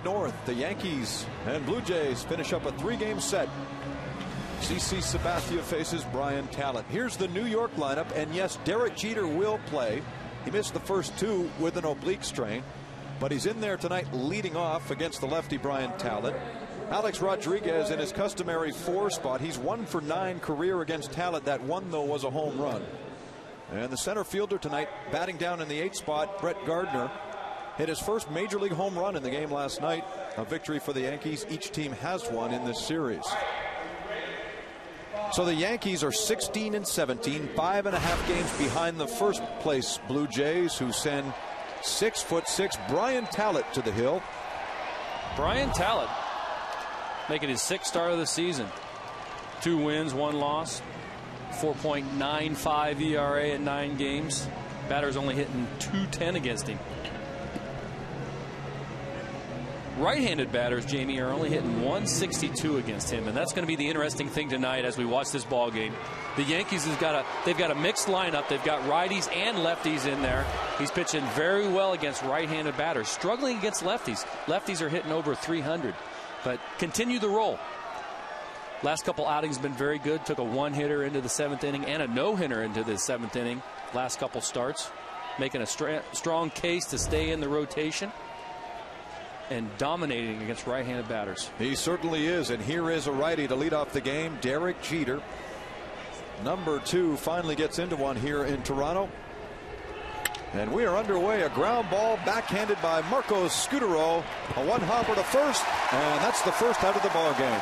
North. The Yankees and Blue Jays finish up a 3-game set. CC Sabathia faces Brian Talent. Here's the New York lineup, and yes, Derek Jeter will play. He missed the first 2 with an oblique strain, but he's in there tonight leading off against the lefty Brian Talent. Alex Rodriguez in his customary 4 spot. He's 1 for 9 career against Talent. That one, though, was a home run. And the center fielder tonight, batting down in the 8 spot, Brett Gardner, hit his first major league home run in the game last night. A victory for the Yankees. Each team has one in this series. So the Yankees are 16 and 17, 5.5 games behind the first place Blue Jays, who send 6'6" Brian Talent to the hill. Brian Talent making his 6th start of the season. 2 wins, 1 loss, 4.95 ERA in 9 games. Batter's only hitting .210 against him. Right-handed batters, Jamie, are only hitting .162 against him, and that's going to be the interesting thing tonight as we watch this ball game. The Yankees they've got a mixed lineup. They've got righties and lefties in there. He's pitching very well against right-handed batters, struggling against lefties. Lefties are hitting over 300, but continue the roll. Last couple outings been very good. Took a 1-hitter into the 7th inning and a no-hitter into the 7th inning. Last couple starts, making a strong case to stay in the rotation and dominating against right-handed batters. He certainly is, and here is a righty to lead off the game, Derek Jeter. Number 2 finally gets into one here in Toronto. And we are underway. A ground ball backhanded by Marcos Scutaro. A 1-hopper to first, and that's the first out of the ball game.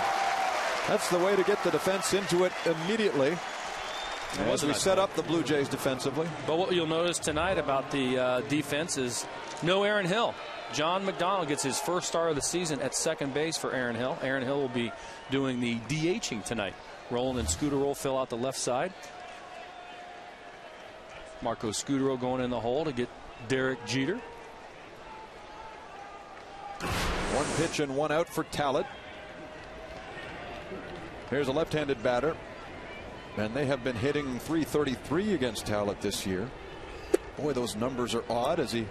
That's the way to get the defense into it immediately as we set up the Blue Jays defensively. But what you'll notice tonight about the defense is no Aaron Hill. John McDonald gets his first start of the season at second base for Aaron Hill. Aaron Hill will be doing the DHing tonight. Roland and Scutaro fill out the left side. Marco Scutaro going in the hole to get Derek Jeter. 1 pitch and 1 out for Talent. Here's a left-handed batter, and they have been hitting .333 against Talent this year. Boy, those numbers are odd as he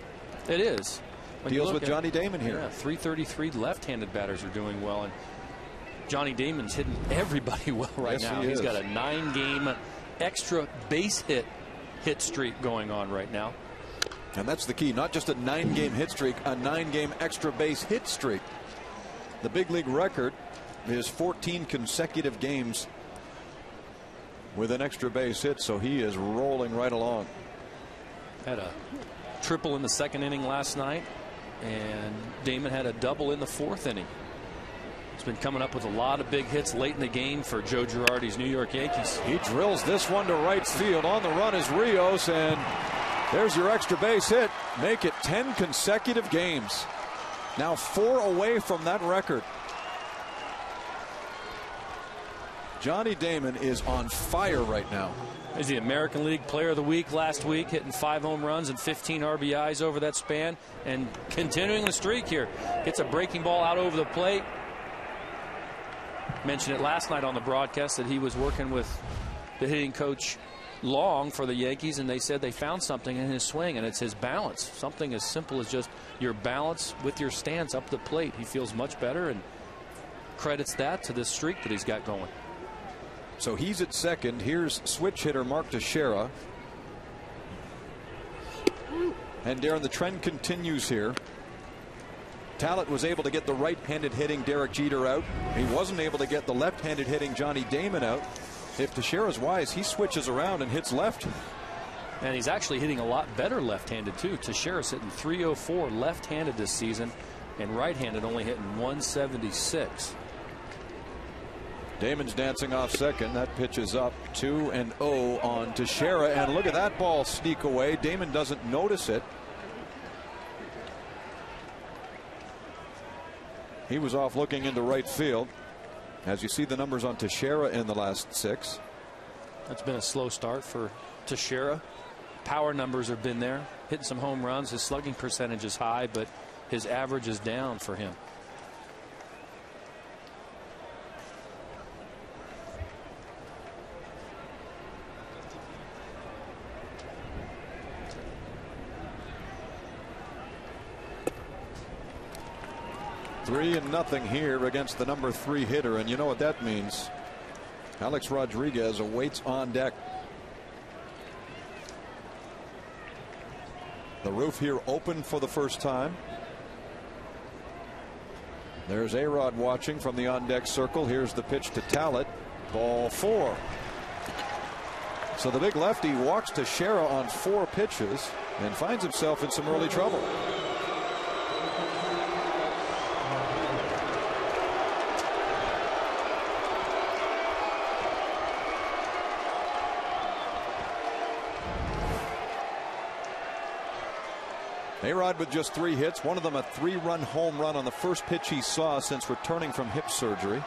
It is. deals with Johnny Damon here. Yeah, .333 left-handed batters are doing well, and Johnny Damon's hitting everybody well right now. He's got a 9-game extra base hit streak going on right now. And that's the key. Not just a 9-game hit streak, a 9-game extra base hit streak. The big league record is 14 consecutive games with an extra base hit, so he is rolling right along. Had a triple in the 2nd inning last night, and Damon had a double in the 4th inning. He's been coming up with a lot of big hits late in the game for Joe Girardi's New York Yankees. He drills this one to right field. On the run is Rios, and there's your extra base hit. Make it 10 consecutive games. Now 4 away from that record. Johnny Damon is on fire right now. He's the American League Player of the Week last week, hitting 5 home runs and 15 RBIs over that span, and continuing the streak here. Gets a breaking ball out over the plate. Mentioned it last night on the broadcast that he was working with the hitting coach Long for the Yankees, and they said they found something in his swing, and it's his balance. Something as simple as just your balance with your stance up the plate. He feels much better and credits that to this streak that he's got going. So he's at second. Here's switch hitter Mark Teixeira. And Darren, the trend continues here. Talent was able to get the right-handed hitting Derek Jeter out. He wasn't able to get the left-handed hitting Johnny Damon out. If Teixeira's wise, he switches around and hits left. And he's actually hitting a lot better left-handed too. Teixeira's hitting .304 left-handed this season, and right-handed only hitting .176. Damon's dancing off second. That pitch is up 2-0 on Teixeira, and look at that ball sneak away. Damon doesn't notice it. He was off looking into right field. As you see the numbers on Teixeira in the last 6. That's been a slow start for Teixeira. Power numbers have been there, hitting some home runs. His slugging percentage is high, but his average is down for him. 3-0 here against the number 3 hitter, and you know what that means. Alex Rodriguez awaits on deck. The roof here open for the first time. There's A-Rod watching from the on-deck circle. Here's the pitch to Talent. Ball 4. So the big lefty walks to Shera on 4 pitches and finds himself in some early trouble. A-Rod with just 3 hits, one of them a 3-run home run on the first pitch he saw since returning from hip surgery.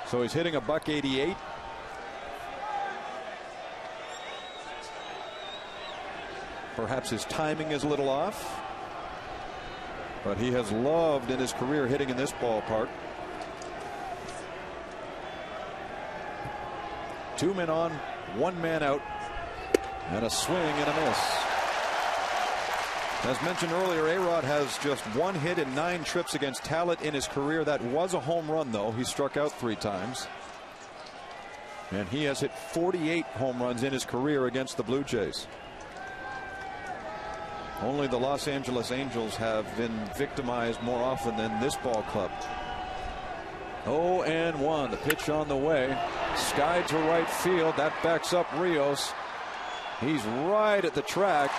So he's hitting a .188. Perhaps his timing is a little off, but he has loved in his career hitting in this ballpark. 2 men on, 1 man out, and a swing and a miss. As mentioned earlier, A-Rod has just 1 hit and 9 trips against Talent in his career. That was a home run, though. He struck out 3 times. And he has hit 48 home runs in his career against the Blue Jays. Only the Los Angeles Angels have been victimized more often than this ball club. 0-1. The pitch on the way. Sky to right field. That backs up Rios. He's right at the track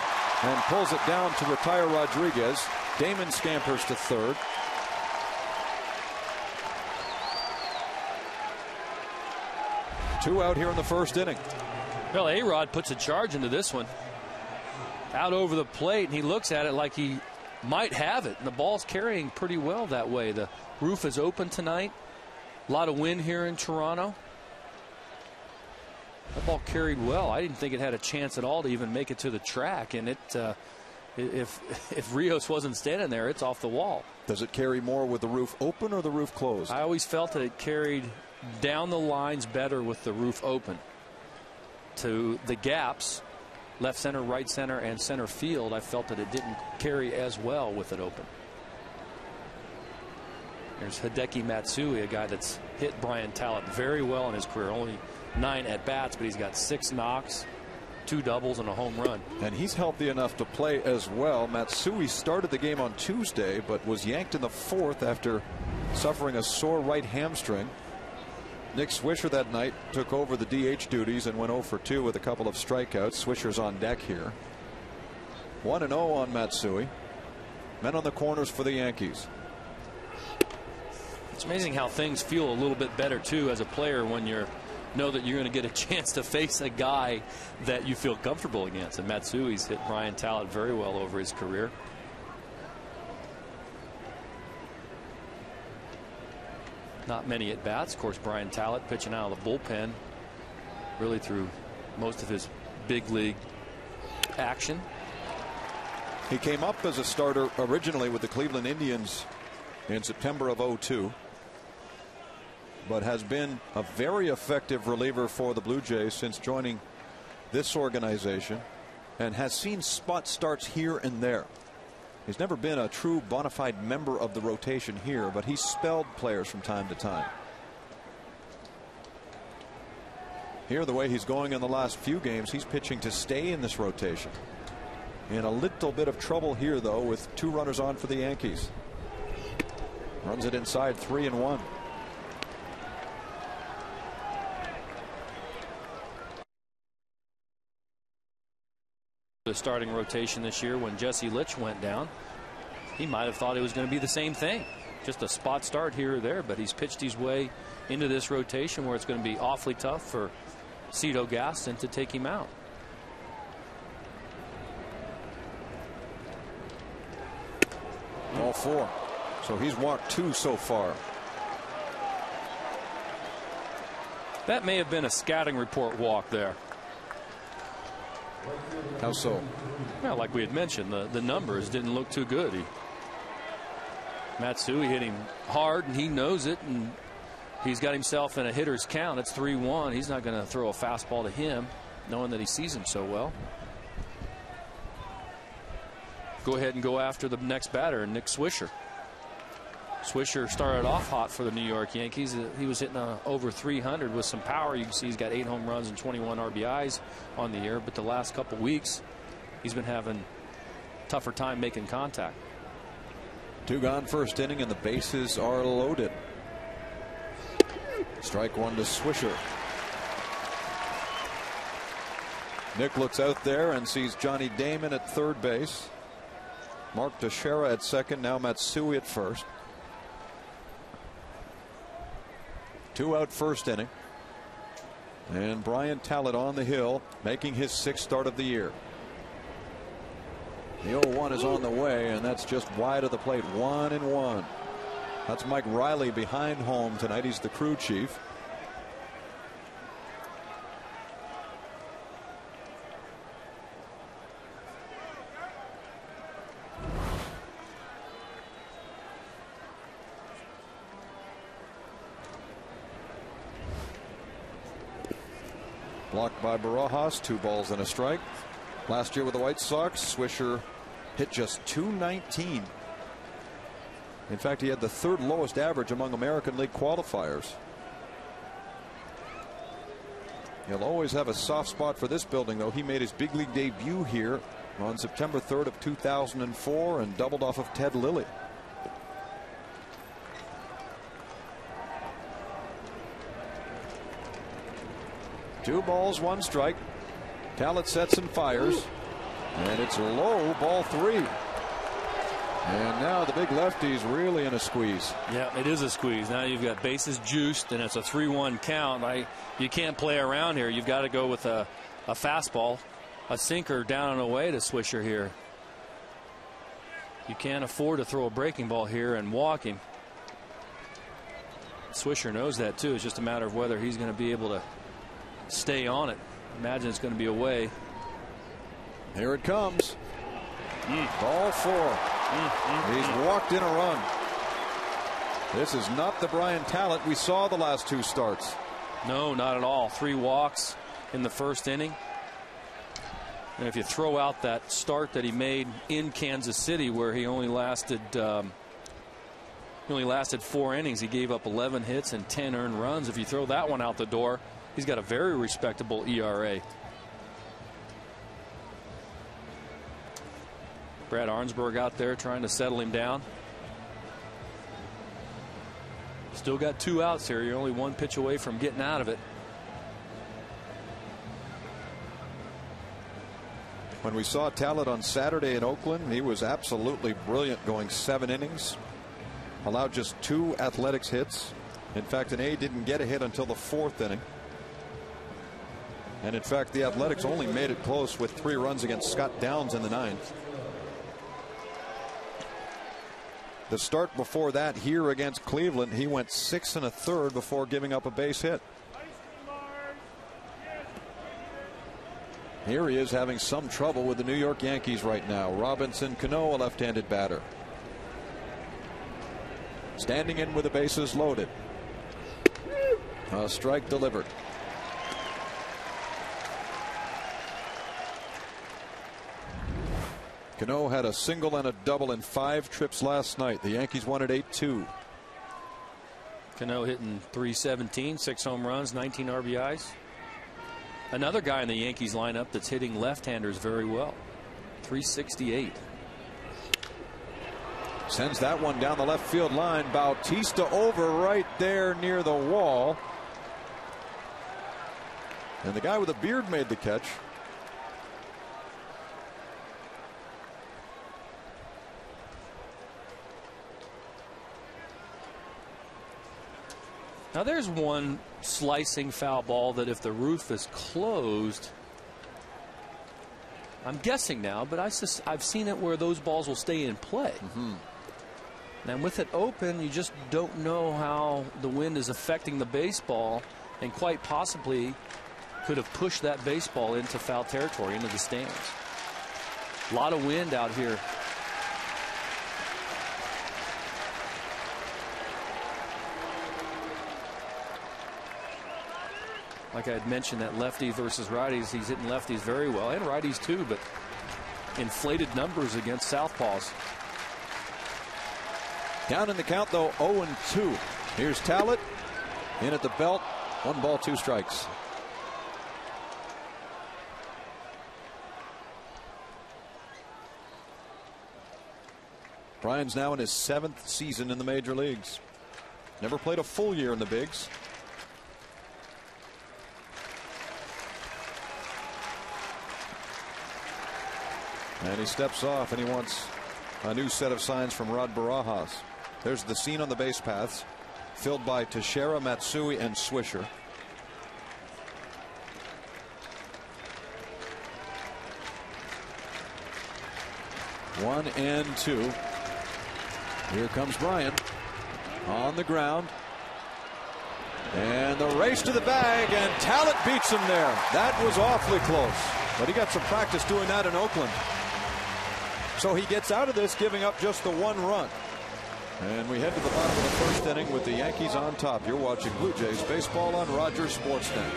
and pulls it down to retire Rodriguez. Damon scampers to third. Two out here in the first inning. Well, A-Rod puts a charge into this one. Out over the plate, and he looks at it like he might have it. And the ball's carrying pretty well that way. The roof is open tonight. A lot of wind here in Toronto. That ball carried well. I didn't think it had a chance at all to even make it to the track. And if Rios wasn't standing there, it's off the wall. Does it carry more with the roof open or the roof closed? I always felt that it carried down the lines better with the roof open. To the gaps, left center, right center, and center field, I felt that it didn't carry as well with it open. There's Hideki Matsui, a guy that's hit Brian Talent very well in his career. Only 9 at-bats, but he's got 6 knocks, 2 doubles, and a home run. And he's healthy enough to play as well. Matsui started the game on Tuesday, but was yanked in the 4th after suffering a sore right hamstring. Nick Swisher that night took over the DH duties and went 0 for 2 with a couple of strikeouts. Swisher's on deck here. 1-0 on Matsui. Men on the corners for the Yankees. It's amazing how things feel a little bit better, too, as a player when you know that you're going to get a chance to face a guy that you feel comfortable against. And Matsui's hit Brian Talent very well over his career. Not many at bats. Of course, Brian Talent pitching out of the bullpen really through most of his big league action. He came up as a starter originally with the Cleveland Indians in September of '02, but has been a very effective reliever for the Blue Jays since joining this organization, and has seen spot starts here and there. He's never been a true bona fide member of the rotation here, but he's spelled players from time to time. Here, the way he's going in the last few games, he's pitching to stay in this rotation. In a little bit of trouble here, though, with 2 runners on for the Yankees. Runs it inside, 3-1. The starting rotation this year, when Jesse Litch went down, he might have thought it was going to be the same thing, just a spot start here or there, but he's pitched his way into this rotation where it's going to be awfully tough for Cito Gaston to take him out. Ball 4. So he's walked 2 so far. That may have been a scouting report walk there. How so? Well, like we had mentioned, the numbers didn't look too good. Matsui hit him hard, and he knows it, and he's got himself in a hitter's count. It's 3-1. He's not going to throw a fastball to him, knowing that he sees him so well. go ahead and go after the next batter, Nick Swisher. Swisher started off hot for the New York Yankees. He was hitting over 300 with some power. You can see he's got 8 home runs and 21 RBIs on the year. But the last couple weeks, he's been having a tougher time making contact. 2 gone first inning, and the bases are loaded. Strike 1 to Swisher. Nick looks out there and sees Johnny Damon at third base. Mark Teixeira at second. Now Matsui at first. 2 out first inning. And Brian Talent on the hill, making his 6th start of the year. The 0-1 is on the way, and that's just wide of the plate. 1-1. That's Mike Riley behind home tonight. He's the crew chief. Blocked by Barajas. 2 balls and a strike. Last year with the White Sox, Swisher hit just .219. In fact, he had the 3rd lowest average among American League qualifiers. He'll always have a soft spot for this building, though. He made his big league debut here on September 3rd of 2004 and doubled off of Ted Lilly. Two balls, 1 strike. Talent sets and fires. And it's low, ball 3. And now the big lefty's really in a squeeze. Yeah, it is a squeeze. Now you've got bases juiced, and it's a 3-1 count. You can't play around here. You've got to go with a fastball, a sinker down and away to Swisher here. You can't afford to throw a breaking ball here and walk him. Swisher knows that, too. It's just a matter of whether he's going to be able to stay on it. Imagine it's going to be away. Here it comes. Ball 4. He's walked in a run. This is not the Brian Talent we saw the last 2 starts. No, not at all. 3 walks in the first inning. And if you throw out that start that he made in Kansas City, where he only lasted 4 innings, he gave up 11 hits and 10 earned runs. If you throw that one out the door, he's got a very respectable ERA. Brad Arnsberg out there trying to settle him down. Still got 2 outs here. You're only 1 pitch away from getting out of it. When we saw Talent on Saturday in Oakland, he was absolutely brilliant, going 7 innings. Allowed just 2 Athletics hits. In fact, an A didn't get a hit until the 4th inning. And in fact, the Athletics only made it close with 3 runs against Scott Downs in the 9th. The start before that here against Cleveland, he went 6 1/3 before giving up a base hit. Here he is having some trouble with the New York Yankees right now. Robinson Cano, a left-handed batter. Standing in with the bases loaded. A strike delivered. Cano had a single and a double in 5 trips last night. The Yankees won at 8-2. Cano hitting .317, 6 home runs, 19 RBIs. Another guy in the Yankees lineup that's hitting left-handers very well. .368. Sends that one down the left field line. Bautista over right there near the wall. And the guy with the beard made the catch. Now there's one slicing foul ball that if the roof is closed, I'm guessing now, but I've seen it where those balls will stay in play. And with it open, you just don't know how the wind is affecting the baseball, and quite possibly could have pushed that baseball into foul territory, into the stands. A lot of wind out here. Like I had mentioned, that lefty versus righties, he's hitting lefties very well, and righties too, but inflated numbers against southpaws. Down in the count, though, 0-2. Here's Talent in at the belt. 1 ball, 2 strikes. Brian's now in his 7th season in the major leagues. Never played a full year in the bigs. And he steps off, and he wants a new set of signs from Rod Barajas. There's the scene on the base paths, filled by Teixeira, Matsui, and Swisher. One and 2. Here comes Brian on the ground. And the race to the bag, and Talent beats him there. That was awfully close, but he got some practice doing that in Oakland. So he gets out of this giving up just the 1 run. And we head to the bottom of the 1st inning with the Yankees on top. You're watching Blue Jays baseball on Rogers Sportsnet.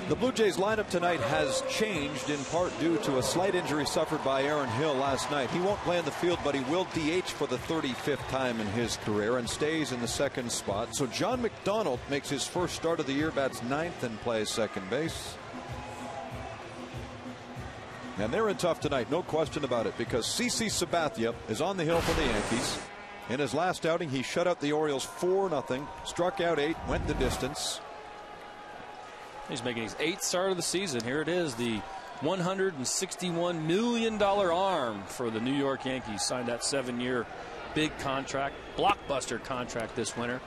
The Blue Jays lineup tonight has changed in part due to a slight injury suffered by Aaron Hill last night. He won't play in the field, but he will DH for the 35th time in his career and stays in the 2nd spot. So John McDonald makes his first start of the year, bats 9th and plays second base. And they're in tough tonight, no question about it, because CC Sabathia is on the hill for the Yankees. In his last outing, he shut out the Orioles 4-0, struck out 8, went the distance. He's making his 8th start of the season. Here it is, the $161 million arm for the New York Yankees. Signed that 7-year big contract, blockbuster contract this winter.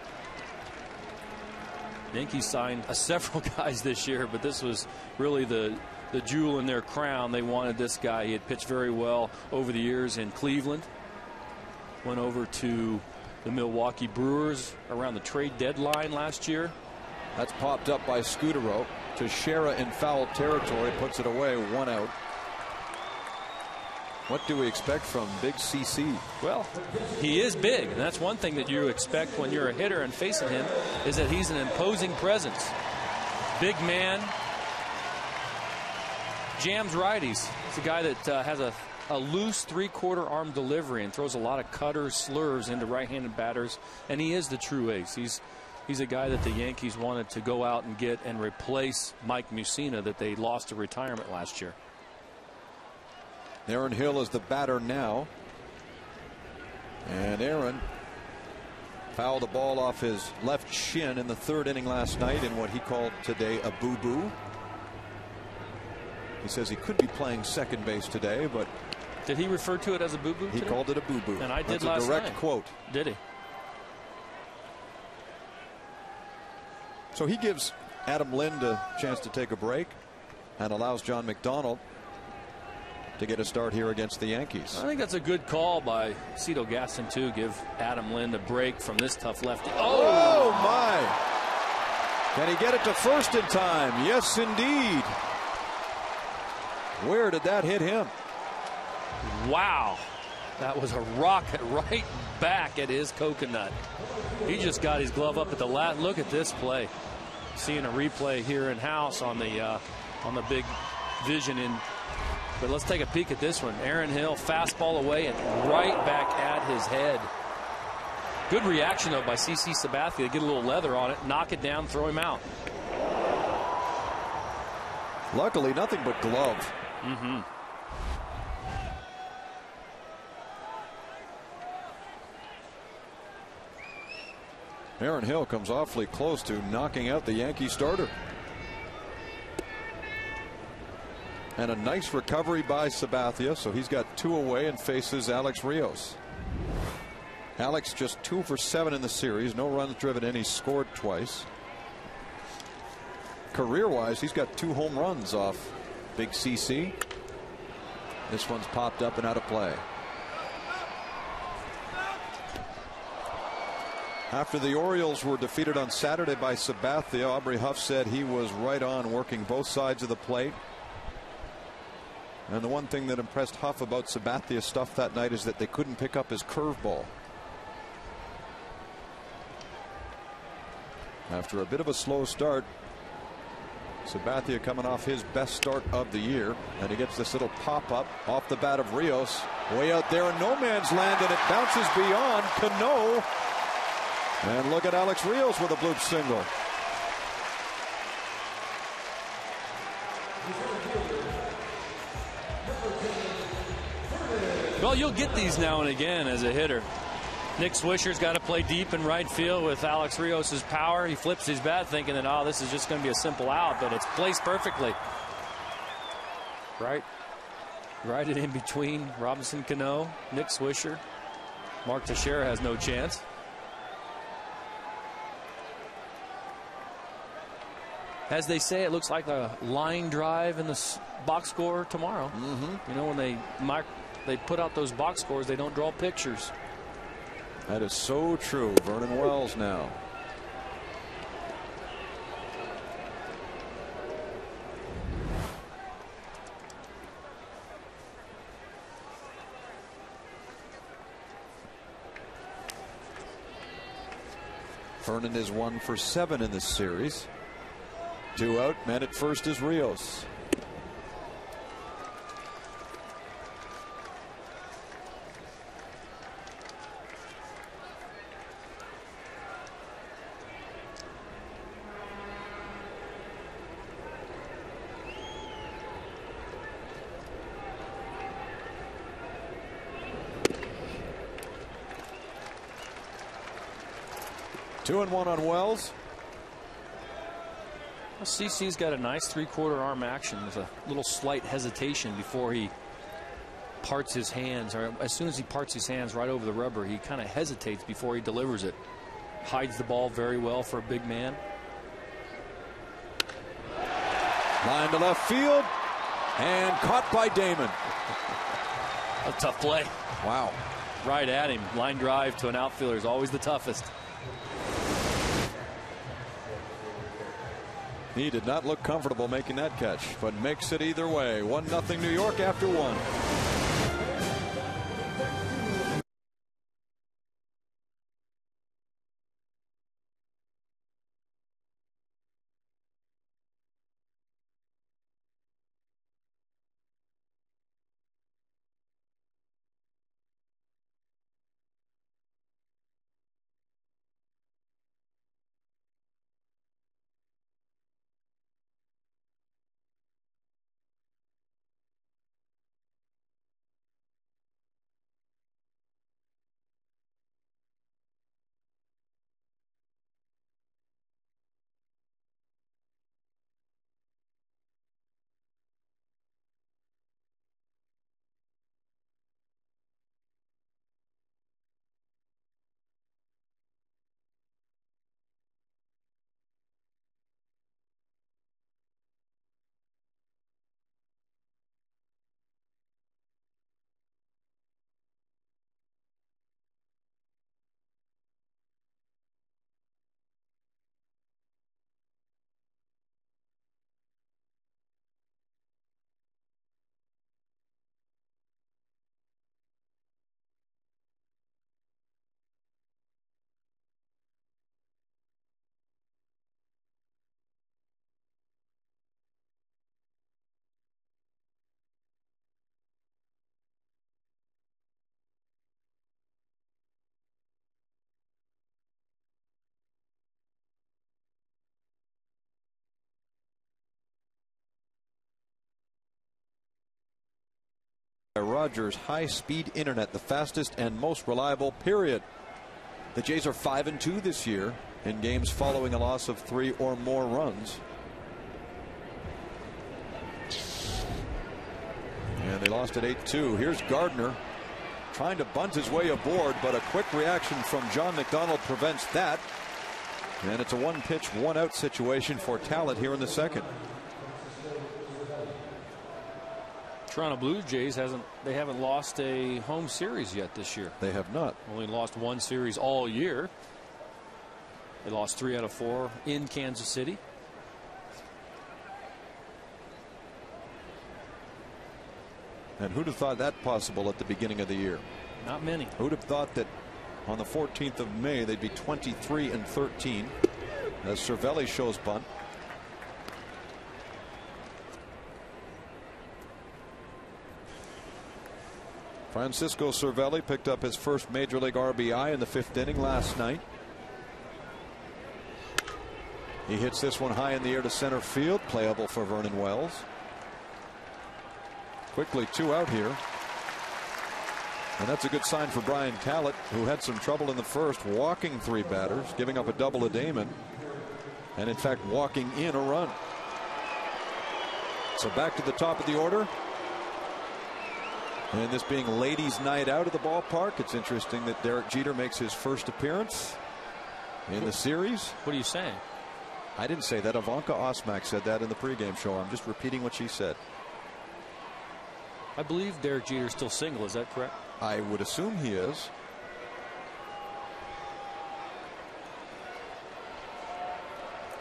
The Yankees signed several guys this year, but this was really the jewel in their crown. They wanted this guy. He had pitched very well over the years in Cleveland. Went over to the Milwaukee Brewers around the trade deadline last year. That's popped up by Scudero. Teixeira in foul territory, puts it away, 1 out. What do we expect from Big CC? Well, he is big, and that's one thing that you expect when you're a hitter and facing him, is that he's an imposing presence. Big man, jams righties. He's a guy that has a loose 3/4 arm delivery and throws a lot of cutters, slurs into right-handed batters, and he is the true ace. He's a guy that the Yankees wanted to go out and get and replace Mike Mussina that they lost to retirement last year. Aaron Hill is the batter now. And Aaron fouled the ball off his left shin in the 3rd inning last night in what he called today a boo-boo. He says he could be playing second base today, but... Did he refer to it as a boo-boo today? He called it a boo-boo. And I did last night. That's a direct quote. Did he? So he gives Adam Lind a chance to take a break and allows John McDonald to get a start here against the Yankees. I think that's a good call by Cito Gaston to give Adam Lind a break from this tough lefty. Oh my! Can he get it to first in time? Yes, indeed. Where did that hit him? Wow. That was a rocket right back at his coconut. He just got his glove up at the lat. Look at this play. Seeing a replay here in house on the big vision in. But let's take a peek at this one. Aaron Hill, fastball away and right back at his head. Good reaction, though, by CC Sabathia to get a little leather on it, knock it down, throw him out. Luckily, nothing but glove. Aaron Hill comes awfully close to knocking out the Yankee starter. And a nice recovery by Sabathia, so he's got 2 away and faces Alex Rios. Alex just 2 for 7 in the series, no runs driven in. He's scored twice. Career-wise, he's got 2 home runs off Big CC. This one's popped up and out of play. After the Orioles were defeated on Saturday by Sabathia, Aubrey Huff said he was right on, working both sides of the plate. And the one thing that impressed Huff about Sabathia's stuff that night is that they couldn't pick up his curveball. After a bit of a slow start, Sabathia coming off his best start of the year, and he gets this little pop-up off the bat of Rios. Way out there in no man's land, and it bounces beyond Cano. And look at Alex Rios with a bloop single. Well, you'll get these now and again as a hitter. Nick Swisher's got to play deep in right field with Alex Rios' power. He flips his bat thinking that, oh, this is just going to be a simple out, but it's placed perfectly. Right it in between Robinson Cano, Nick Swisher. Mark Teixeira has no chance. As they say, it looks like a line drive in the box score tomorrow. You know, when they put out those box scores, they don't draw pictures. That is so true. Vernon Wells now. Vernon is 1 for 7 in this series. 2 out, man at first is Rios. Two and one on Wells. Well, CC's got a nice 3/4 arm action with a little slight hesitation before he parts his hands, or as soon as he parts his hands right over the rubber, he kind of hesitates before he delivers it. Hides the ball very well for a big man. Line to left field and caught by Damon. A tough play. Wow. Right at him. Line drive to an outfielder is always the toughest. He did not look comfortable making that catch, but makes it either way. 1-0 New York after 1. Rogers high-speed internet, the fastest and most reliable, period. The Jays are 5-2 this year in games following a loss of 3 or more runs. And they lost at 8-2. Here's Gardner trying to bunt his way aboard, but a quick reaction from John McDonald prevents that. And it's a one-pitch, one-out situation for Talent here in the second. Toronto Blue Jays haven't lost a home series yet this year. They have not. Only lost one series all year. They lost 3 out of 4 in Kansas City. And who'd have thought that possible at the beginning of the year? Not many. Who'd have thought that on the 14th of May they'd be 23-13 as Cervelli shows bunt. Francisco Cervelli picked up his first major league RBI in the 5th inning last night. He hits this one high in the air to center field, playable for Vernon Wells. Quickly 2 out here. And that's a good sign for Brian Talent, who had some trouble in the first, walking 3 batters, giving up a double to Damon, and in fact walking in a run. So back to the top of the order. And this being ladies' night out of the ballpark, it's interesting that Derek Jeter makes his first appearance in the series. What are you saying? I didn't say that. Ivanka Osmak said that in the pregame show. I'm just repeating what she said. I believe Derek Jeter's still single. Is that correct? I would assume he is.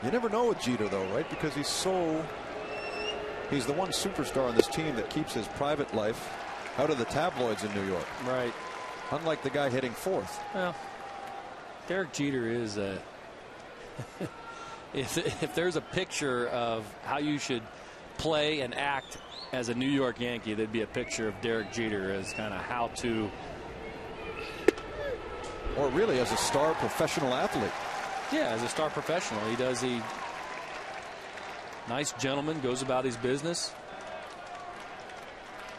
You never know with Jeter, though, right? Because he's the one superstar on this team that keeps his private life out of the tabloids in New York. Right. Unlike the guy hitting 4th. Well, Derek Jeter is a if there's a picture of how you should play and act as a New York Yankee, there'd be a picture of Derek Jeter as kind of how to, or really as a star professional athlete. Yeah, as a star professional. He nice gentleman, goes about his business.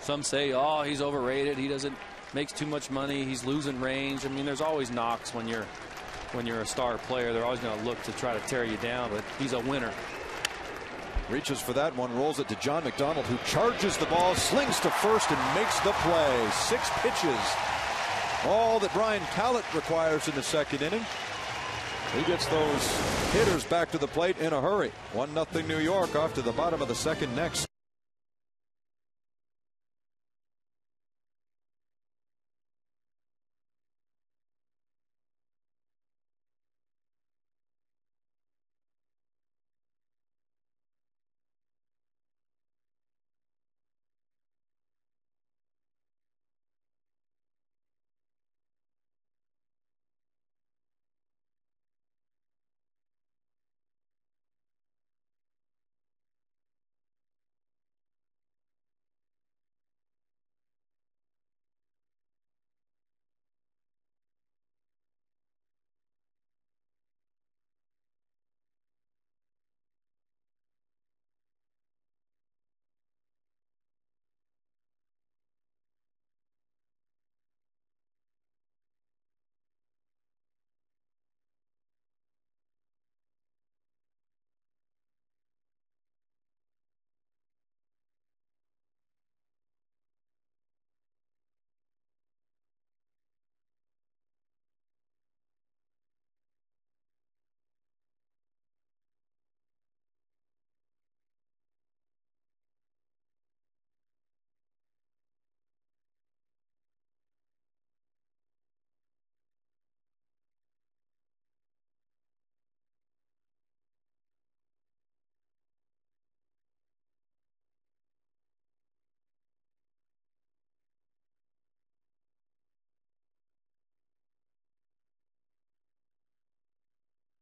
Some say, oh, he's overrated, he makes too much money, he's losing range. I mean, there's always knocks when you're a star player. They're always going to look to try to tear you down, but he's a winner. Reaches for that one, rolls it to John McDonald, who charges the ball, slings to first, and makes the play. 6 pitches. All that Brian Talent requires in the second inning. He gets those hitters back to the plate in a hurry. 1-0 New York, off to the bottom of the second next.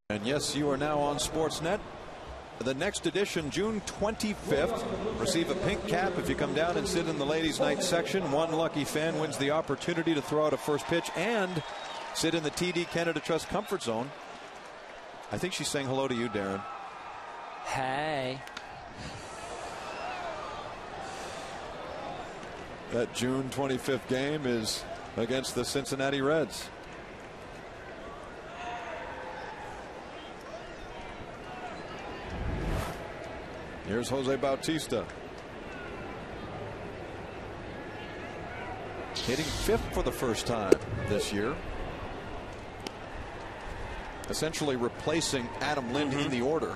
And yes, you are now on Sportsnet. The next edition, June 25th. Receive a pink cap if you come down and sit in the ladies' night section. One lucky fan wins the opportunity to throw out a first pitch and sit in the TD Canada Trust Comfort Zone. I think she's saying hello to you, Darren. Hey. That June 25th game is against the Cincinnati Reds. Here's Jose Bautista. Hitting 5th for the first time this year. Essentially replacing Adam Lind in the order.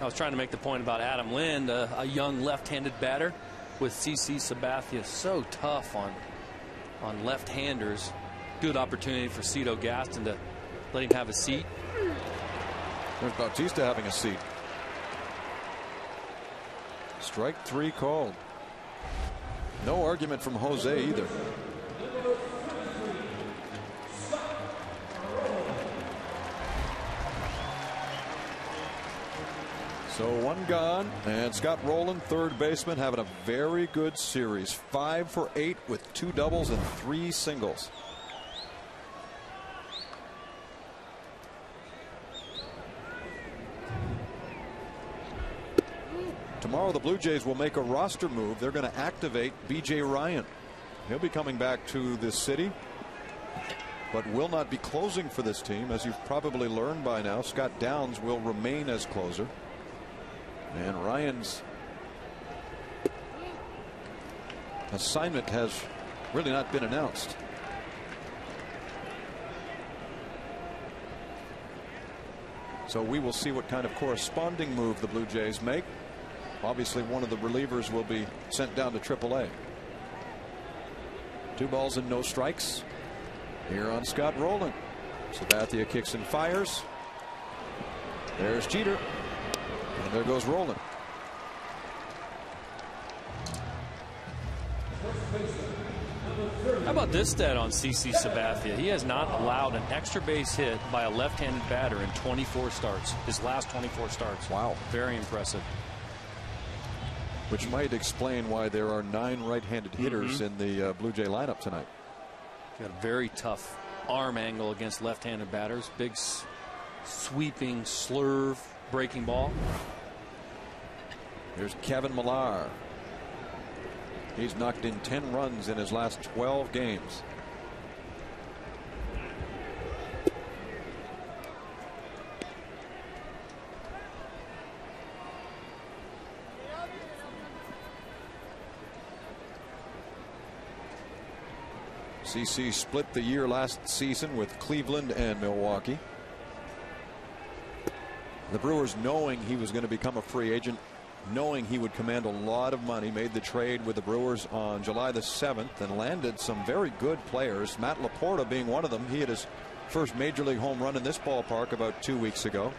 I was trying to make the point about Adam Lind, a young left-handed batter with CC Sabathia. So tough on left-handers. Good opportunity for Cito Gaston to let him have a seat. There's Bautista having a seat. Strike 3 called. No argument from Jose either. So 1 gone, and Scott Rowland, third baseman, having a very good series. 5 for 8 with 2 doubles and 3 singles. Tomorrow the Blue Jays will make a roster move. They're going to activate B.J. Ryan. He'll be coming back to this city, but will not be closing for this team. As you've probably learned by now, Scott Downs will remain as closer. And Ryan's assignment has really not been announced. So we will see what kind of corresponding move the Blue Jays make. Obviously, one of the relievers will be sent down to AAA. 2 balls and no strikes here on Scott Rowland. Sabathia kicks and fires. There's Jeter. And there goes Rowland. How about this stat on CC Sabathia? He has not allowed an extra base hit by a left-handed batter in 24 starts. His last 24 starts. Wow. Very impressive. Which might explain why there are 9 right-handed hitters in the Blue Jay lineup tonight. Got a very tough arm angle against left-handed batters. Big sweeping slurve breaking ball. Here's Kevin Millar. He's knocked in 10 runs in his last 12 games. CC split the year last season with Cleveland and Milwaukee. The Brewers, knowing he was going to become a free agent, knowing he would command a lot of money, made the trade with the Brewers on July the 7th and landed some very good players, Matt Laporta being one of them. He hit his first major league home run in this ballpark about 2 weeks ago.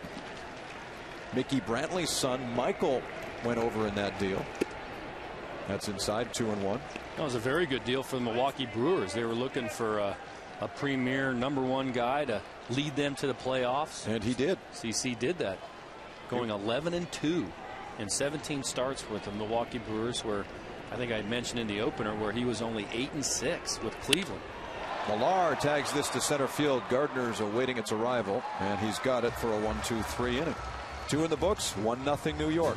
Mickey Brantley's son Michael went over in that deal. That's inside 2-1. That was a very good deal for the Milwaukee Brewers. They were looking for a premier #1 guy to lead them to the playoffs. And he did. CC did that, going 11-2 in 17 starts with the Milwaukee Brewers, where I think I mentioned in the opener where he was only 8-6 with Cleveland. Millar tags this to center field. Gardner's awaiting its arrival, and he's got it for a 1-2-3 inning. 2 in the books, 1-0 New York.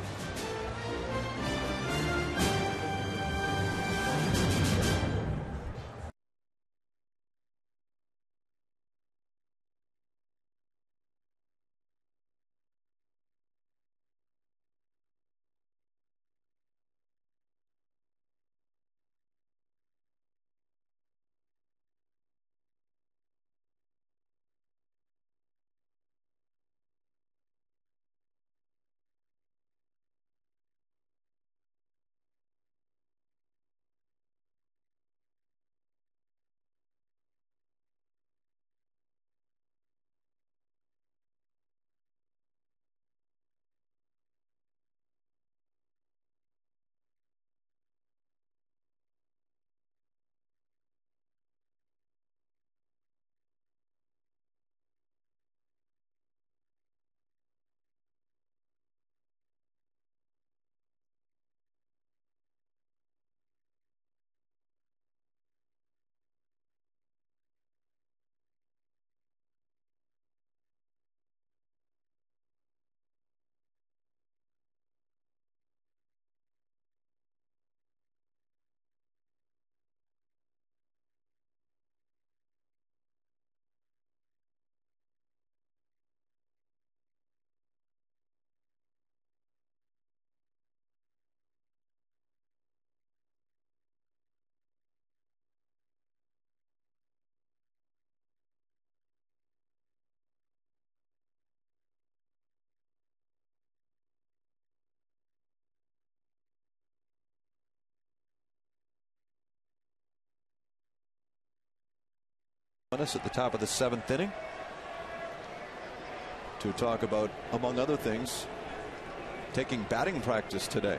Us at the top of the 7th inning to talk about, among other things, taking batting practice today.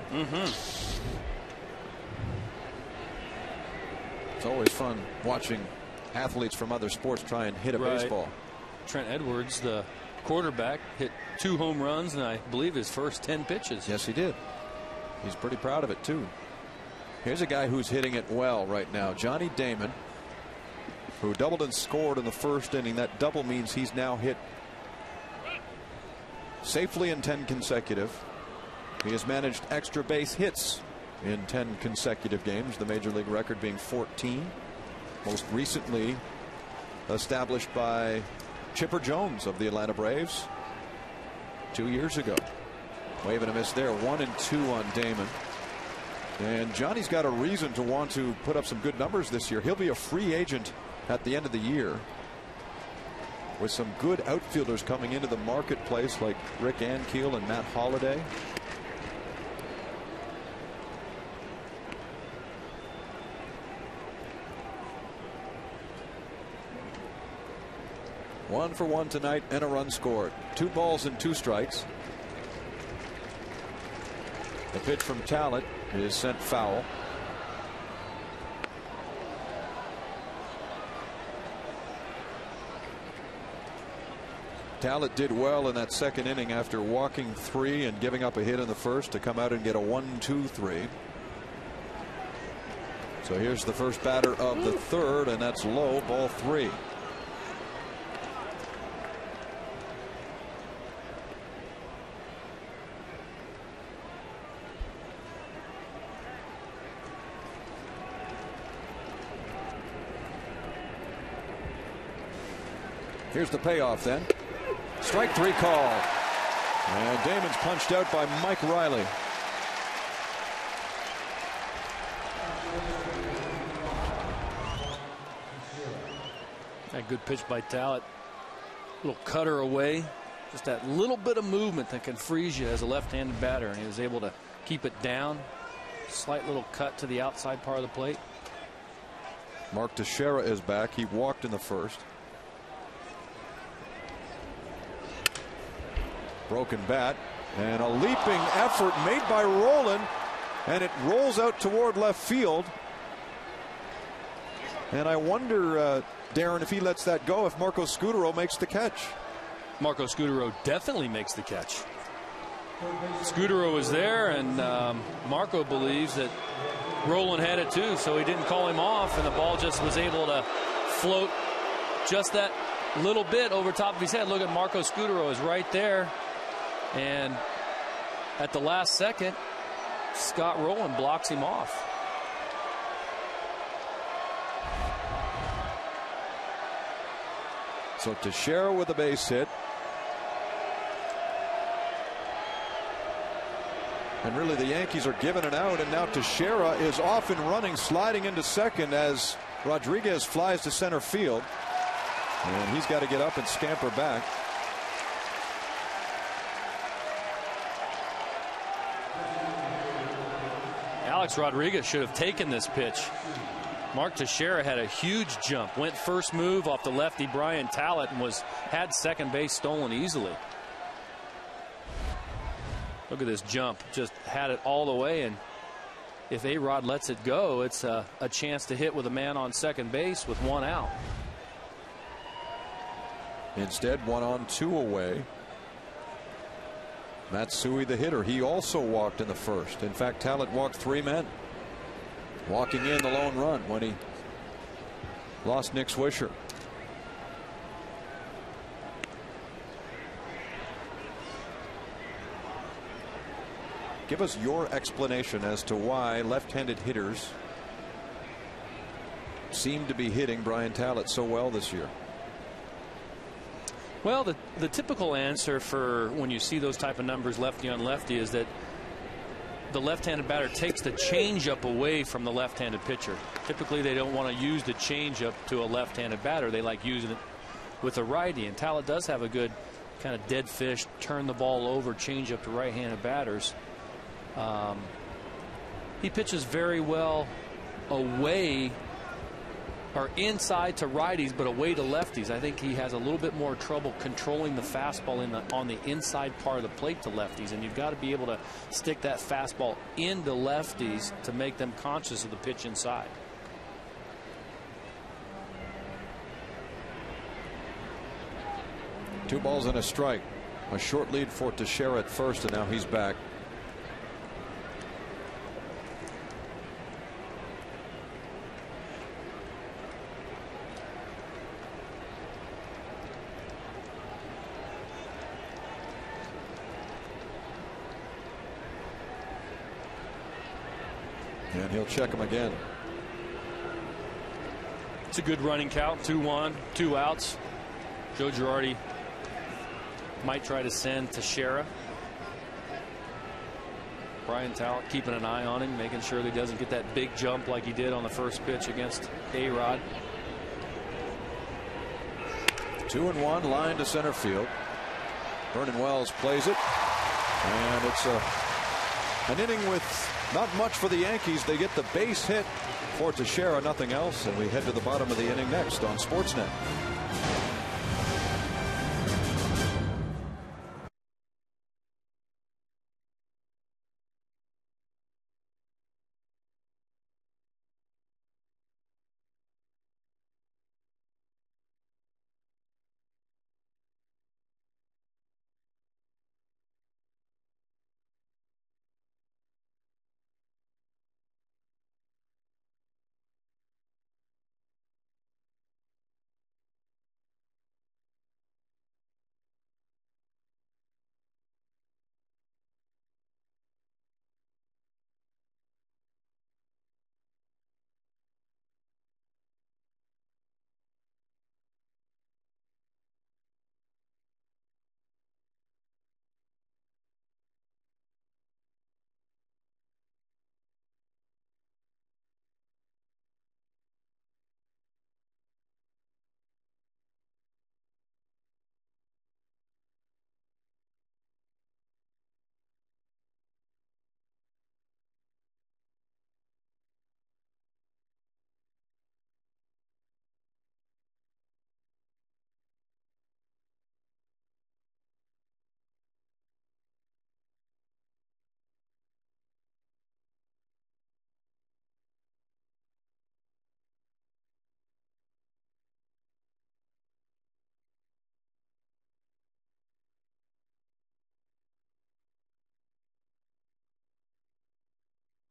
It's always fun watching athletes from other sports try and hit a baseball. Trent Edwards, the quarterback, hit 2 home runs and I believe his first 10 pitches. Yes, he did. He's pretty proud of it too. Here's a guy who's hitting it well right now, Johnny Damon, who doubled and scored in the first inning. That double means he's now hit safely in 10 consecutive. He has managed extra base hits in 10 consecutive games, the major league record being 14, most recently established by Chipper Jones of the Atlanta Braves 2 years ago. Wave and a miss there. 1-2 on Damon. And Johnny's got a reason to want to put up some good numbers this year. He'll be a free agent at the end of the year, with some good outfielders coming into the marketplace like Rick Ankiel and Matt Holliday. One for one tonight and a run scored. 2 balls and 2 strikes. The pitch from Talent is sent foul. Talent did well in that second inning after walking 3 and giving up a hit in the first to come out and get a 1-2-3. So here's the first batter of the third, and that's low, ball 3. Here's the payoff then. Strike 3 call. And Damon's punched out by Mike Riley. That good pitch by Talent. Little cutter away. Just that little bit of movement that can freeze you as a left-handed batter, and he was able to keep it down. Slight little cut to the outside part of the plate. Mark Teixeira is back. He walked in the first. Broken bat and a leaping effort made by Roland, and it rolls out toward left field. And I wonder, Darren, if he lets that go, if Marco Scutaro makes the catch. Marco Scutaro definitely makes the catch. Scutaro was there, and Marco believes that Roland had it too, so he didn't call him off, and the ball just was able to float just that little bit over top of his head. Look at Marco Scutaro is right there. And at the last second, Scott Rowland blocks him off. So Teixeira with a base hit. And really the Yankees are giving it out, and now Teixeira is off and running, sliding into second as Rodriguez flies to center field. And he's got to get up and scamper back. Alex Rodriguez should have taken this pitch. Mark Teixeira had a huge jump, went first move off the lefty Brian Talent, and had second base stolen easily. Look at this jump, just had it all the way, and if A-Rod lets it go, it's a chance to hit with a man on second base with 1 out. Instead, 1 on 2 away. Matsui, the hitter, he also walked in the first. In fact, Talent walked 3 men, walking in the lone run when he lost Nick Swisher. Give us your explanation as to why left-handed hitters seem to be hitting Brian Talent so well this year. Well, the typical answer for when you see those type of numbers lefty on lefty is that the left-handed batter takes the changeup away from the left-handed pitcher. Typically, they don't want to use the changeup to a left-handed batter. They like using it with a righty, and Talent does have a good kind of dead fish, turn the ball over, changeup to right-handed batters. He pitches very well away are inside to righties but away to lefties. I think he has a little bit more trouble controlling the fastball on the inside part of the plate to lefties, and you've got to be able to stick that fastball into lefties to make them conscious of the pitch inside. Two balls and a strike. A short lead for Teixeira at first, and now he's back. And he'll check him again. It's a good running count. 2-1, 2 outs. Joe Girardi might try to send Teixeira. Brian Talent keeping an eye on him, making sure that he doesn't get that big jump like he did on the first pitch against A-Rod. 2-1, line to center field. Vernon Wells plays it, and it's an inning with not much for the Yankees. They get the base hit for Teixeira, nothing else, and we head to the bottom of the inning next on Sportsnet.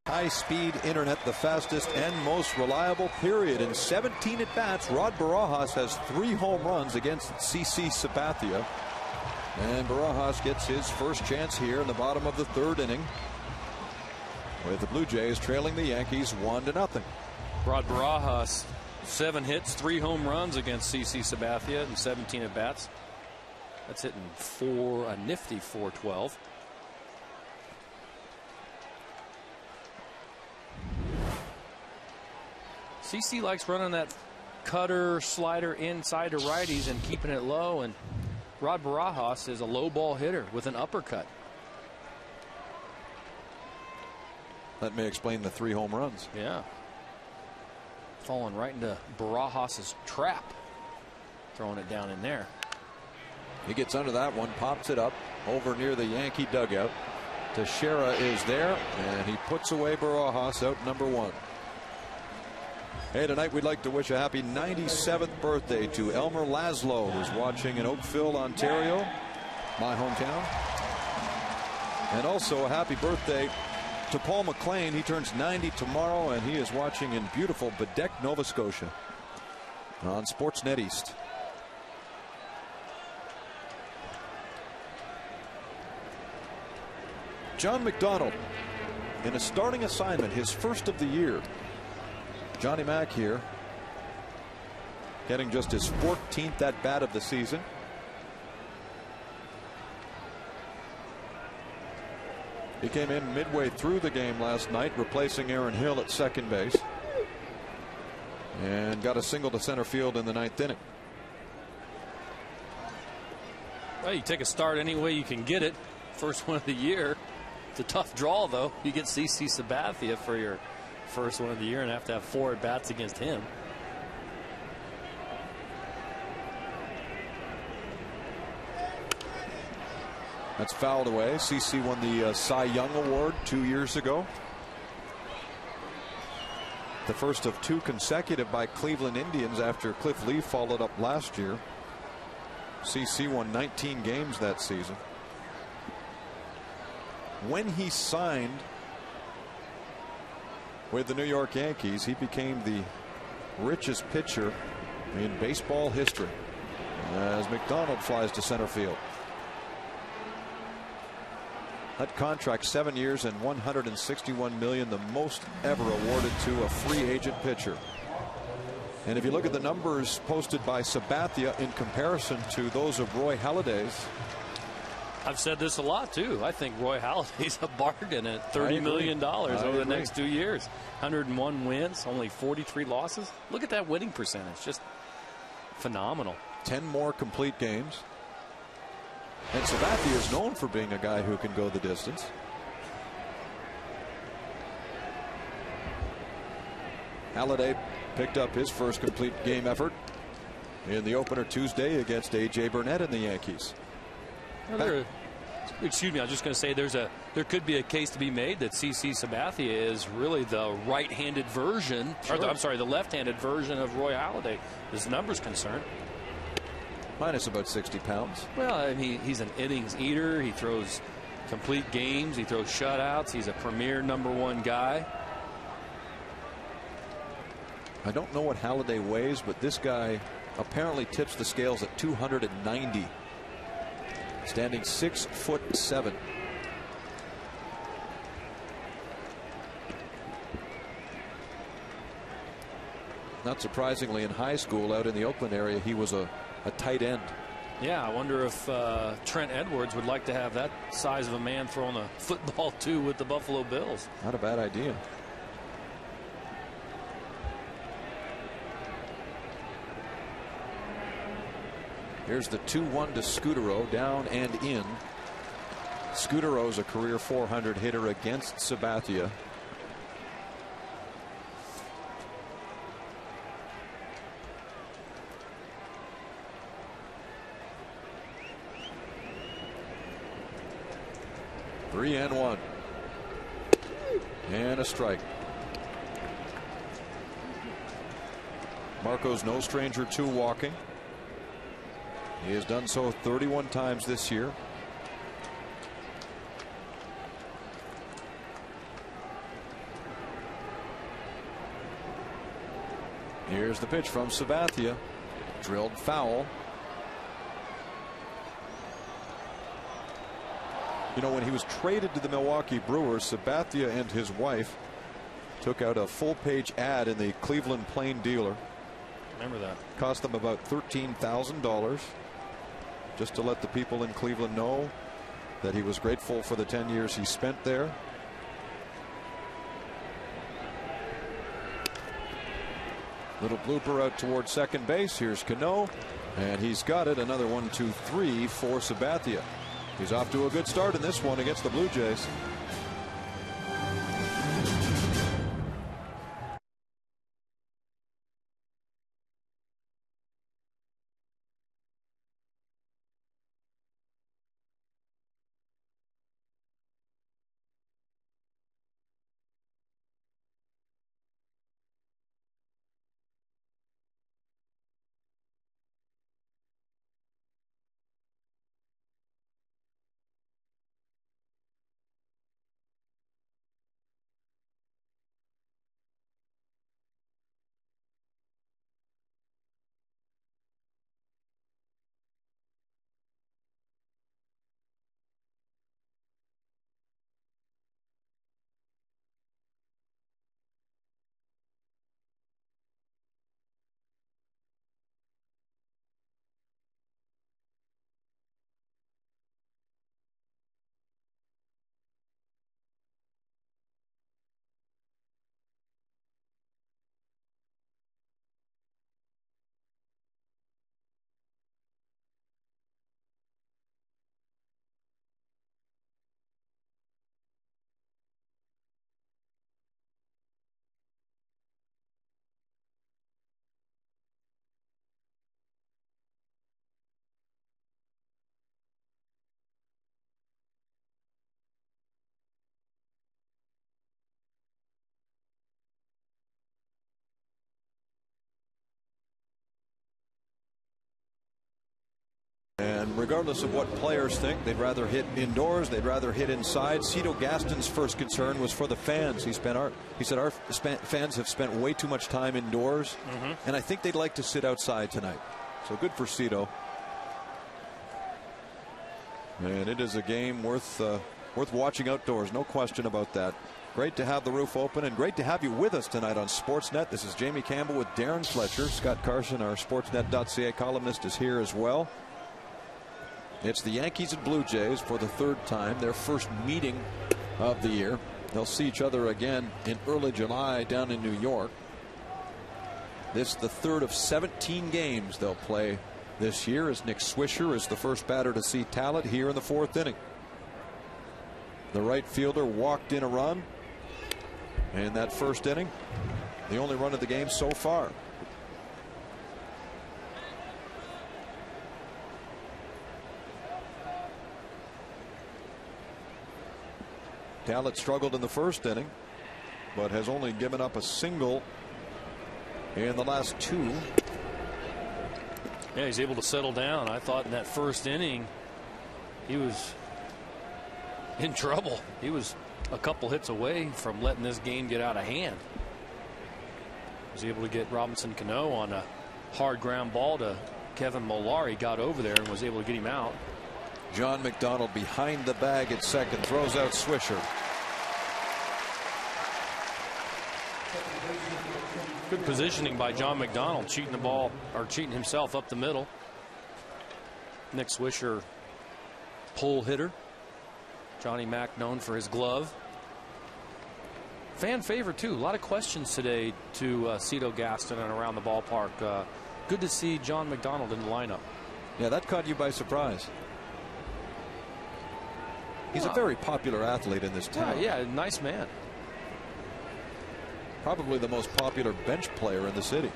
High-speed internet, the fastest and most reliable, period. In 17 at-bats, Rod Barajas has 3 home runs against CC Sabathia. And Barajas gets his first chance here in the bottom of the 3rd inning, with the Blue Jays trailing the Yankees 1-0. Rod Barajas, 7 hits, 3 home runs against CC Sabathia in 17 at-bats. That's hitting a nifty 412. CC likes running that cutter slider inside to righties and keeping it low, and Rod Barajas is a low ball hitter with an uppercut. That may explain the 3 home runs. Yeah. Falling right into Barajas's trap. Throwing it down in there. He gets under that one, pops it up over near the Yankee dugout. Teixeira is there, and he puts away Barajas, out number 1. Hey, tonight we'd like to wish a happy 97th birthday to Elmer Laszlo, who's watching in Oakville, Ontario, my hometown. And also a happy birthday to Paul McLean. He turns 90 tomorrow, and he is watching in beautiful Bedeck, Nova Scotia on Sportsnet East. John McDonald in a starting assignment, his first of the year. Johnny Mac here, getting just his 14th at bat of the season. He came in midway through the game last night, replacing Aaron Hill at second base, and got a single to center field in the 9th inning. Well, you take a start any way you can get it. First one of the year. It's a tough draw, though. You get CC Sabathia for your first one of the year and have to have 4 at-bats against him. That's fouled away. CC won the Cy Young Award 2 years ago. The first of 2 consecutive by Cleveland Indians after Cliff Lee followed up last year. CC won 19 games that season. When he signed with the New York Yankees, he became the richest pitcher in baseball history as McDonald flies to center field. That contract, 7 years and $161 million, the most ever awarded to a free agent pitcher. And if you look at the numbers posted by Sabathia in comparison to those of Roy Halladay's, I've said this a lot too. I think Roy Halladay's a bargain at $30 million over the next 2 years. 101 wins, only 43 losses. Look at that winning percentage, just phenomenal. 10 more complete games. And Sabathia is known for being a guy who can go the distance. Halladay picked up his first complete game effort in the opener Tuesday against A.J. Burnett and the Yankees. Excuse me, I was just going to say there could be a case to be made that CC Sabathia is really the right-handed version, or the left-handed version of Roy Halladay, as numbers concerned. Minus about 60 pounds. Well, I mean, he's an innings eater. He throws complete games. He throws shutouts. He's a premier #1 guy. I don't know what Halladay weighs, but this guy apparently tips the scales at 290. Standing 6'7". Not surprisingly, in high school out in the Oakland area, he was a tight end. Yeah, I wonder if Trent Edwards would like to have that size of a man throwing a football too with the Buffalo Bills. Not a bad idea. Here's the 2-1 to Scutaro, down and in. Scutaro's a career .400 hitter against Sabathia. Three and one. And a strike. Marco's no stranger to walking. He has done so 31 times this year. Here's the pitch from Sabathia. Drilled foul. You know, when he was traded to the Milwaukee Brewers, Sabathia and his wife took out a full-page ad in the Cleveland Plain Dealer. Remember that. Cost them about $13,000. Just to let the people in Cleveland know that he was grateful for the 10 years he spent there. Little blooper out towards second base. Here's Cano, and he's got it. Another 1-2-3 for Sabathia. He's off to a good start in this one against the Blue Jays. And regardless of what players think, they'd rather hit indoors, they'd rather hit inside. Cito Gaston's first concern was for the fans. He said our fans have spent way too much time indoors, and I think they'd like to sit outside tonight. So good for Cito. And it is a game worth watching outdoors, no question about that. Great to have the roof open, and great to have you with us tonight on Sportsnet. This is Jamie Campbell with Darren Fletcher. Scott Carson, our Sportsnet.ca columnist, is here as well. It's the Yankees and Blue Jays for the third time, their first meeting of the year. They'll see each other again in early July down in New York. This is the third of 17 games they'll play this year, as Nick Swisher is the first batter to see Talent here in the fourth inning. The right fielder walked in a run in that first inning, the only run of the game so far. Talent struggled in the first inning, but has only given up a single in the last two. Yeah, he's able to settle down. I thought in that first inning he was in trouble. He was a couple hits away from letting this game get out of hand. Was able to get Robinson Cano on a hard ground ball to Kevin Millar. He got over there and was able to get him out. John McDonald behind the bag at second, throws out Swisher. Good positioning by John McDonald, cheating the ball, or cheating himself up the middle. Nick Swisher, pull hitter. Johnny Mac known for his glove. Fan favorite too. A lot of questions today to Cito Gaston and around the ballpark. Good to see John McDonald in the lineup. Yeah, that caught you by surprise. He's a very popular athlete in this town. Yeah, nice man. Probably the most popular bench player in the city.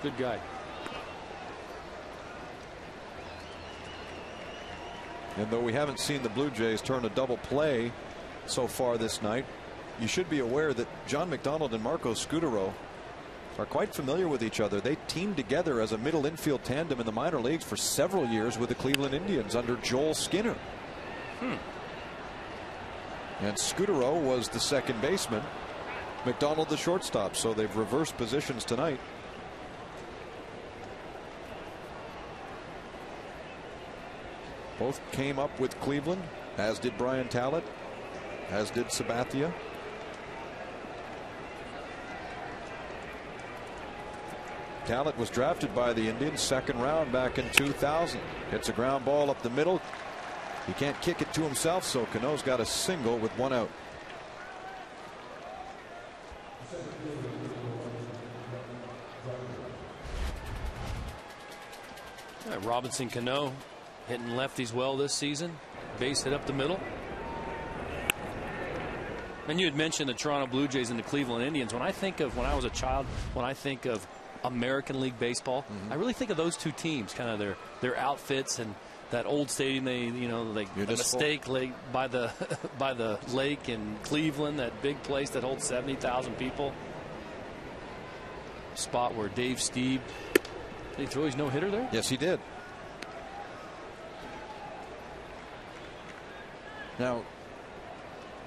Good guy. And though we haven't seen the Blue Jays turn a double play so far this night, you should be aware that John McDonald and Marco Scutaro are quite familiar with each other. They teamed together as a middle infield tandem in the minor leagues for several years with the Cleveland Indians under Joel Skinner. And Scutaro was the second baseman, McDonald the shortstop, so they've reversed positions tonight. Both came up with Cleveland, as did Brian Talent, as did Sabathia. Talent was drafted by the Indians second round back in 2000. Hits a ground ball up the middle. He can't kick it to himself, so Cano's got a single with one out. Robinson Cano hitting lefties well this season. Base hit up the middle. And you had mentioned the Toronto Blue Jays and the Cleveland Indians. When I think of when I was a child, when I think of American League baseball, I really think of those two teams, kind of their outfits and that old stadium, the mistake lake by the by the lake in Cleveland, that big place that holds 70,000 people. Spot where Dave Stieb, did he throw his no-hitter there? Yes, he did. Now,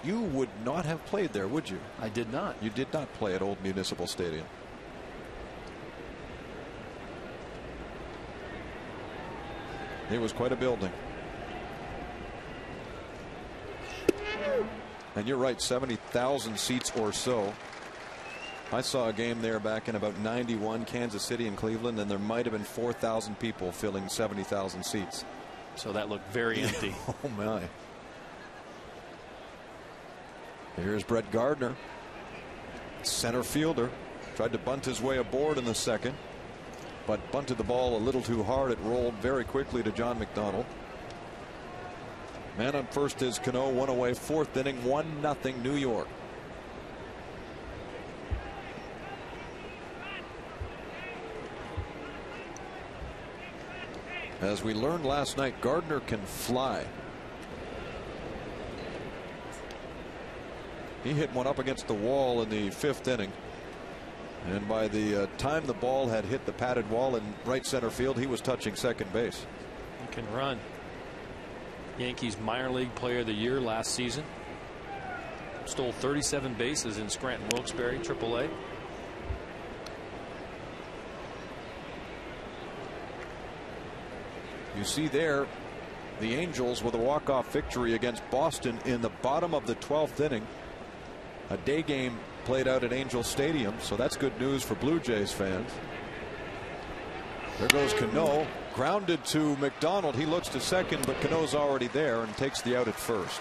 you would not have played there, would you? I did not. You did not play at Old Municipal Stadium. It was quite a building. And you're right, 70,000 seats or so. I saw a game there back in about 91, Kansas City and Cleveland, and there might have been 4,000 people filling 70,000 seats. So that looked very empty. Oh, my. Here's Brett Gardner, center fielder. Tried to bunt his way aboard in the second, but bunted the ball a little too hard. It rolled very quickly to John McDonald. Man on first is Cano, one away, fourth inning, 1-0 New York. As we learned last night, Gardner can fly. He hit one up against the wall in the fifth inning. And by the time the ball had hit the padded wall in right center field, he was touching second base. He can run. Yankees minor league player of the year last season. Stole 37 bases in Scranton Wilkes-Barre AAA. You see there the Angels with a walk-off victory against Boston in the bottom of the 12th inning. A day game played out at Angel Stadium, so that's good news for Blue Jays fans. There goes Cano, grounded to McDonald. He looks to second, but Cano's already there and takes the out at first.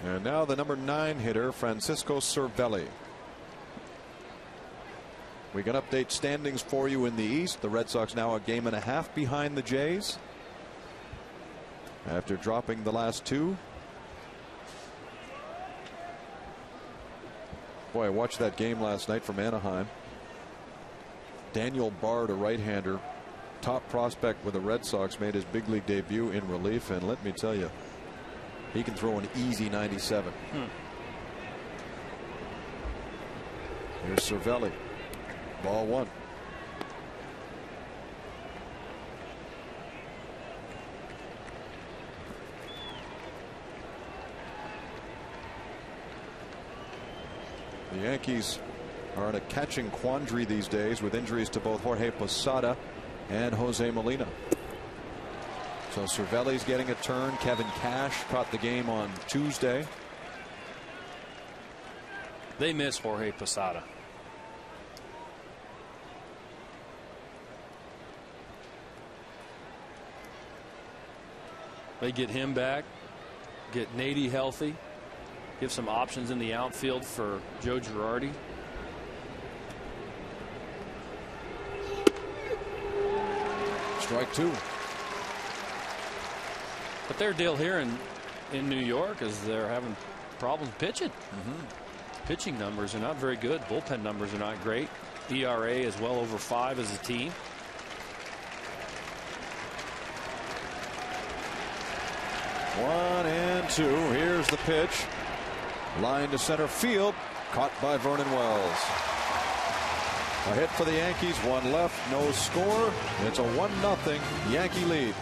And now the number 9 hitter, Francisco Cervelli. We can update standings for you in the East. The Red Sox now a game and a half behind the Jays after dropping the last 2. Boy, I watched that game last night from Anaheim. Daniel Bard, a right-hander, top prospect with the Red Sox, made his big league debut in relief, and let me tell you, he can throw an easy 97. Here's Cervelli. Ball 1. The Yankees are in a catching quandary these days with injuries to both Jorge Posada and Jose Molina. So Cervelli's getting a turn. Kevin Cash caught the game on Tuesday. They miss Jorge Posada. They get him back, get Nady healthy, give some options in the outfield for Joe Girardi. Strike 2. But their deal here in New York is they're having problems pitching. Pitching numbers are not very good. Bullpen numbers are not great. ERA is well over 5 as a team. One and 2. Here's the pitch. Line to center field. Caught by Vernon Wells. A hit for the Yankees. 1 left. No score. It's a 1-0 Yankee lead.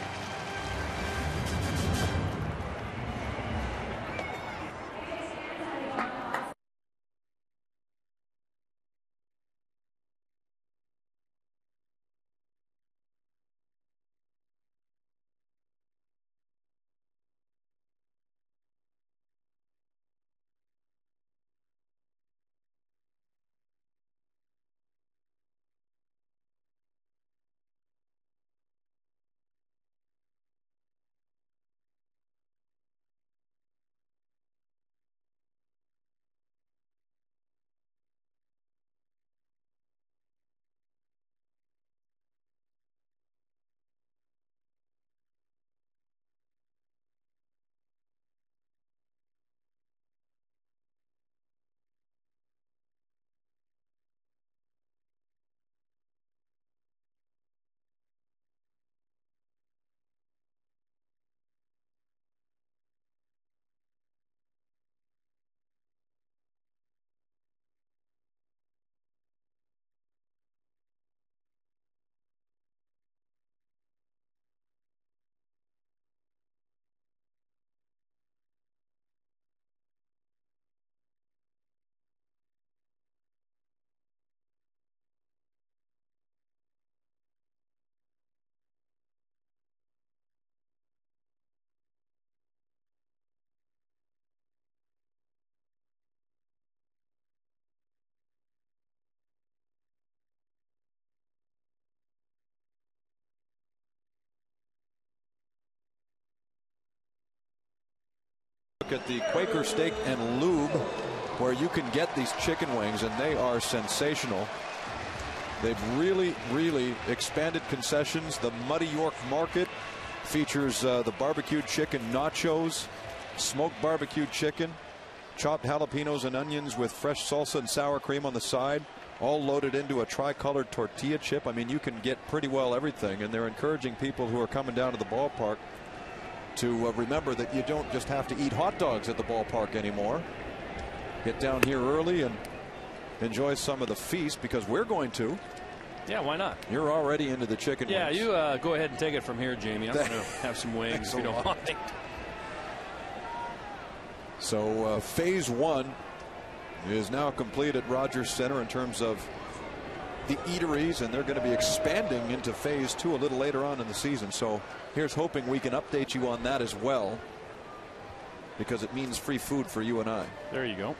At the Quaker Steak and Lube, where you can get these chicken wings, and they are sensational. They've really expanded concessions. The Muddy York Market features the barbecued chicken nachos, smoked barbecued chicken, chopped jalapenos and onions with fresh salsa and sour cream on the side, all loaded into a tricolored tortilla chip. I mean, you can get pretty well everything, and they're encouraging people who are coming down to the ballpark to remember that you don't just have to eat hot dogs at the ballpark anymore. Get down here early and enjoy some of the feast, because we're going to. Yeah, why not? You're already into the chicken wings. Yeah, you go ahead and take it from here, Jamie. I'm going to have some wings if you don't mind. So phase one is now complete at Rogers Center in terms of the eateries, and they're going to be expanding into phase two a little later on in the season. So here's hoping we can update you on that as well, because it means free food for you and I. There you go.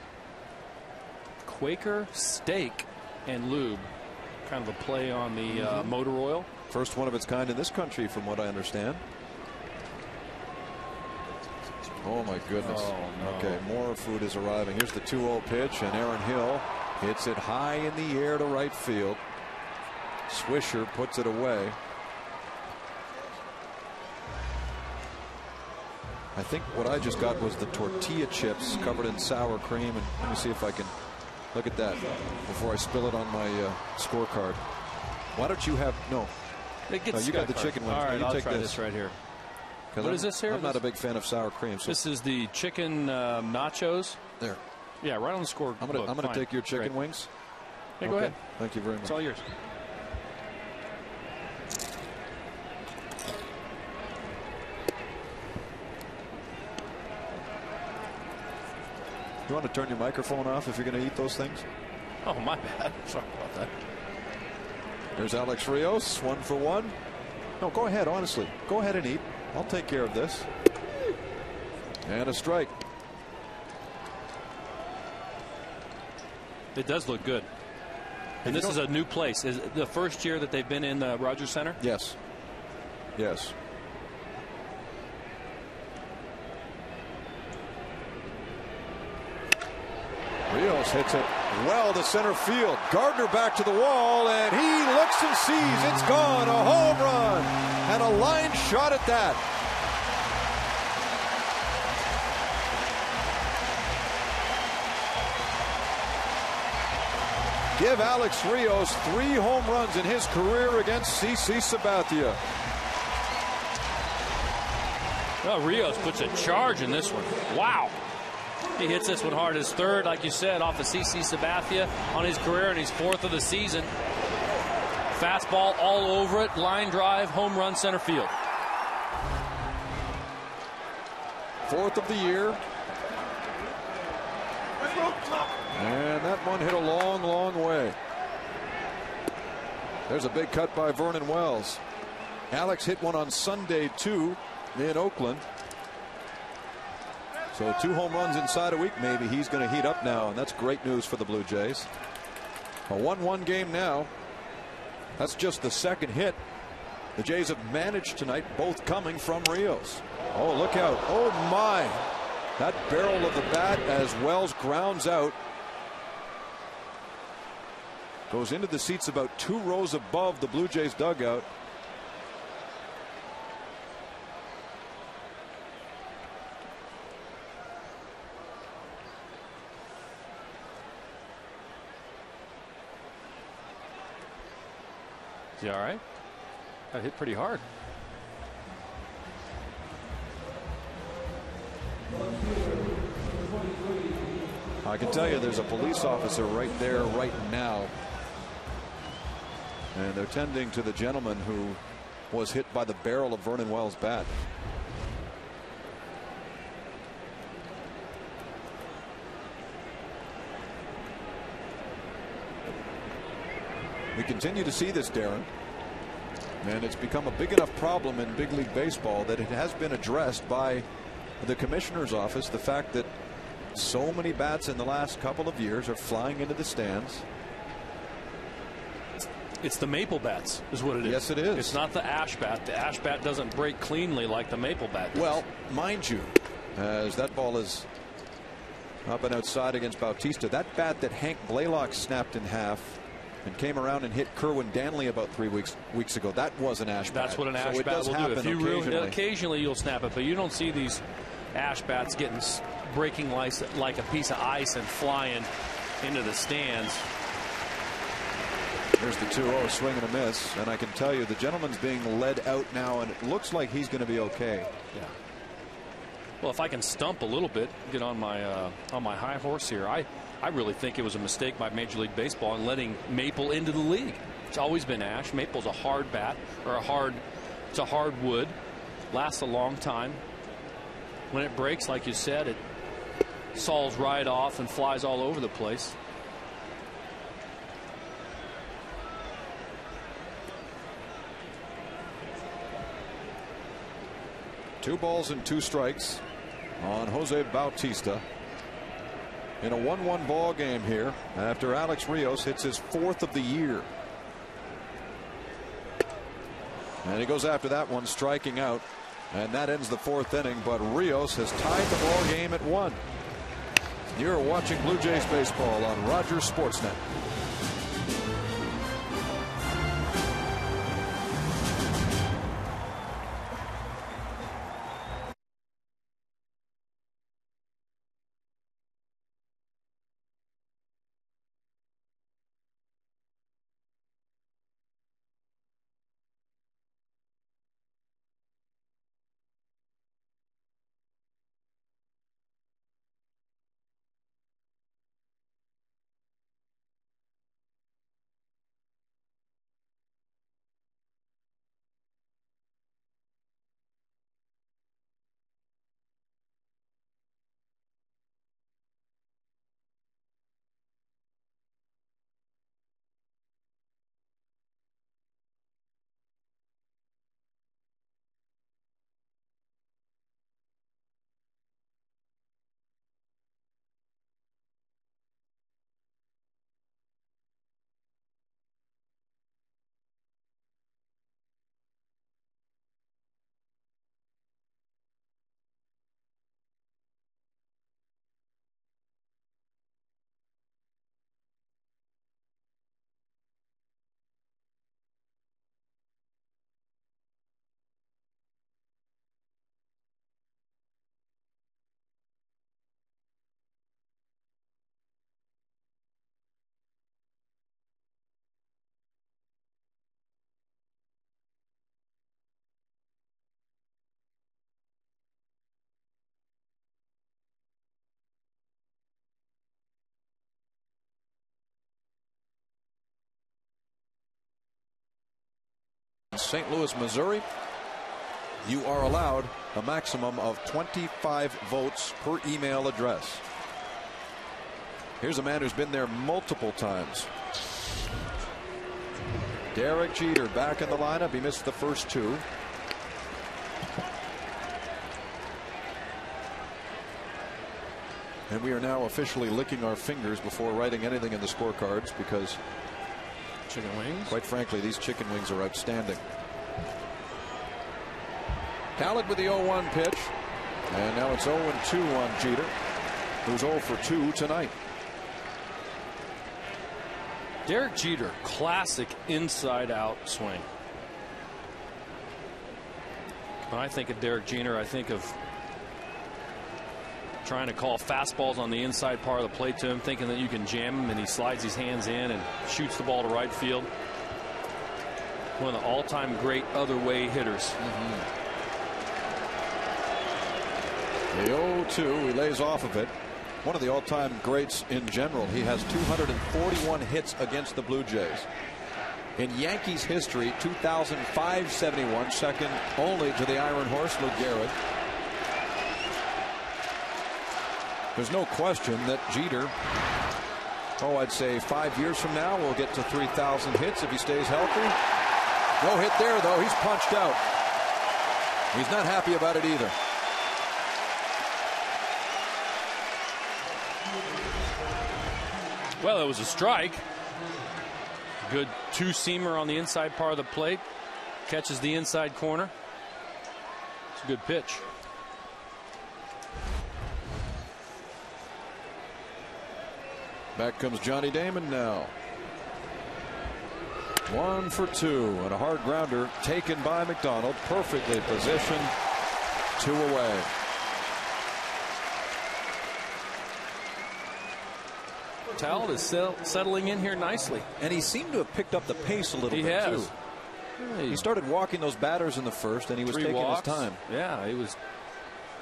Quaker Steak and Lube, kind of a play on the motor oil. First one of its kind in this country, from what I understand. Oh my goodness. Oh, no. Okay, more food is arriving. Here's the 2-0 pitch, and Aaron Hill hits it high in the air to right field. Swisher puts it away. I think what I just got was the tortilla chips covered in sour cream, and let me see if I can look at that before I spill it on my scorecard. Why don't you have you got the chicken wings. All right, I'll take this right here. What is this here? I'm not a big fan of sour cream. So this is the chicken nachos. There. Yeah, right on the score. I'm going to take your chicken wings. Hey, go ahead. Thank you very much. It's all yours. You want to turn your microphone off if you're going to eat those things? Oh, my bad. Sorry about that. There's Alex Rios, 1 for 1. No, go ahead, honestly. Go ahead and eat. I'll take care of this. And a strike. It does look good. And this is a new place. Is it the first year that they've been in Rogers Center? Yes. Yes. Rios hits it well to center field. Gardner back to the wall, and he looks and sees it's gone. A home run and a line shot at that. Give Alex Rios 3 home runs in his career against CC Sabathia. Well, Rios puts a charge in this one. Wow. He hits this one hard. His third, like you said, off of CC Sabathia on his career, and he's 4th of the season. Fastball all over it. Line drive, home run, center field. 4th of the year. And that one hit a long, long way. There's a big cut by Vernon Wells. Alex hit one on Sunday, too, in Oakland. So 2 home runs inside a week. Maybe he's going to heat up now, and that's great news for the Blue Jays. A 1-1 game now. That's just the second hit the Jays have managed tonight, both coming from Rios. Oh, look out. Oh, my. That barrel of the bat as Wells grounds out. Goes into the seats about 2 rows above the Blue Jays dugout. Is he all right? That hit pretty hard. I can tell you there's a police officer right there right now. And they're tending to the gentleman who was hit by the barrel of Vernon Wells' bat. We continue to see this, Darren. And it's become a big enough problem in big league baseball that it has been addressed by the commissioner's office. The fact that so many bats in the last couple of years are flying into the stands. It's the maple bats is what it is. Yes, it is. It's not the ash bat. The ash bat doesn't break cleanly like the maple bat does. Well, mind you, as that ball is up and outside against Bautista, that bat that Hank Blaylock snapped in half and came around and hit Kerwin Danley about 3 weeks ago, that was an ash bat. That's what an ash bat will do. If you occasionally you'll snap it, but you don't see these ash bats getting breaking like a piece of ice and flying into the stands. There's the 2-0 swing and a miss, and I can tell you the gentleman's being led out now, and it looks like he's going to be okay. Yeah. Well, if I can stump a little bit, get on my high horse here, I really think it was a mistake by Major League Baseball in letting maple into the league. It's always been ash. Maple's a hard bat, or it's a hard wood. Lasts a long time. When it breaks, like you said, it saws right off and flies all over the place. Two balls and two strikes on Jose Bautista in a 1-1 ball game here after Alex Rios hits his 4th of the year. And he goes after that one, striking out, and that ends the 4th inning. But Rios has tied the ball game at 1. You're watching Blue Jays baseball on Rogers Sportsnet. St. Louis, Missouri, you are allowed a maximum of 25 votes per email address. Here's a man who's been there multiple times. Derek Jeter back in the lineup. He missed the first 2. And we are now officially licking our fingers before writing anything in the scorecards, because chicken wings, quite frankly, these chicken wings are outstanding. Khaled with the 0-1 pitch, and now it's 0-2 on Jeter, who's 0 for 2 tonight. Derek Jeter, classic inside out swing. When I think of Derek Jeter, I think of trying to call fastballs on the inside part of the plate to him, thinking that you can jam him, and he slides his hands in and shoots the ball to right field. One of the all-time great other way hitters. The 0-2, he lays off of it. One of the all-time greats in general. He has 241 hits against the Blue Jays. In Yankees history, 2,571, second only to the Iron Horse, Lou Gehrig. There's no question that Jeter, I'd say 5 years from now, will get to 3,000 hits if he stays healthy. No hit there, though. He's punched out. He's not happy about it either. Well, it was a strike. Good two-seamer on the inside part of the plate. Catches the inside corner. It's a good pitch. Back comes Johnny Damon now. 1 for 2, and a hard grounder taken by McDonald, perfectly positioned, 2 away. Talent is settling in here nicely, and he seemed to have picked up the pace a little bit. He has. Too. He started walking those batters in the first, and he was taking his time. Yeah, he was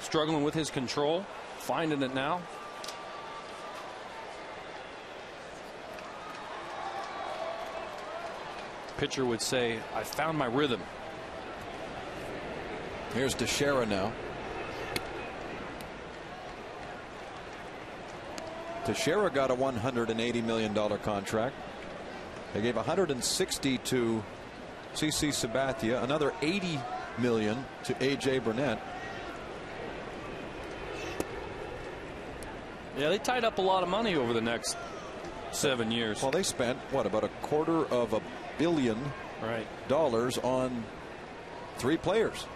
struggling with his control, finding it now. Pitcher would say, I found my rhythm. Here's Teixeira now. Teixeira got a $180 million contract. They gave $160 to CC Sabathia, another $80 million to AJ Burnett. Yeah, they tied up a lot of money over the next 7 years. Well, they spent what, about $250 million on 3 players.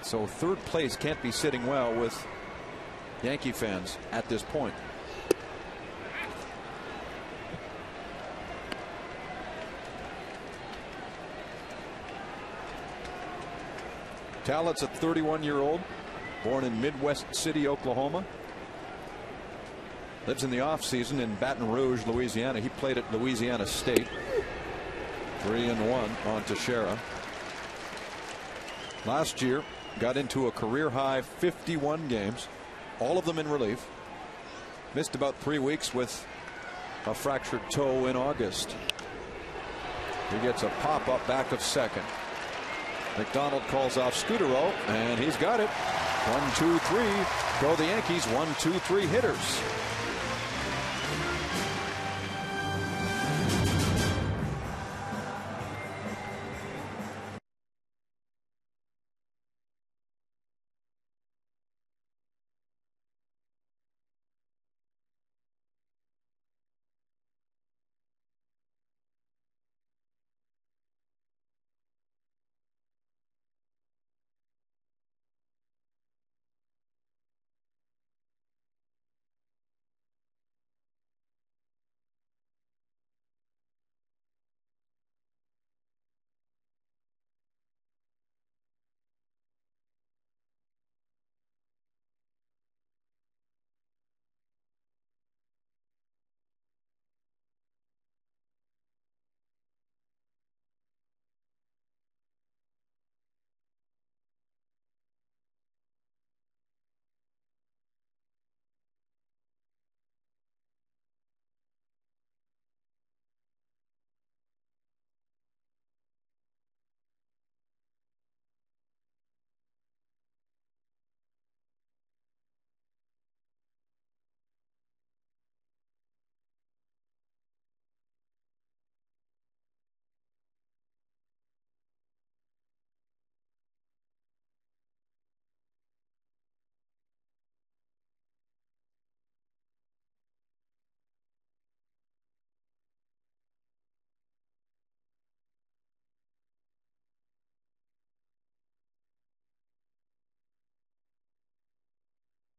So third place can't be sitting well with Yankee fans at this point. Talent's a 31-year-old, born in Midwest City, Oklahoma. Lives in the offseason in Baton Rouge, Louisiana. He played at Louisiana State. 3-1 on Teixeira. Last year, got into a career-high 51 games, all of them in relief. Missed about 3 weeks with a fractured toe in August. He gets a pop-up back of second. McDonald calls off Scudero, and he's got it. 1, 2, 3. Go the Yankees. 1, 2, 3 hitters.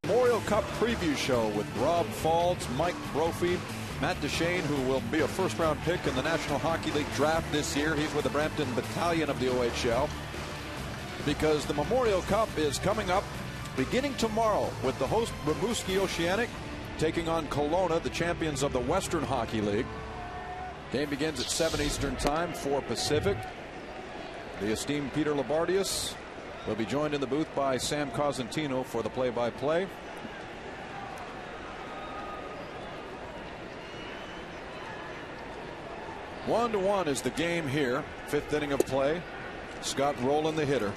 Memorial Cup preview show with Rob Faulds, Mike Brophy, Matt Duchene, who will be a first-round pick in the National Hockey League draft this year. He's with the Brampton Battalion of the OHL. Because the Memorial Cup is coming up beginning tomorrow with the host Rimouski Oceanic taking on Kelowna, the champions of the Western Hockey League. Game begins at 7 Eastern Time, 4 Pacific. The esteemed Peter Labardius will be joined in the booth by Sam Cosentino for the play-by-play. One-to-one is the game here. 5th inning of play. Scott Rowland, the hitter.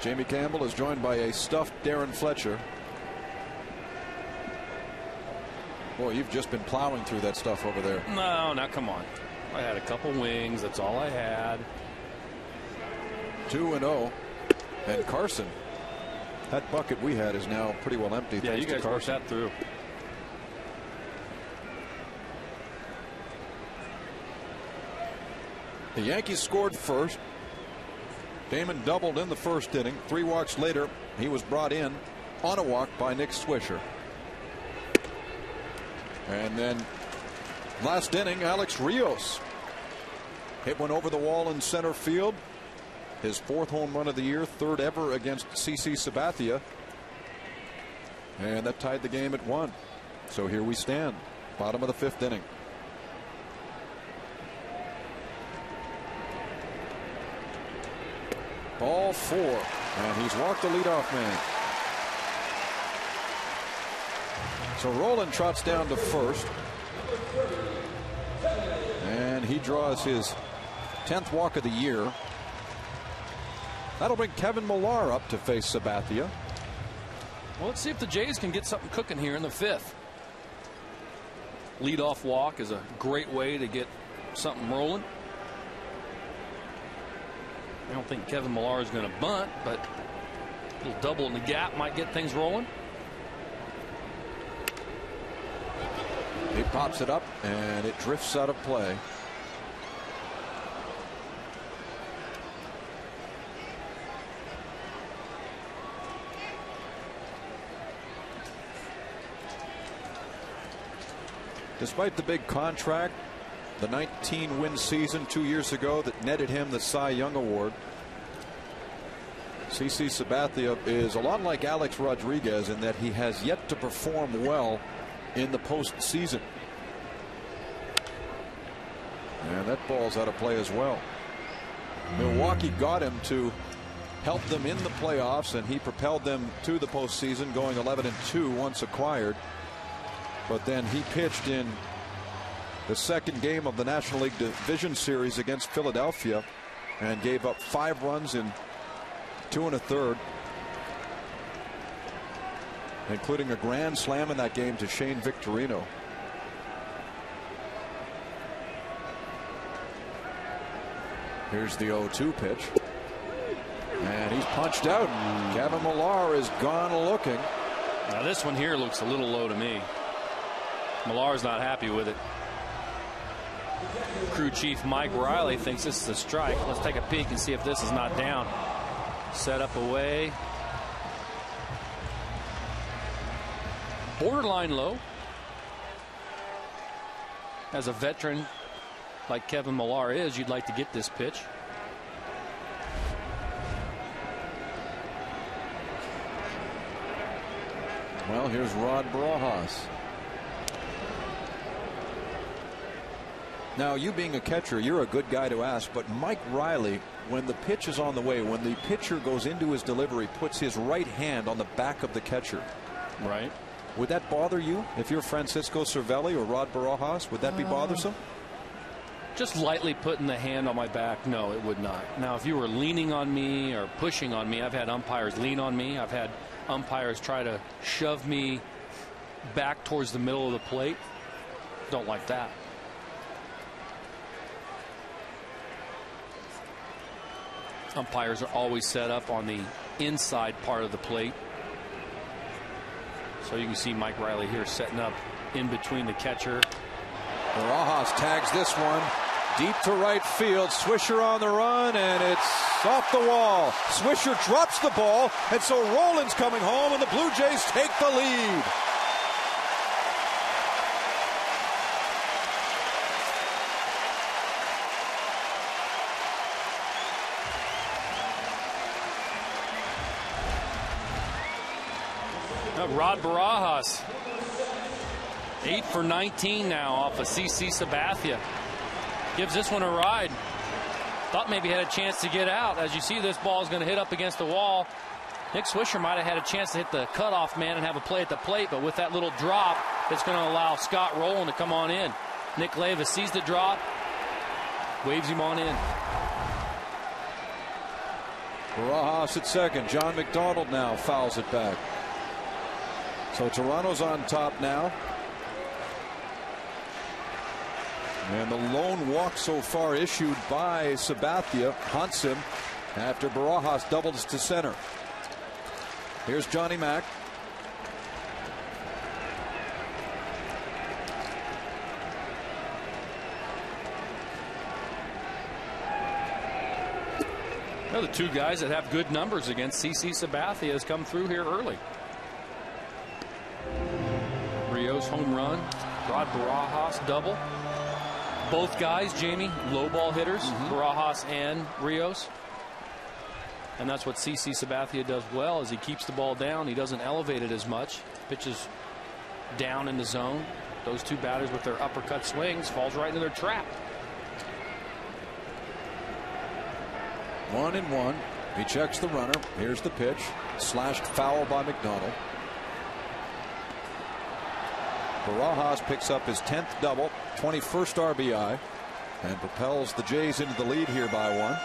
Jamie Campbell is joined by a stuffed Darren Fletcher. Boy, you've just been plowing through that stuff over there. No, now come on. I had a couple wings. That's all I had. 2-0. And Carson. That bucket we had is now pretty well empty. Yeah, you guys worked that through. The Yankees scored first. Damon doubled in the first inning. 3 walks later, he was brought in on a walk by Nick Swisher. And then last inning, Alex Rios hit one over the wall in center field. His 4th home run of the year, 3rd ever against CC Sabathia. And that tied the game at 1. So here we stand, bottom of the 5th inning. Ball 4, and he's walked the leadoff man. So Rolen trots down to first, and he draws his 10th walk of the year. That'll bring Kevin Millar up to face Sabathia. Well, let's see if the Jays can get something cooking here in the 5th. Leadoff walk is a great way to get something rolling. I don't think Kevin Millar is going to bunt, but a little double in the gap might get things rolling. He pops it up, and it drifts out of play. Despite the big contract, the 19-win season 2 years ago that netted him the Cy Young Award, CC Sabathia is a lot like Alex Rodriguez in that he has yet to perform well in the postseason. And that ball's out of play as well. Milwaukee got him to help them in the playoffs, and he propelled them to the postseason, going 11-2 once acquired. But then he pitched in the second game of the National League Division Series against Philadelphia and gave up 5 runs in 2 1/3, including a grand slam in that game to Shane Victorino. Here's the 0-2 pitch, and he's punched out. Kevin Millar is gone looking. Now this one here looks a little low to me. Millar's not happy with it. Crew chief Mike Riley thinks this is a strike. Let's take a peek and see if this is not down. Set up away. Borderline low. As a veteran like Kevin Millar is, you'd like to get this pitch. Well, here's Rod Barajas. Now, you being a catcher, you're a good guy to ask, but Mike Riley, when the pitch is on the way, when the pitcher goes into his delivery, puts his right hand on the back of the catcher. Right. Would that bother you if you're Francisco Cervelli or Rod Barajas? Would that be bothersome? Just lightly putting the hand on my back, no, it would not. Now, if you were leaning on me or pushing on me, I've had umpires lean on me. I've had umpires try to shove me back towards the middle of the plate. Don't like that. Umpires are always set up on the inside part of the plate. So you can see Mike Riley here setting up in between the catcher. Barajas tags this one deep to right field. Swisher on the run, and it's off the wall. Swisher drops the ball, and so Rolen's coming home, and the Blue Jays take the lead. Rod Barajas, 8 for 19 now off of CC Sabathia. Gives this one a ride. Thought maybe had a chance to get out. As you see, this ball is going to hit up against the wall. Nick Swisher might have had a chance to hit the cutoff man and have a play at the plate, but with that little drop, it's going to allow Scott Rolen to come on in. Nick Leyva sees the drop, waves him on in. Barajas at second. John McDonald now fouls it back. So Toronto's on top now. And the lone walk so far issued by Sabathia hunts him after Barajas doubles to center. Here's Johnny Mack. Now the two guys that have good numbers against CC Sabathia has come through here early. Rios home run, Rod Barajas double. Both guys, Jamie, low ball hitters, Barajas and Rios. And that's what CC Sabathia does well, is he keeps the ball down. He doesn't elevate it as much. Pitches down in the zone. Those two batters with their uppercut swings falls right into their trap. 1-1. He checks the runner. Here's the pitch. Slashed foul by McDonald. Barajas picks up his 10th double, 21st RBI, and propels the Jays into the lead here by 1.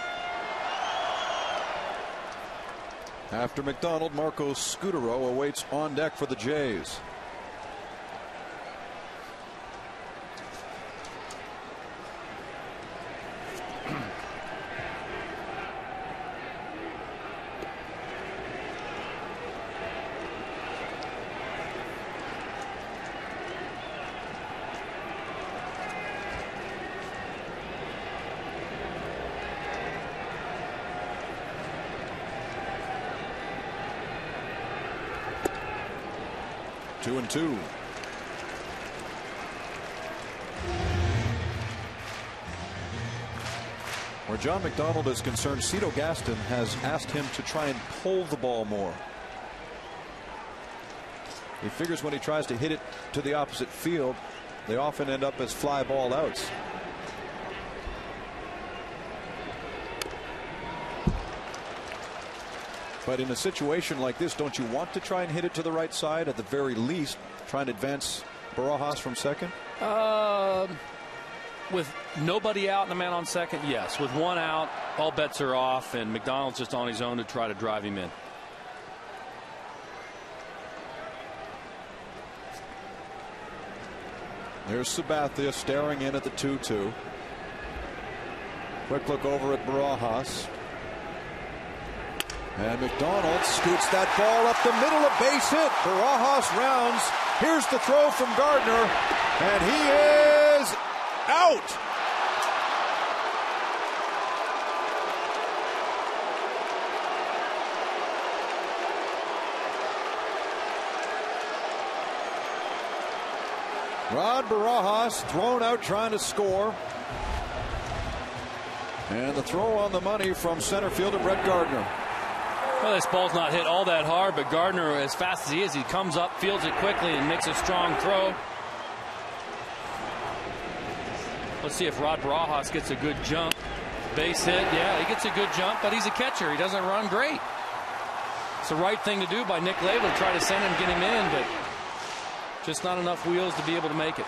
After McDonald, Marco Scutaro awaits on deck for the Jays. Two and two. Where John McDonald is concerned, Cito Gaston has asked him to try and pull the ball more. He figures when he tries to hit it to the opposite field, they often end up as fly ball outs. But in a situation like this, don't you want to try and hit it to the right side, at the very least try and advance Barajas from second? With nobody out and a man on second, yes. With one out, all bets are off, and McDonald's just on his own to try to drive him in. There's Sabathia staring in at the 2-2. Quick look over at Barajas. And McDonald scoots that ball up the middle, a base hit. Barajas rounds. Here's the throw from Gardner, and he is out. Rod Barajas thrown out trying to score. And the throw on the money from center fielder Brett Gardner. Well, this ball's not hit all that hard, but Gardner, as fast as he is, he comes up, fields it quickly, and makes a strong throw. Let's see if Rod Barajas gets a good jump. Base hit, yeah, he gets a good jump, but he's a catcher. He doesn't run great. It's the right thing to do by Nick Label to try to send him, get him in, but just not enough wheels to be able to make it.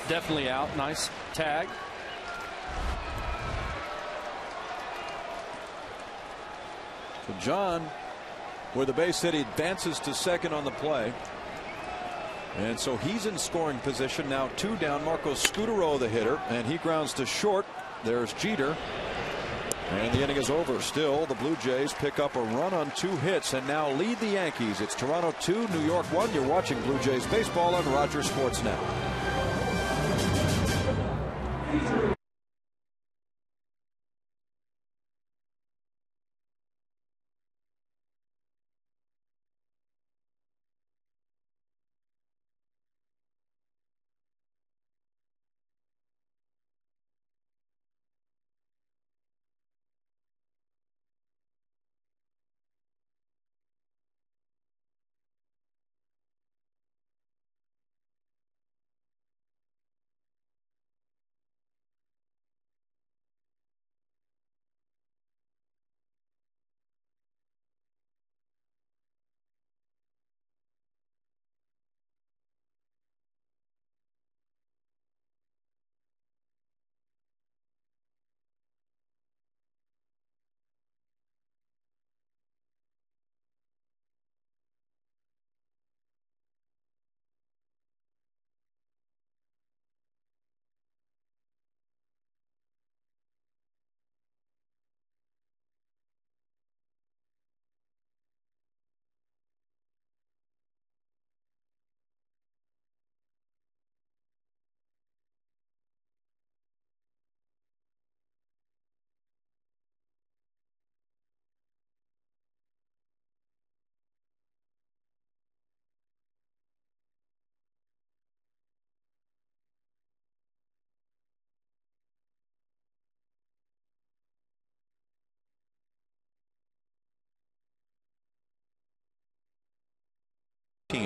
Definitely out. Nice tag. So John, with a base hit, he advances to second on the play. And so he's in scoring position now. 2 down. Marco Scutaro, the hitter, and he grounds to short. There's Jeter. And the inning is over. Still, the Blue Jays pick up a run on 2 hits and now lead the Yankees. It's Toronto 2, New York 1. You're watching Blue Jays baseball on Rogers Sports Net.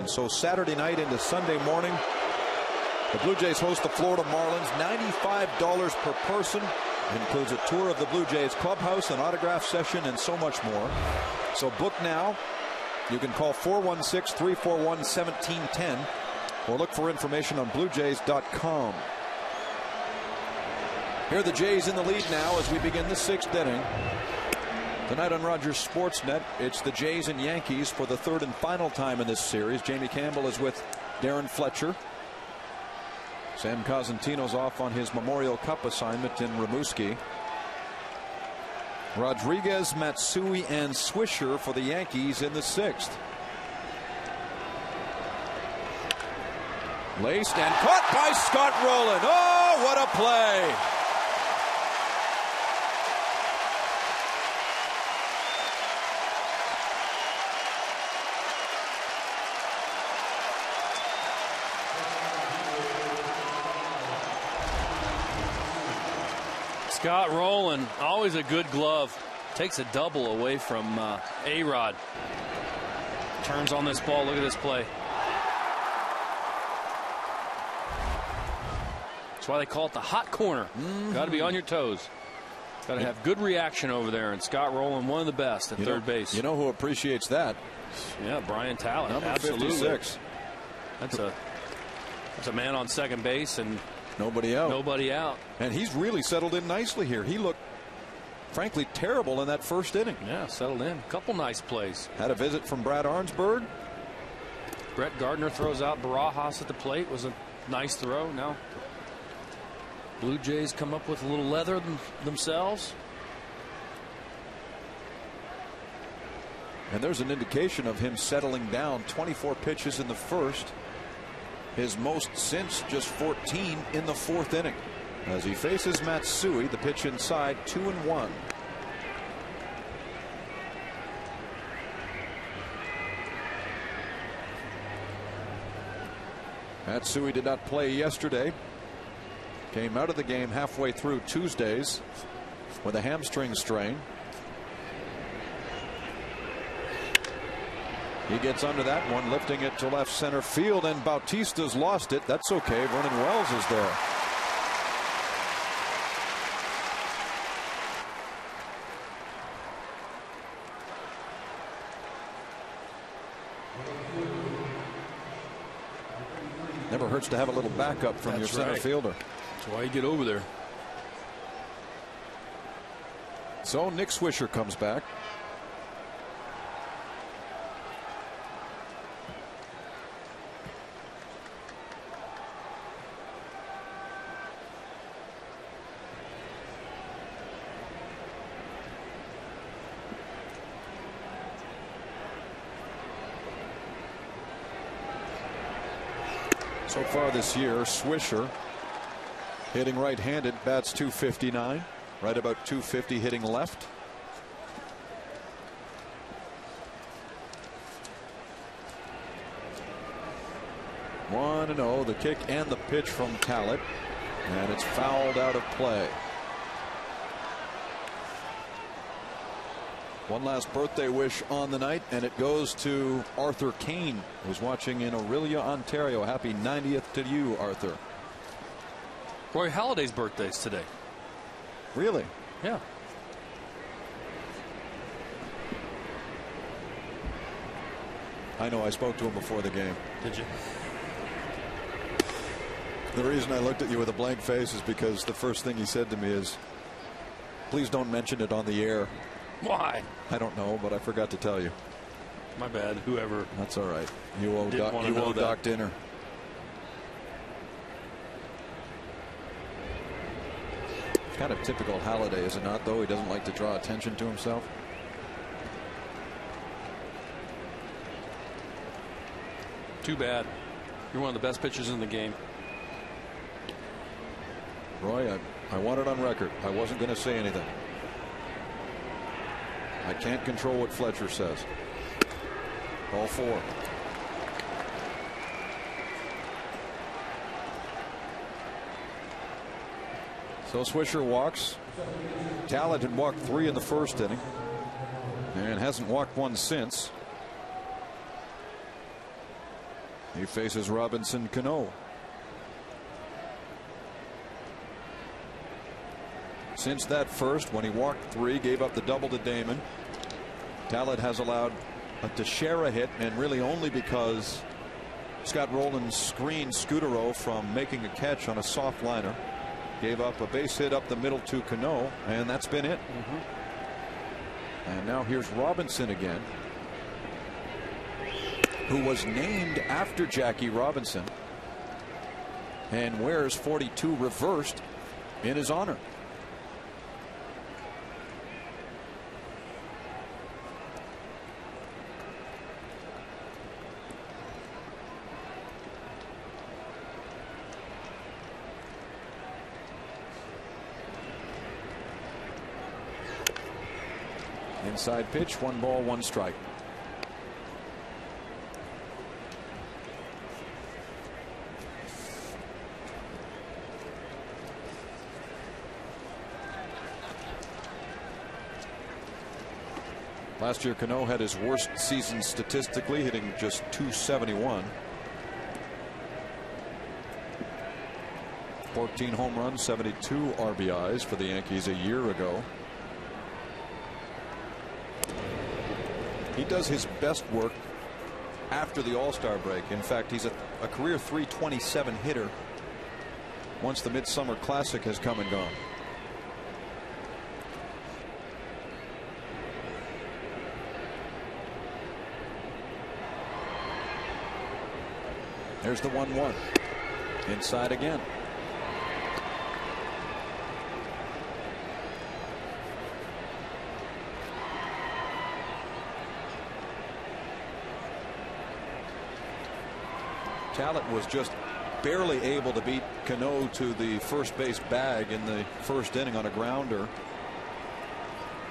So Saturday night into Sunday morning, the Blue Jays host the Florida Marlins. $95 per person. includes a tour of the Blue Jays clubhouse, an autograph session, and so much more. So book now. You can call 416-341-1710 or look for information on BlueJays.com. Here are the Jays in the lead now as we begin the 6th inning. Tonight on Rogers Sportsnet, it's the Jays and Yankees for the 3rd and final time in this series. Jamie Campbell is with Darren Fletcher. Sam Cosentino's off on his Memorial Cup assignment in Rimouski. Rodriguez, Matsui, and Swisher for the Yankees in the 6th. Laced and caught by Scott Rowland. Oh, what a play! Scott Rowland, always a good glove. Takes a double away from A-Rod. Turns on this ball. Look at this play. That's why they call it the hot corner. Got to be on your toes. Got to have good reaction over there. And Scott Rowland, one of the best at third base. You know who appreciates that? Yeah, Brian Talent. Number Absolutely. 56. That's a man on second base and nobody out. Nobody out. And he's really settled in nicely here. He looked, frankly, terrible in that first inning. Yeah, settled in. Couple nice plays. Had a visit from Brad Arnsberg. Brett Gardner throws out Barajas at the plate. Was a nice throw. Now Blue Jays come up with a little leather themselves. And there's an indication of him settling down. 24 pitches in the first. His most since just 14 in the 4th inning. As he faces Matsui, the pitch inside, 2-1. Matsui did not play yesterday. Came out of the game halfway through Tuesdays with a hamstring strain. He gets under that one, lifting it to left center field, and Bautista's lost it. That's okay. Vernon Wells is there. Never hurts to have a little backup from your center fielder. That's why you get over there. So Nick Swisher comes back. So far this year, Swisher hitting right-handed, bats .259, right about .250 hitting left. One and oh, the kick and the pitch from Talent, and it's fouled out of play. One last birthday wish on the night, and it goes to Arthur Kane, who's watching in Orillia, Ontario. Happy 90th to you, Arthur. Roy Halladay's birthday's today. Really? Yeah. I know. I spoke to him before the game. Did you? The reason I looked at you with a blank face is because the first thing he said to me is, please don't mention it on the air. Why? I don't know, but I forgot to tell you. My bad. Whoever. That's all right. You owe Doc dinner. Kind of typical Halladay, is it not, though? He doesn't like to draw attention to himself. Too bad. You're one of the best pitchers in the game. Roy, I want it on record. I wasn't going to say anything. I can't control what Fletcher says. Ball 4. So Swisher walks. Talent had walked 3 in the first inning and hasn't walked 1 since. He faces Robinson Cano. since that first when he walked 3, gave up the double to Damon. Talent has allowed a Teixeira hit, and really only because Scott Rowland screened Scudero from making a catch on a soft liner. Gave up a base hit up the middle to Cano, and that's been it. And now here's Robinson again, who was named after Jackie Robinson and wears 42 reversed in his honor. Inside pitch, 1 ball, 1 strike. Last year, Cano had his worst season statistically, hitting just .271. 14 home runs, 72 RBIs for the Yankees a year ago. He does his best work after the All-Star break. In fact, he's a career .327 hitter once the Midsummer Classic has come and gone. There's the 1-1. Inside again. Talent was just barely able to beat Cano to the first base bag in the first inning on a grounder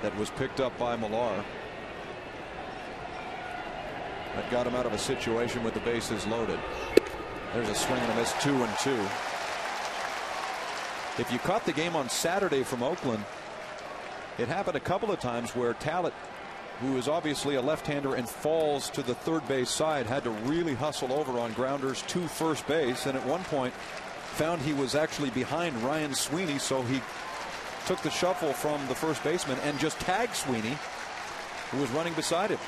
that was picked up by Millar. That got him out of a situation with the bases loaded. There's a swing and a miss, 2-2. If you caught the game on Saturday from Oakland, it happened a couple of times where Talent, who is obviously a left-hander and falls to the third base side, had to really hustle over on grounders to first base, and at one point found he was actually behind Ryan Sweeney, so he took the shuffle from the first baseman and just tagged Sweeney, who was running beside him.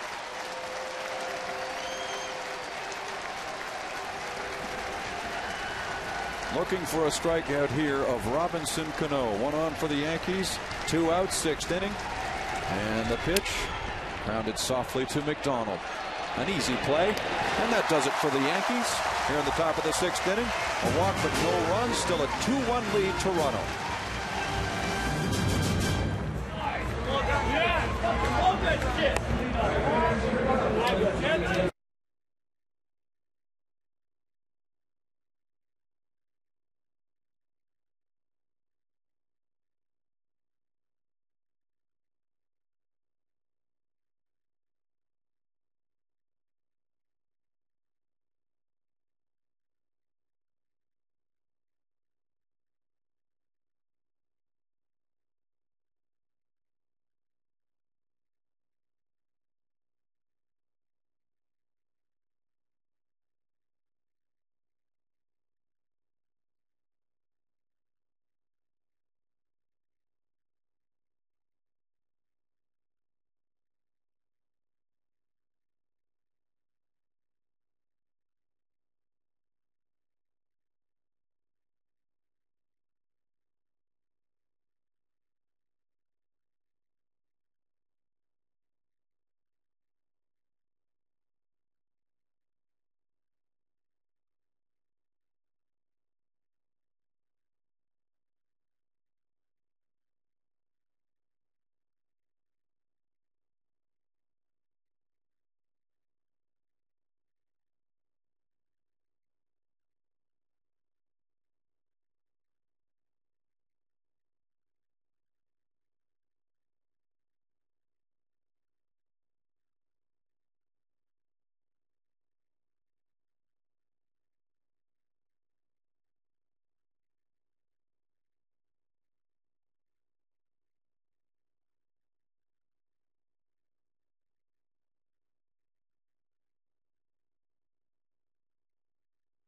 Looking for a strikeout here of Robinson Cano. 1 on for the Yankees, 2 out, 6th inning, and the pitch grounded softly to McDonald. An easy play, and that does it for the Yankees here in the top of the 6th inning. A walk but no runs, still a 2-1 lead, Toronto.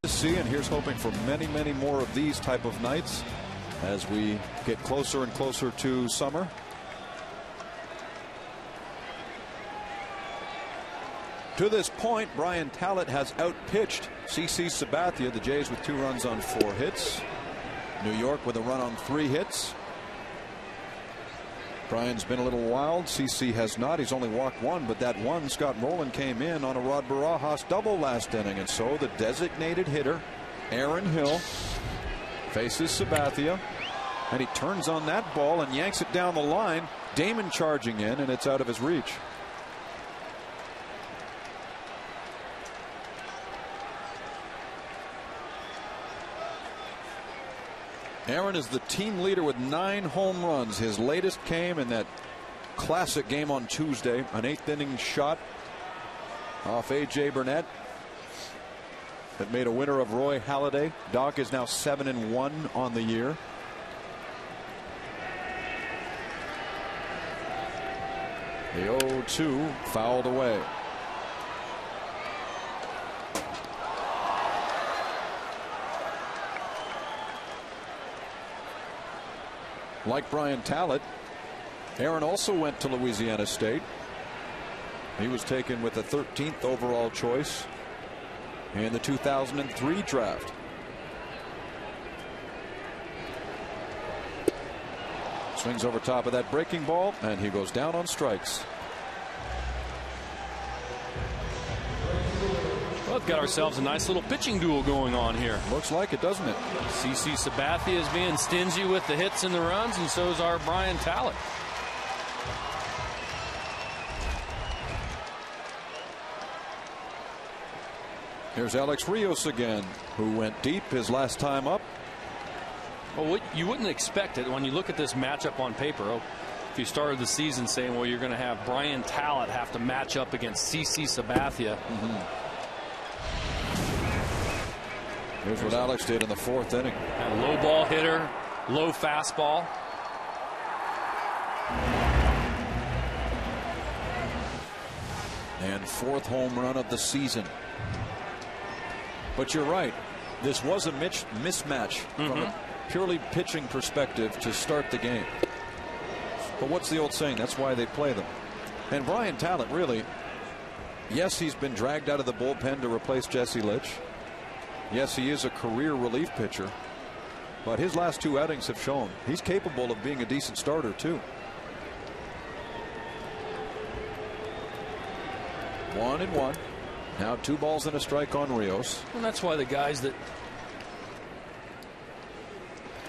See, and here's hoping for many, many more of these type of nights. as we get closer and closer to summer. To this point, Brian Talent has outpitched CC Sabathia. The Jays with 2 runs on 4 hits. New York with a run on 3 hits. Brian's been a little wild. CC has not. He's only walked 1, but that one, Scott Rowland, came in on a Rod Barajas double last inning. And so the designated hitter, Aaron Hill, faces Sabathia, and he turns on that ball and yanks it down the line. Damon charging in, and it's out of his reach. Aaron is the team leader with 9 home runs. His latest came in that classic game on Tuesday, an 8th inning shot off A.J. Burnett that made a winner of Roy Halladay. Doc is now 7-1 on the year. The 0-2 fouled away. Like Brian Talent, Aaron also went to Louisiana State. He was taken with the 13th overall choice in the 2003 draft. Swings over top of that breaking ball, and he goes down on strikes. Well, we've got ourselves a nice little pitching duel going on here. Looks like it, doesn't it? CC Sabathia is being stingy with the hits and the runs, and so is our Brian Talent. Here's Alex Rios again, who went deep his last time up. Well, you wouldn't expect it when you look at this matchup on paper. Oh, if you started the season saying, well, you're going to have Brian Talent have to match up against CC Sabathia. Here's what Alex did in the 4th inning. A low ball hitter, low fastball. And 4th home run of the season. But you're right. This was a mismatch from a purely pitching perspective to start the game. But what's the old saying? That's why they play them. And Brian Talent, really, yes, he's been dragged out of the bullpen to replace Jesse Litch. Yes, he is a career relief pitcher, but his last 2 outings have shown he's capable of being a decent starter too. 1-1. Now 2 balls and a strike on Rios. And that's why the guys that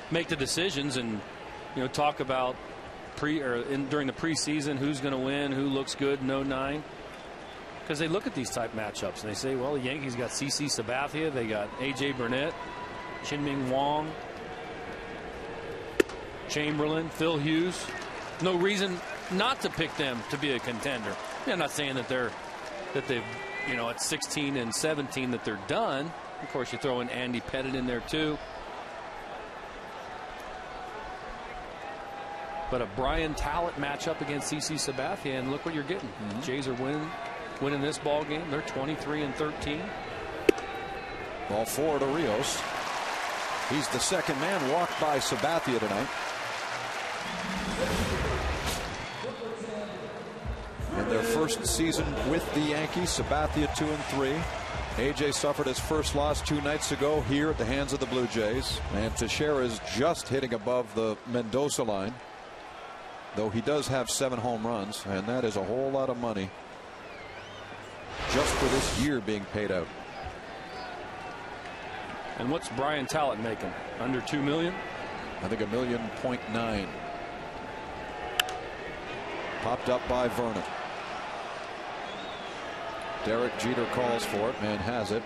make the decisions and talk about during the preseason who's going to win, who looks good in 09. Because they look at these type matchups and they say, well, the Yankees got CC Sabathia, they got A.J. Burnett, Chin-Ming Wong, Chamberlain, Phil Hughes. No reason not to pick them to be a contender. I'm not saying that they've at 16 and 17 that they're done. Of course, you throw in Andy Pettit in there too. But a Brian Talent matchup against CC Sabathia, and look what you're getting. Jays are winning this ball game. They're 23-13. Ball 4 to Rios. He's the second man walked by Sabathia tonight. In their first season with the Yankees, Sabathia 2-3. AJ suffered his first loss 2 nights ago here at the hands of the Blue Jays. And Teixeira's just hitting above the Mendoza line, though he does have 7 home runs, and that is a whole lot of money just for this year being paid out. And what's Brian Talent making? Under $2 million? I think $1.9 million. Popped up by Vernon. Derek Jeter calls for it and has it.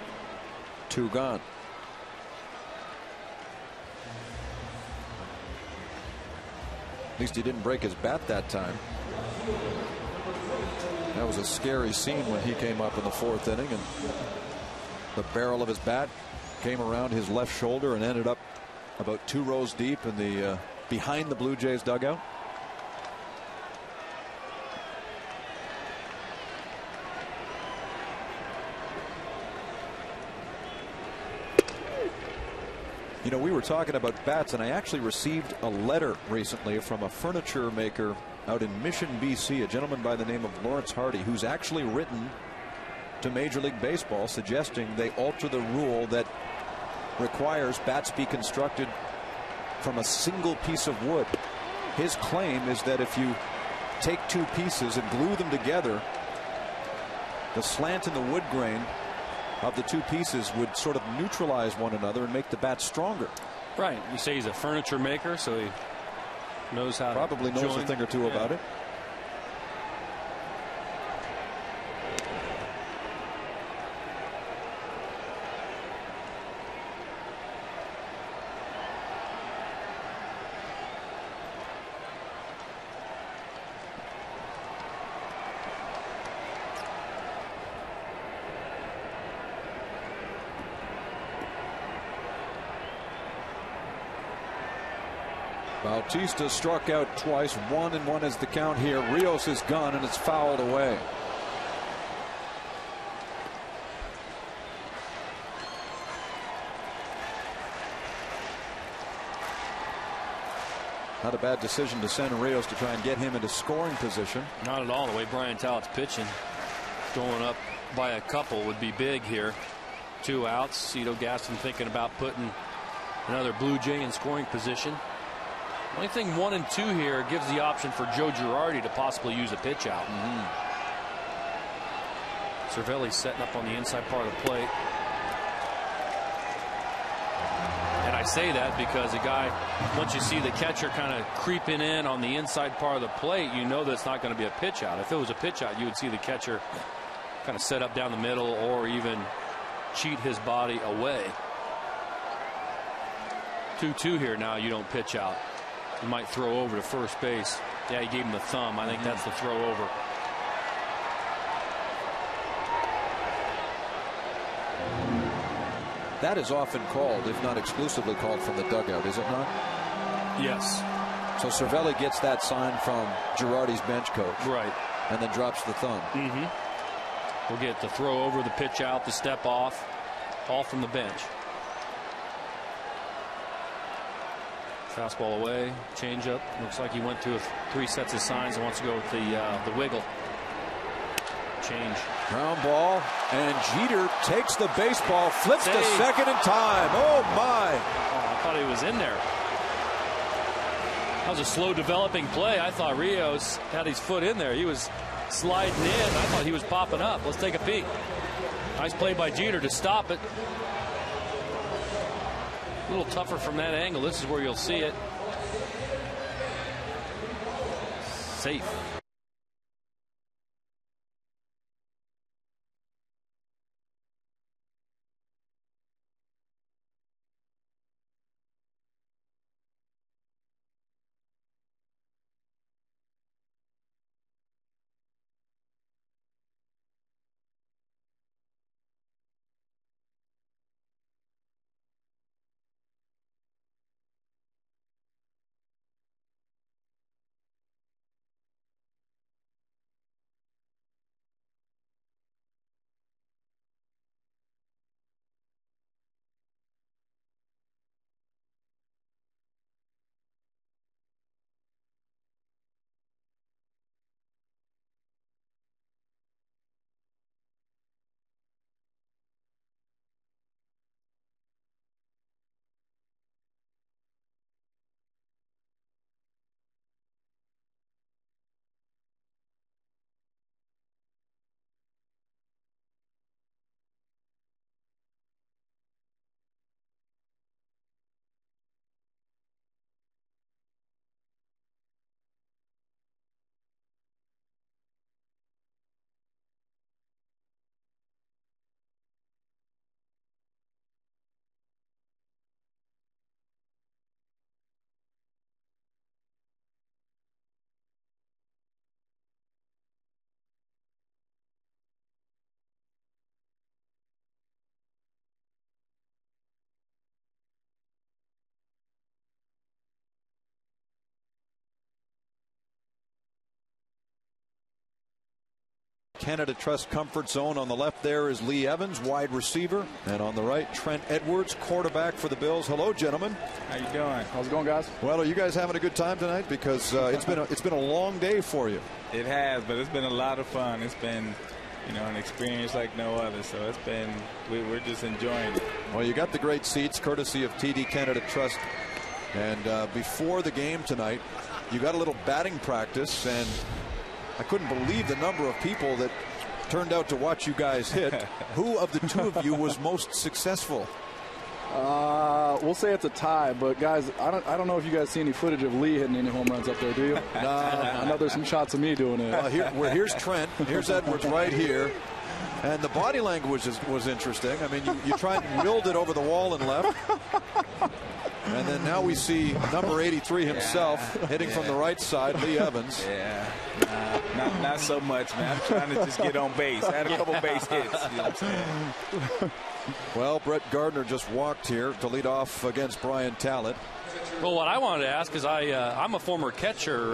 2 gone. At least he didn't break his bat that time. That was a scary scene when he came up in the 4th inning, and the barrel of his bat came around his left shoulder and ended up about 2 rows deep in the behind the Blue Jays dugout. You know, we were talking about bats, and I actually received a letter recently from a furniture maker out in Mission, BC, a gentleman by the name of Lawrence Hardy, who's actually written to Major League Baseball suggesting they alter the rule that requires bats be constructed from a single piece of wood. His claim is that if you take two pieces and glue them together, the slant in the wood grain of the two pieces would sort of neutralize one another and make the bat stronger. Right. You say he's a furniture maker, so he knows how probably to knows a thing or two about it. Bautista struck out twice. 1-1 is the count here. Rios is gone, and it's fouled away. Not a bad decision to send Rios to try and get him into scoring position. Not at all. The way Brian Tallett's pitching, going up by a couple would be big here. 2 outs. Cito Gaston thinking about putting another Blue Jay in scoring position. Only thing 1 and 2 here gives the option for Joe Girardi to possibly use a pitch out. Cervelli's setting up on the inside part of the plate. And I say that because a guy, once you see the catcher kind of creeping in on the inside part of the plate, you know that's not going to be a pitch out. If it was a pitch out, you would see the catcher kind of set up down the middle or even cheat his body away. 2-2 here now. You don't pitch out. You might throw over to first base. Yeah, he gave him the thumb. I think that's the throw over. That is often called, if not exclusively called, from the dugout, is it not? Yes. So Cervelli gets that sign from Girardi's bench coach. Right. And then drops the thumb. We'll get the throw over, the pitch out, the step off, all from the bench. Fastball away, changeup. Looks like he went to 3 sets of signs and wants to go with the wiggle. Change. Ground ball, and Jeter takes the baseball, flips to second in time. Oh my! Oh, I thought he was in there. That was a slow developing play. I thought Rios had his foot in there. He was sliding in. I thought he was popping up. Let's take a peek. Nice play by Jeter to stop it. A little tougher from that angle. This is where you'll see it. Safe. Canada Trust Comfort Zone. On the left there is Lee Evans, wide receiver. And on the right, Trent Edwards, quarterback for the Bills. Hello, gentlemen. How you doing? How's it going, guys? Well, are you guys having a good time tonight? Because it's been a long day for you. It has, but it's been a lot of fun. It's been, an experience like no other. So it's been, we're just enjoying it. Well, you got the great seats, courtesy of TD Canada Trust. And before the game tonight, you got a little batting practice, and I couldn't believe the number of people that turned out to watch you guys hit. Who of the two of you was most successful? We'll say it's a tie, but guys, I don't know if you guys see any footage of Lee hitting any home runs up there, do you? I know there's some shots of me doing it. Here's Trent. Here's Edwards right here. And the body language was interesting. I mean, you tried and willed it over the wall and left. And then now we see number 83 himself hitting from the right side, Lee Evans. Yeah, not so much, man. I'm trying to just get on base. I had a couple base hits. You know what I'm saying? Well, Brett Gardner just walked here to lead off against Brian Talent. Well, what I wanted to ask is I'm a former catcher,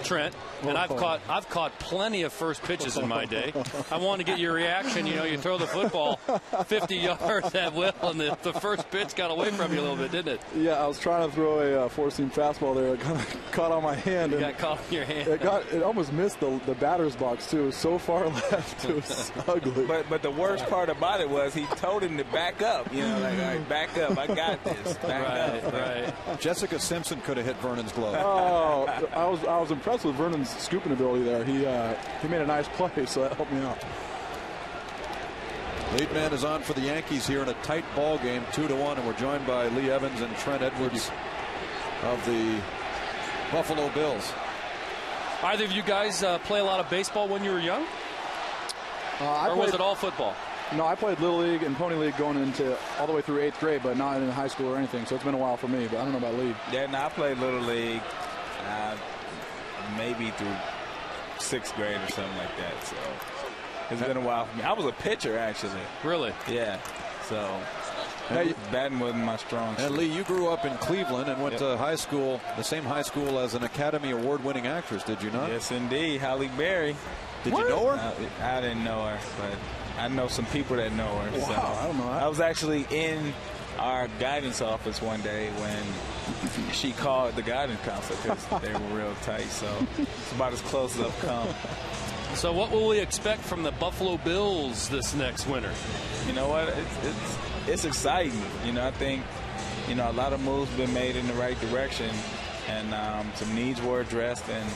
Trent, and I've caught plenty of first pitches in my day. I want to get your reaction. You throw the football 50 yards at will, and the first pitch got away from you a little bit, didn't it? Yeah, I was trying to throw a four-seam fastball there. It kind of caught on my hand. Got caught in your hand. It almost missed the batter's box too. It was so far left, it was ugly. But the worst part about it was he told him to back up. Like, all right, back up. I got this. Back up. Right. Jessica Simpson could have hit Vernon's glove. Oh, I was impressed with Vernon's scooping ability there. He made a nice play, so that helped me out. Lead man is on for the Yankees here in a tight ball game, 2-1, and we're joined by Lee Evans and Trent Edwards of the Buffalo Bills. Either of you guys play a lot of baseball when you were young? Or was it all football? No, I played Little League and Pony League going into all the way through 8th grade, but not in high school or anything. So it's been a while for me, but I don't know about League. Yeah, no, I played Little League maybe through 6th grade or something like that. So it's been a while for me. I was a pitcher, actually. Really? Yeah. So batting wasn't my strong suit. And Lee, you grew up in Cleveland and went to high school, the same high school as an Academy Award-winning actress, did you not? Yes, indeed. Halle Berry. Did you know her? I didn't know her, but I know some people that know her. Wow, so I don't know that. I was actually in our guidance office one day when she called the guidance counselor because they were real tight. So it's about as close as I've come. So what will we expect from the Buffalo Bills this next winter? You know what? It's exciting. I think a lot of moves have been made in the right direction, and some needs were addressed, and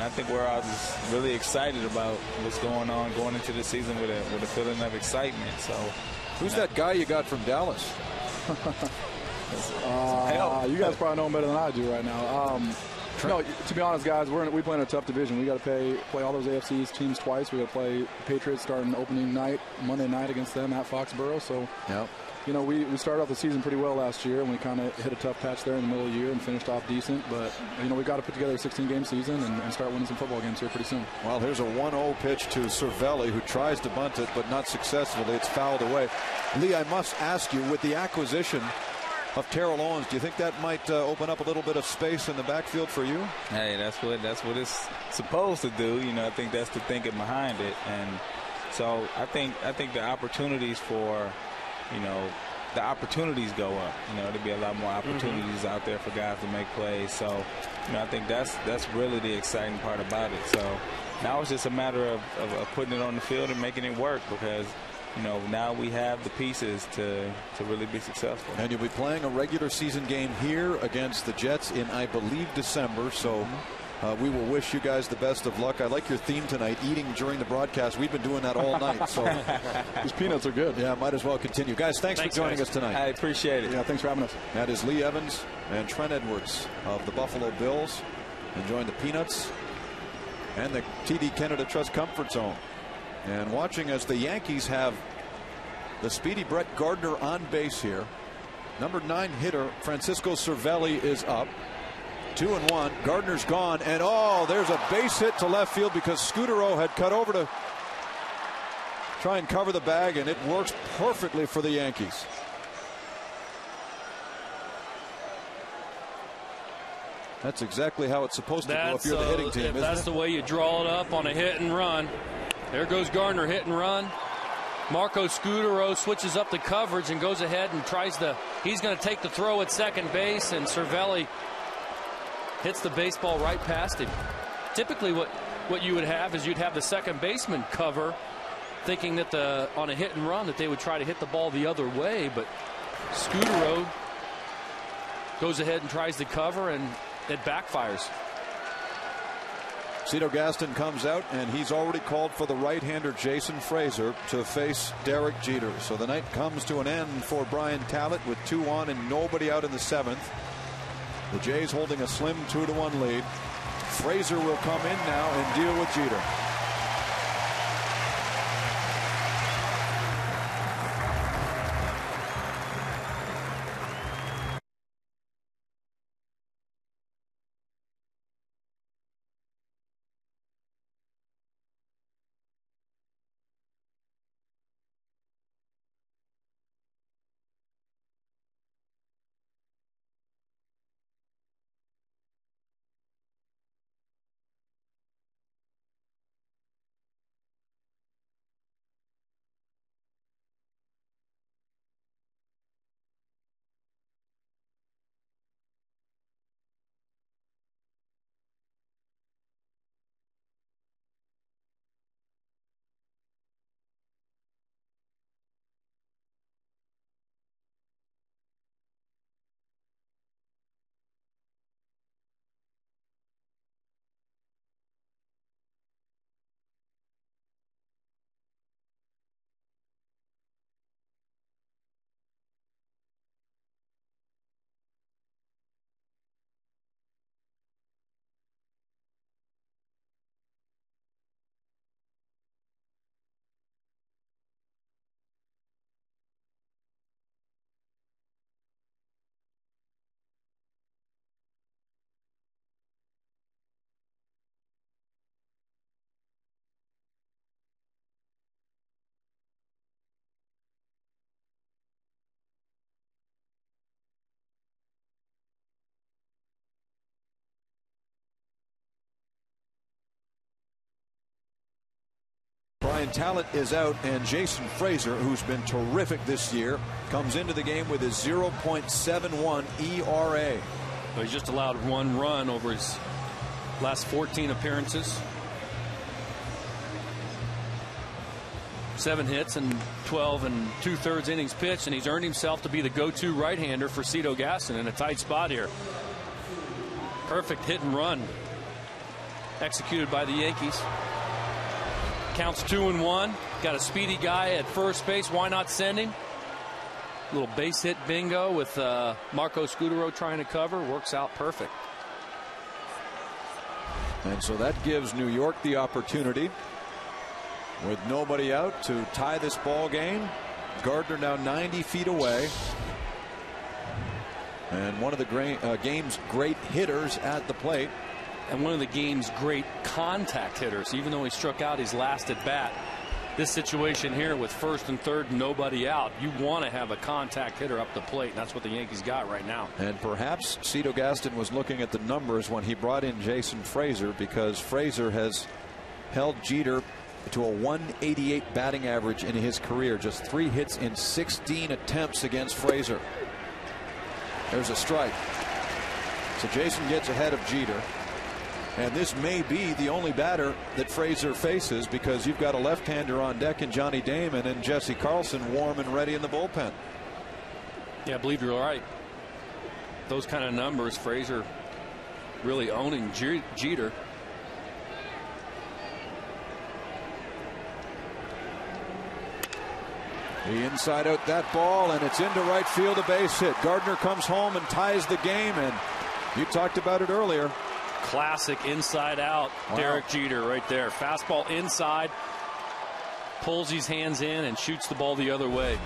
I think we're all just really excited about what's going on going into the season with a feeling of excitement. So, who's that guy you got from Dallas? You guys probably know him better than I do right now. No, to be honest, guys, we play in a tough division. We got to play all those AFC teams twice. We got to play the Patriots starting opening night, Monday night against them at Foxborough. So, we started off the season pretty well last year, and we kind of hit a tough patch there in the middle of the year and finished off decent. But, we got to put together a 16-game season and start winning some football games here pretty soon. Well, here's a 1-0 pitch to Cervelli, who tries to bunt it, but not successfully. It's fouled away. Lee, I must ask you, with the acquisition of Terrell Owens, do you think that might open up a little bit of space in the backfield for you? Hey, that's what it's supposed to do. I think that's the thinking behind it. And so I think the opportunities for, the opportunities go up. There'll be a lot more opportunities out there for guys to make plays. So, I think that's really the exciting part about it. So now it's just a matter of putting it on the field and making it work, because now we have the pieces to really be successful. And you'll be playing a regular season game here against the Jets in, I believe, December. So we will wish you guys the best of luck. I like your theme tonight, eating during the broadcast. We've been doing that all night. So these peanuts are good. Yeah, might as well continue. Guys, thanks for joining us tonight. I appreciate it. Yeah, thanks for having us. That is Lee Evans and Trent Edwards of the Buffalo Bills, enjoying the peanuts and the TD Canada Trust Comfort Zone. And watching as the Yankees have the speedy Brett Gardner on base here. Number 9 hitter Francisco Cervelli is up. 2-1. Gardner's gone, and there's a base hit to left field because Scudero had cut over to try and cover the bag, and it works perfectly for the Yankees. That's exactly how it's supposed to go if you're the hitting team. That's the way you draw it up on a hit and run. There goes Gardner, hit and run. Marco Scudero switches up the coverage and goes ahead and he's going to take the throw at second base, and Cervelli hits the baseball right past him. Typically what you would have is you'd have the second baseman cover, thinking that on a hit and run that they would try to hit the ball the other way, but Scudero goes ahead and tries to cover, and it backfires. Cito Gaston comes out, and he's already called for the right-hander Jason Frazier to face Derek Jeter. So the night comes to an end for Brian Talent with 2 on and nobody out in the 7th. The Jays holding a slim 2-1 lead. Frazier will come in now and deal with Jeter. Brian Talent is out, and Jason Frazier, who's been terrific this year, comes into the game with his 0.71 ERA. So he's just allowed 1 run over his last 14 appearances. 7 hits and 12 2/3 innings pitched, and he's earned himself to be the go-to right-hander for Cito Gaston in a tight spot here. Perfect hit and run executed by the Yankees. Counts 2-1. Got a speedy guy at first base. Why not send him? Little base hit bingo with Marco Scudero trying to cover. Works out perfect. And so that gives New York the opportunity, with nobody out, to tie this ball game. Gardner now 90 feet away, and one of the game's great hitters at the plate. And one of the game's great contact hitters, even though he struck out his last at bat. This situation here with first and third, nobody out, you want to have a contact hitter up the plate, and that's what the Yankees got right now. And perhaps Cito Gaston was looking at the numbers when he brought in Jason Frazier, because Frazier has held Jeter to a 188 batting average in his career. Just 3 hits in 16 attempts against Frazier. There's a strike. So Jason gets ahead of Jeter. And this may be the only batter that Frazier faces, because you've got a left-hander on deck in Johnny Damon and Jesse Carlson warm and ready in the bullpen. Yeah, I believe you're right. Those kind of numbers, Frazier really owning Jeter. He inside out that ball, and it's into right field, a base hit. Gardner comes home and ties the game, and you talked about it earlier. Classic inside out. Wow. Derek Jeter right there. Fastball inside, pulls his hands in and shoots the ball the other way.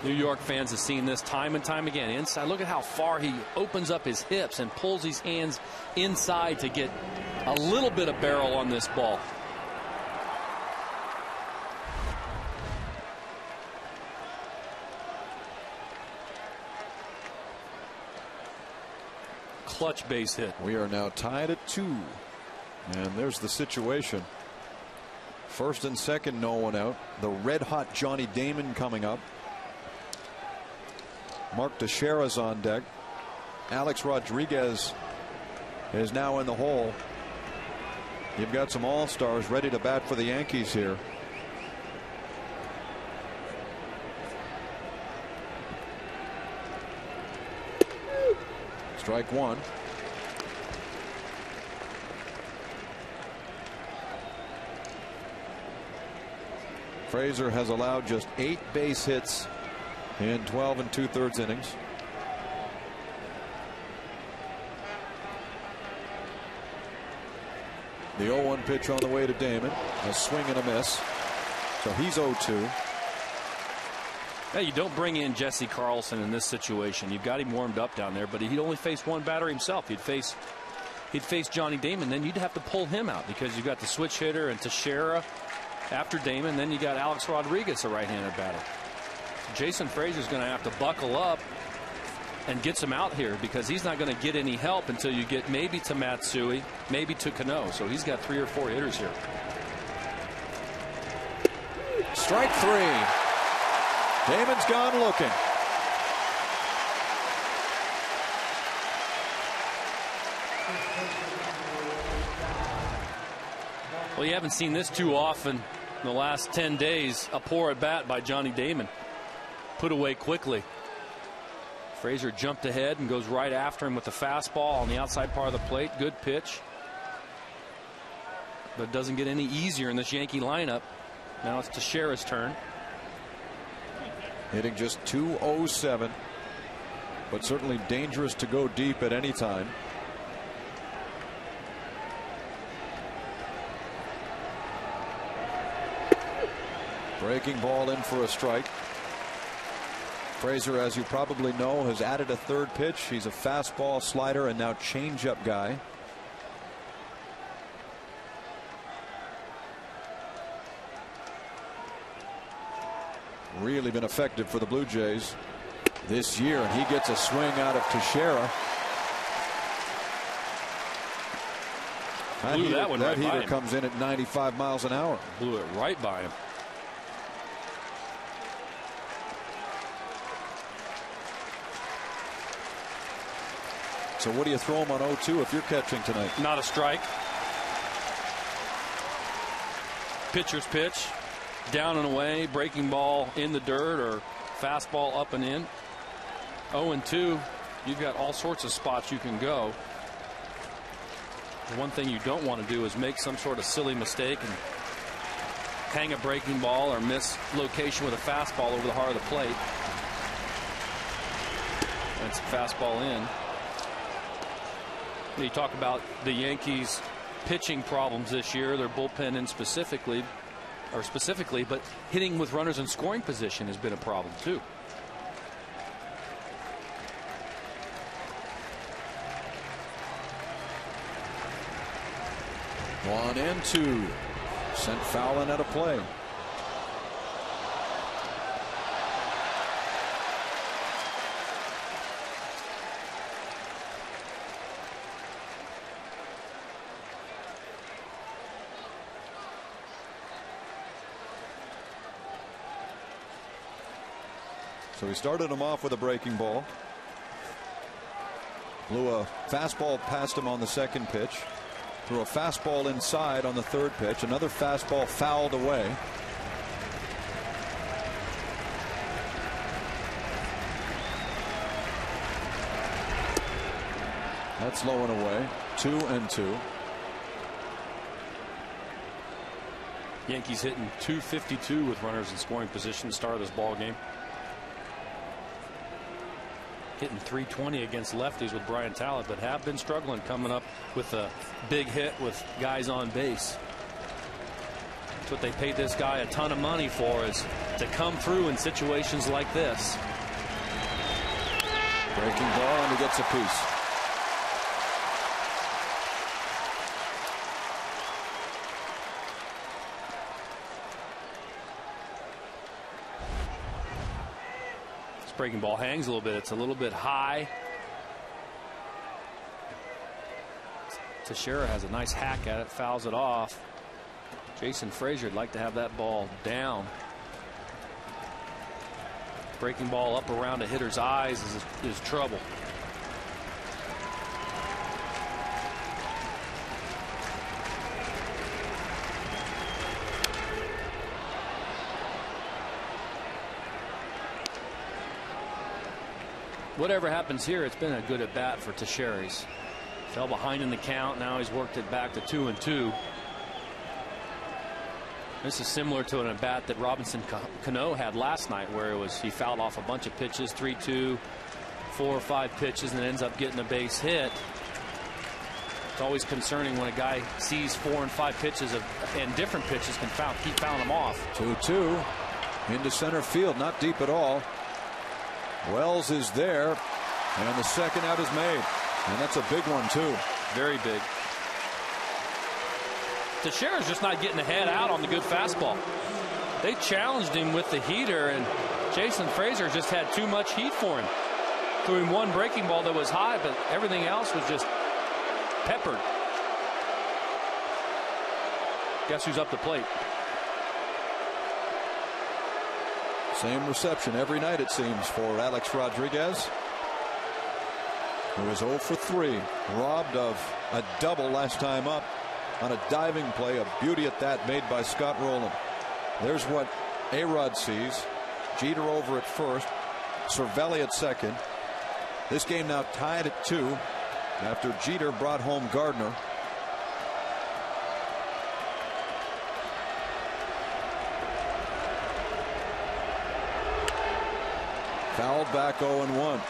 New York fans have seen this time and time again. Inside, look at how far he opens up his hips and pulls his hands inside to get a little bit of barrel on this ball. Clutch base hit. We are now tied at 2, and there's the situation. First and second, no one out. The red-hot Johnny Damon coming up. Mark Teixeira's on deck. Alex Rodriguez is now in the hole. You've got some all-stars ready to bat for the Yankees here. Strike one. Frazier has allowed just 8 base hits in 12 2/3 innings. The 0-1 pitch on the way to Damon. A swing and a miss. So he's 0-2. Hey, you don't bring in Jesse Carlson in this situation. You've got him warmed up down there, but he'd only face one batter himself. He'd face Johnny Damon. Then you'd have to pull him out because you've got the switch hitter and Teixeira after Damon. Then you got Alex Rodriguez, a right-handed batter. Jason Frazier's going to have to buckle up and get some out here because he's not going to get any help until you get maybe to Matsui, maybe to Cano. So he's got 3 or 4 hitters here. Strike 3. Damon's gone looking. Well, you haven't seen this too often in the last 10 days. A poor at bat by Johnny Damon. Put away quickly. Frazier jumped ahead and goes right after him with the fastball on the outside part of the plate. Good pitch. But it doesn't get any easier in this Yankee lineup. Now it's Teixeira's turn. Hitting just 207, but certainly dangerous to go deep at any time. Breaking ball in for a strike. Frazier, as you probably know, has added a 3rd pitch. He's a fastball, slider, and now changeup guy. Really been effective for the Blue Jays this year, and he gets a swing out of Teixeira. That heater comes in at 95 miles an hour. Blew it right by him. So what do you throw him on 0-2 if you're catching tonight? Not a strike. Pitcher's pitch. Down and away. Breaking ball in the dirt or fastball up and in. 0-2. You've got all sorts of spots you can go. The one thing you don't want to do is make some sort of silly mistake and hang a breaking ball or miss location with a fastball over the heart of the plate. That's a fastball in. You talk about the Yankees pitching problems this year, their bullpen in specifically, but hitting with runners in scoring position has been a problem too. One and two. Sent fouling out of play. So he started him off with a breaking ball. Blew a fastball past him on the 2nd pitch. Threw a fastball inside on the 3rd pitch. Another fastball fouled away. That's low and away. 2-2. Yankees hitting .252 with runners in scoring position to start this ball game. Hitting .320 against lefties with Brian Talent, but have been struggling coming up with a big hit with guys on base. That's what they paid this guy a ton of money for, is to come through in situations like this. Breaking ball, and he gets a piece. Breaking ball hangs a little bit. It's a little bit high. Teixeira has a nice hack at it, fouls it off. Jason Frazier would like to have that ball down. Breaking ball up around a hitter's eyes is trouble. Whatever happens here, it's been a good at bat for Teixeira's. Fell behind in the count. Now he's worked it back to 2-2. This is similar to an at bat that Robinson Cano had last night, where he fouled off a bunch of pitches, 3-2, 4 or 5 pitches, and ends up getting a base hit. It's always concerning when a guy sees 4 and 5 pitches and different pitches keep fouling them off. 2-2 into center field, not deep at all. Wells is there, and the second out is made, and that's a big one too. Very big. Teixeira's just not getting the head out on the good fastball. They challenged him with the heater, and Jason Frazier just had too much heat for him. Threw him one breaking ball that was high, but everything else was just peppered. Guess who's up the plate? Same reception every night, it seems, for Alex Rodriguez, who was 0 for 3, robbed of a double last time up on a diving play, a beauty at that, made by Scott Rowland. There's what A-Rod sees. Jeter over at first, Cervelli at second. This game now tied at 2 after Jeter brought home Gardner. Fouled back 0-1.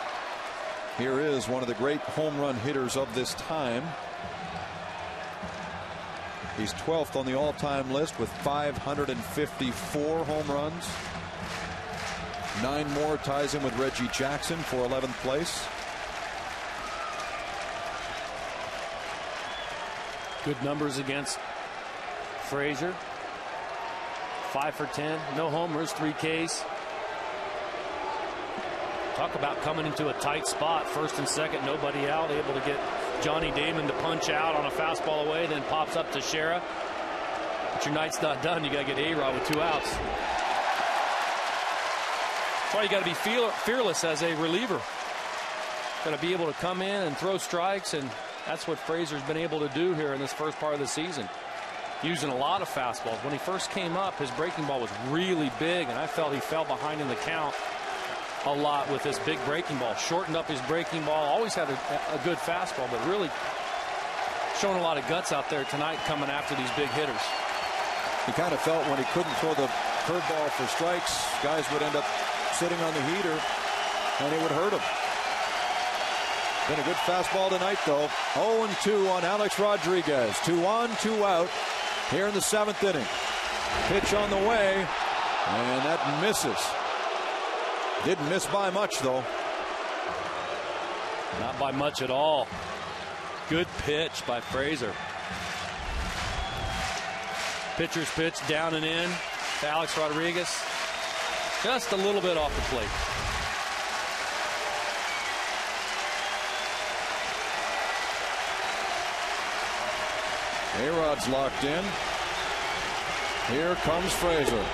Here is one of the great home run hitters of this time. He's 12th on the all-time list with 554 home runs. 9 more ties him with Reggie Jackson for 11th place. Good numbers against Frazier. 5 for 10, no homers, 3 Ks. Talk about coming into a tight spot, first and second, nobody out, able to get Johnny Damon to punch out on a fastball away, then pops up to Teixeira. But your night's not done. You got to get A-Rod with 2 outs. That's why you got to be fearless as a reliever. Got to be able to come in and throw strikes, and that's what Frazier's been able to do here in this first part of the season. Using a lot of fastballs. When he first came up, his breaking ball was really big, and I felt he fell behind in the count a lot with this big breaking ball. Shortened up his breaking ball. Always had a good fastball, but really showing a lot of guts out there tonight coming after these big hitters. He kind of felt when he couldn't throw the curveball for strikes, guys would end up sitting on the heater, and it would hurt him. Been a good fastball tonight, though. 0-2 on Alex Rodriguez. 2 on, 2 out here in the 7th inning. Pitch on the way, and that misses. Didn't miss by much, though. Not by much at all. Good pitch by Frazier. Pitcher's pitch down and in to Alex Rodriguez. Just a little bit off the plate. A-Rod's locked in. Here comes Frazier.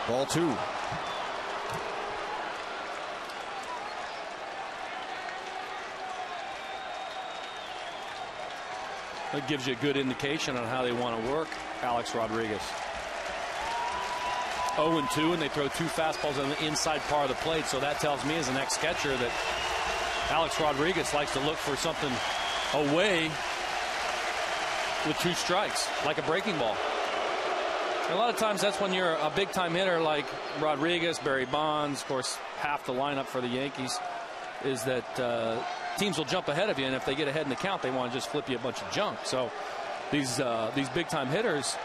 Ball 2. That gives you a good indication on how they want to work Alex Rodriguez. 0-2, and they throw 2 fastballs on the inside part of the plate, so that tells me as an ex-catcher that Alex Rodriguez likes to look for something away with 2 strikes, like a breaking ball. And a lot of times that's when you're a big-time hitter like Rodriguez, Barry Bonds, of course, half the lineup for the Yankees, is that teams will jump ahead of you, and if they get ahead in the count, they want to just flip you a bunch of junk. So these big-time hitters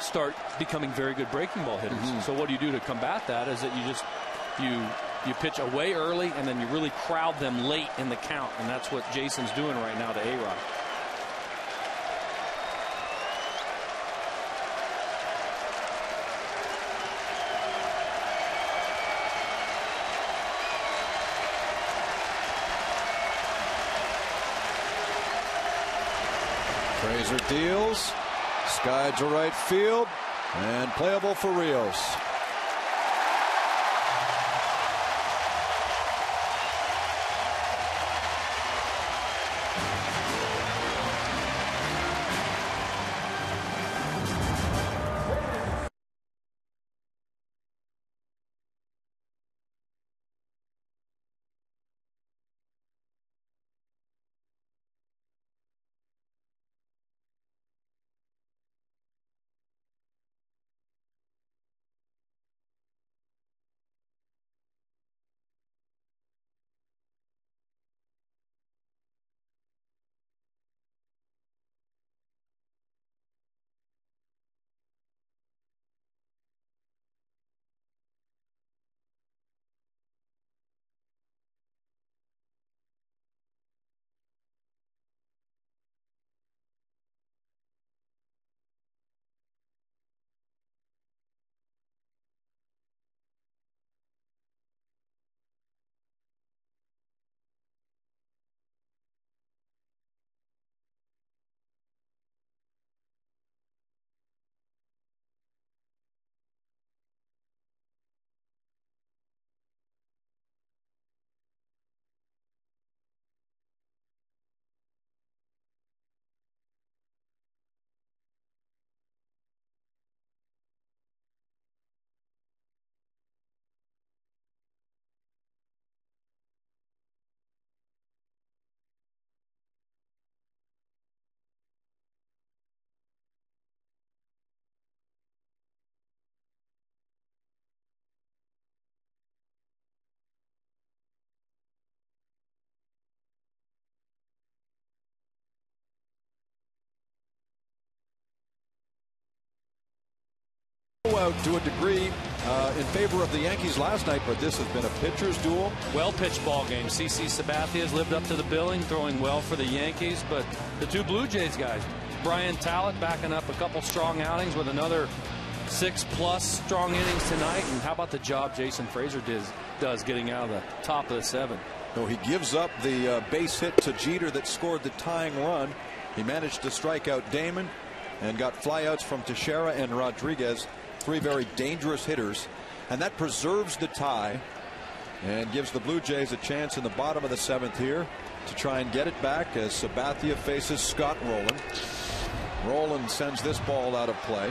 start becoming very good breaking ball hitters. So what do you do to combat that is that you pitch away early, and then you really crowd them late in the count, and that's what Jason's doing right now to A-Rod. Frazier deals. Sky to right field and playable for Rios. To a degree in favor of the Yankees last night, but this has been a pitcher's duel. Well-pitched ball game. CC Sabathia has lived up to the billing, throwing well for the Yankees, but the two Blue Jays guys, Brian Talent backing up a couple strong outings with another 6+ strong innings tonight. And how about the job Jason Frazier does getting out of the top of the 7? No, he gives up the base hit to Jeter that scored the tying run. He managed to strike out Damon and got flyouts from Teixeira and Rodriguez. 3 very dangerous hitters, and that preserves the tie and gives the Blue Jays a chance in the bottom of the 7th here to try and get it back as Sabathia faces Scott Rowland. Rowland sends this ball out of play.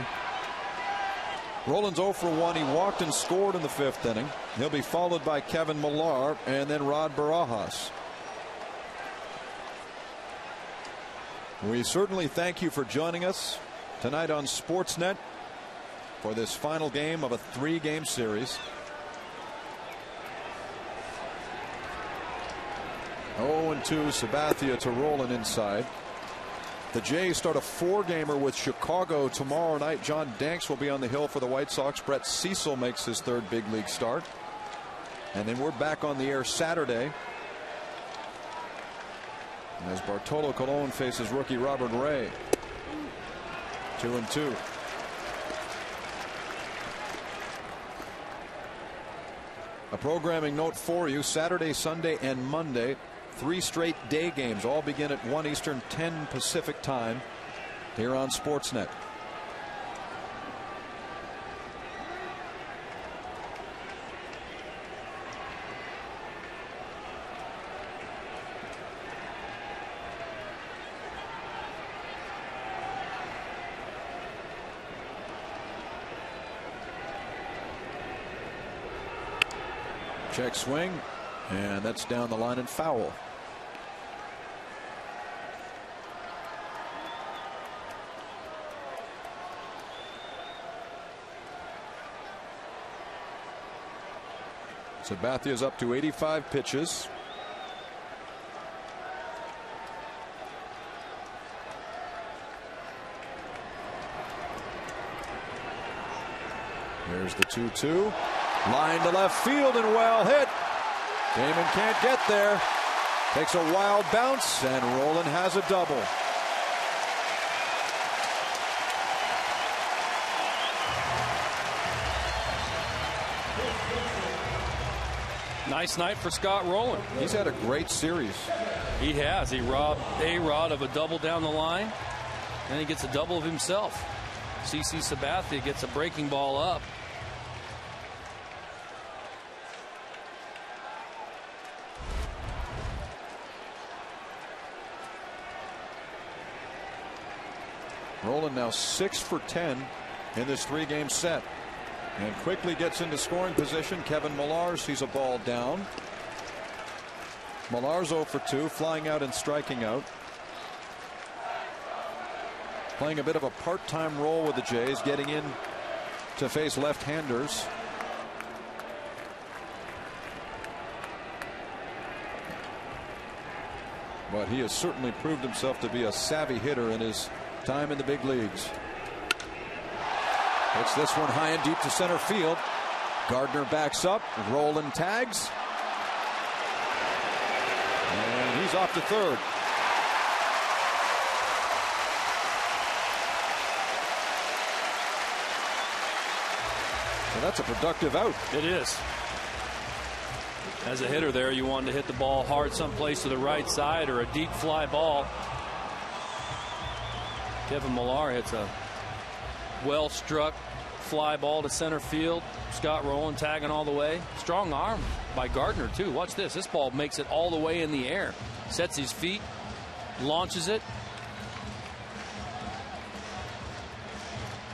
Rowland's 0 for 1. He walked and scored in the 5th inning. He'll be followed by Kevin Millar and then Rod Barajas. We certainly thank you for joining us tonight on Sportsnet for this final game of a 3-game series. 0-2, Sabathia to Rowland inside. The Jays start a 4-gamer with Chicago tomorrow night. John Danks will be on the hill for the White Sox. Brett Cecil makes his 3rd big league start. And then we're back on the air Saturday as Bartolo Colon faces rookie Robert Ray. 2-2. A programming note for you: Saturday, Sunday, and Monday, 3 straight day games. All begin at 1 Eastern, 10 Pacific time here on Sportsnet. Check swing, and that's down the line and foul. Sabathia's up to 85 pitches. Here's the 2-2. Line to left field and well hit. Damon can't get there. Takes a wild bounce, and Rowland has a double. Nice night for Scott Rowland. He's had a great series. He has. He robbed A-Rod of a double down the line. And he gets a double of himself. CC Sabathia gets a breaking ball up. Roland now 6 for 10 in this 3-game set. And quickly gets into scoring position. Kevin Millar sees a ball down. Millar's 0 for 2, flying out and striking out. Playing a bit of a part-time role with the Jays, getting in to face left-handers. But he has certainly proved himself to be a savvy hitter in his time in the big leagues. Hits this one high and deep to center field. Gardner backs up. Roland tags. And he's off to third. So that's a productive out. It is. As a hitter there, you wanted to hit the ball hard someplace to the right side or a deep fly ball. Kevin Millar hits a well-struck fly ball to center field. Scott Rowland tagging all the way. Strong arm by Gardner, too. Watch this. This ball makes it all the way in the air. Sets his feet, launches it.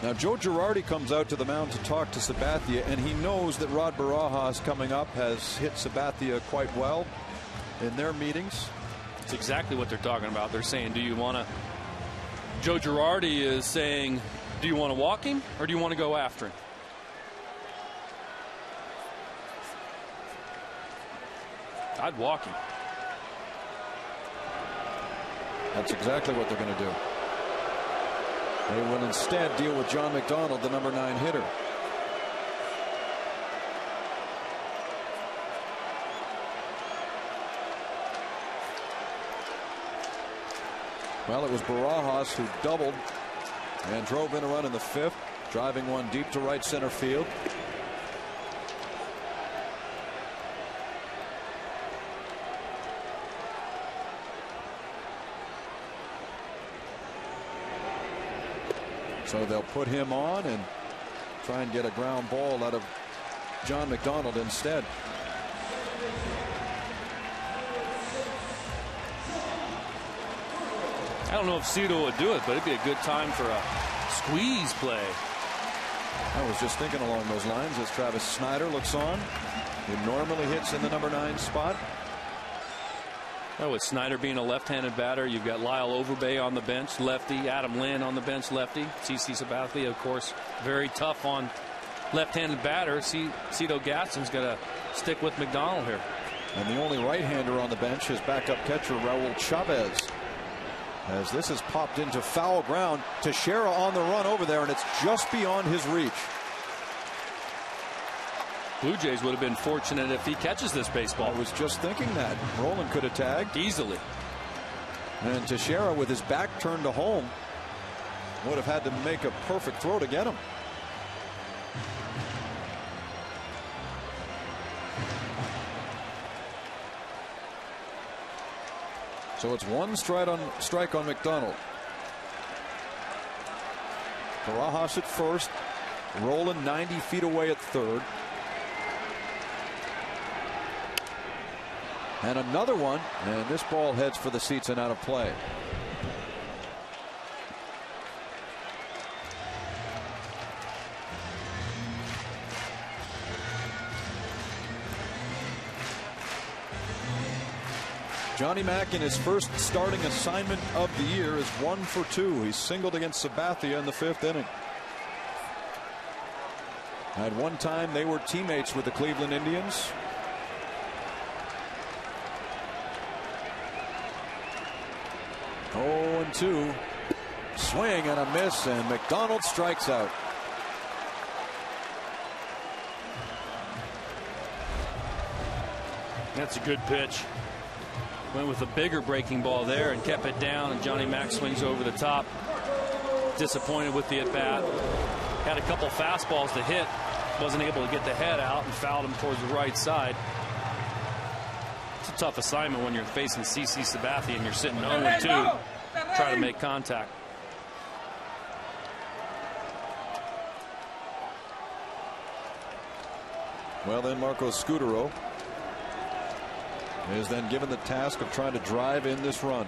Now, Joe Girardi comes out to the mound to talk to Sabathia, and he knows that Rod Barajas coming up has hit Sabathia quite well in their meetings. It's exactly what they're talking about. They're saying, do you want to... Joe Girardi is saying, do you want to walk him or do you want to go after him? I'd walk him. That's exactly what they're going to do. They will instead deal with John McDonald, the number 9 hitter. Well, it was Barajas who doubled and drove in a run in the 5th, driving one deep to right center field. So they'll put him on and try and get a ground ball out of John McDonald instead. I don't know if Cito would do it, but it'd be a good time for a squeeze play. I was just thinking along those lines as Travis Snyder looks on. He normally hits in the number 9 spot. Well, with Snyder being a left-handed batter, you've got Lyle Overbay on the bench, lefty. Adam Lynn on the bench, lefty. CC Sabathia, of course, very tough on left-handed batters. Cito Gaston's going to stick with McDonald here. And the only right-hander on the bench is backup catcher Raul Chavez. As this is popped into foul ground, Teixeira on the run over there, and it's just beyond his reach. Blue Jays would have been fortunate if he catches this baseball. I was just thinking that. Roland could have tagged easily. And Teixeira, with his back turned to home, would have had to make a perfect throw to get him. So it's one strike on McDonald. Barajas at first. Roland 90 feet away at third. And another one, and this ball heads for the seats and out of play. Johnny Mack in his first starting assignment of the year is 1 for 2. He's singled against Sabathia in the 5th inning. At one time they were teammates with the Cleveland Indians. Oh, 2. Swing and a miss, and McDonald strikes out. That's a good pitch. Went with a bigger breaking ball there and kept it down, and Johnny Mack swings over the top. Disappointed with the at-bat. Had a couple fastballs to hit. Wasn't able to get the head out and fouled him towards the right side. It's a tough assignment when you're facing CC Sabathia and you're sitting 0-2. Try to make contact. Well, then Marcos Scutaro is then given the task of trying to drive in this run.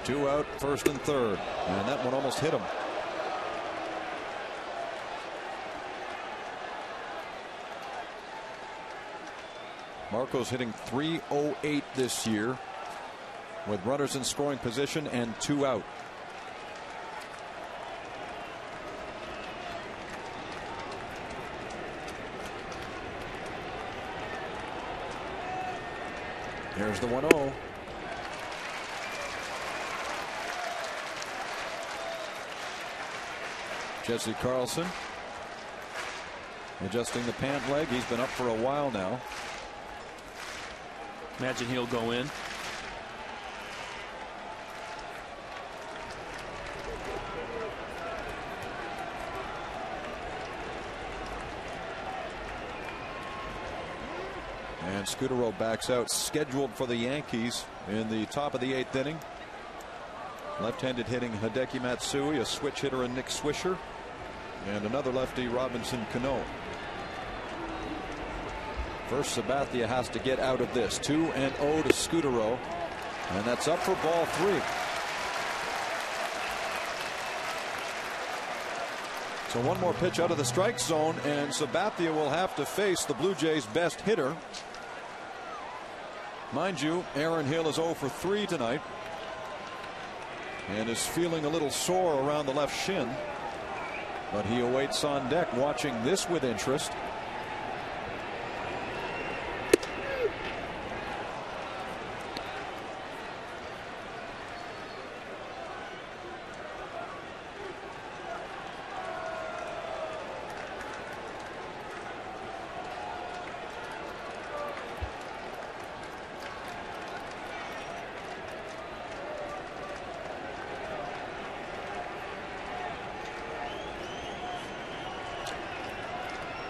2 out, first and third, and that one almost hit him. Marcos hitting .308 this year with runners in scoring position and 2 out. Here's the 1-0. Jesse Carlson adjusting the pant leg. He's been up for a while now. Imagine he'll go in. And Scutaro backs out, scheduled for the Yankees in the top of the 8th inning. Left-handed hitting Hideki Matsui, a switch hitter in Nick Swisher, and another lefty, Robinson Cano. First, Sabathia has to get out of this. 2-0 to Scutaro, and that's up for ball 3. So one more pitch out of the strike zone, and Sabathia will have to face the Blue Jays' best hitter. Mind you, Aaron Hill is 0 for 3 tonight and is feeling a little sore around the left shin, but he awaits on deck, watching this with interest.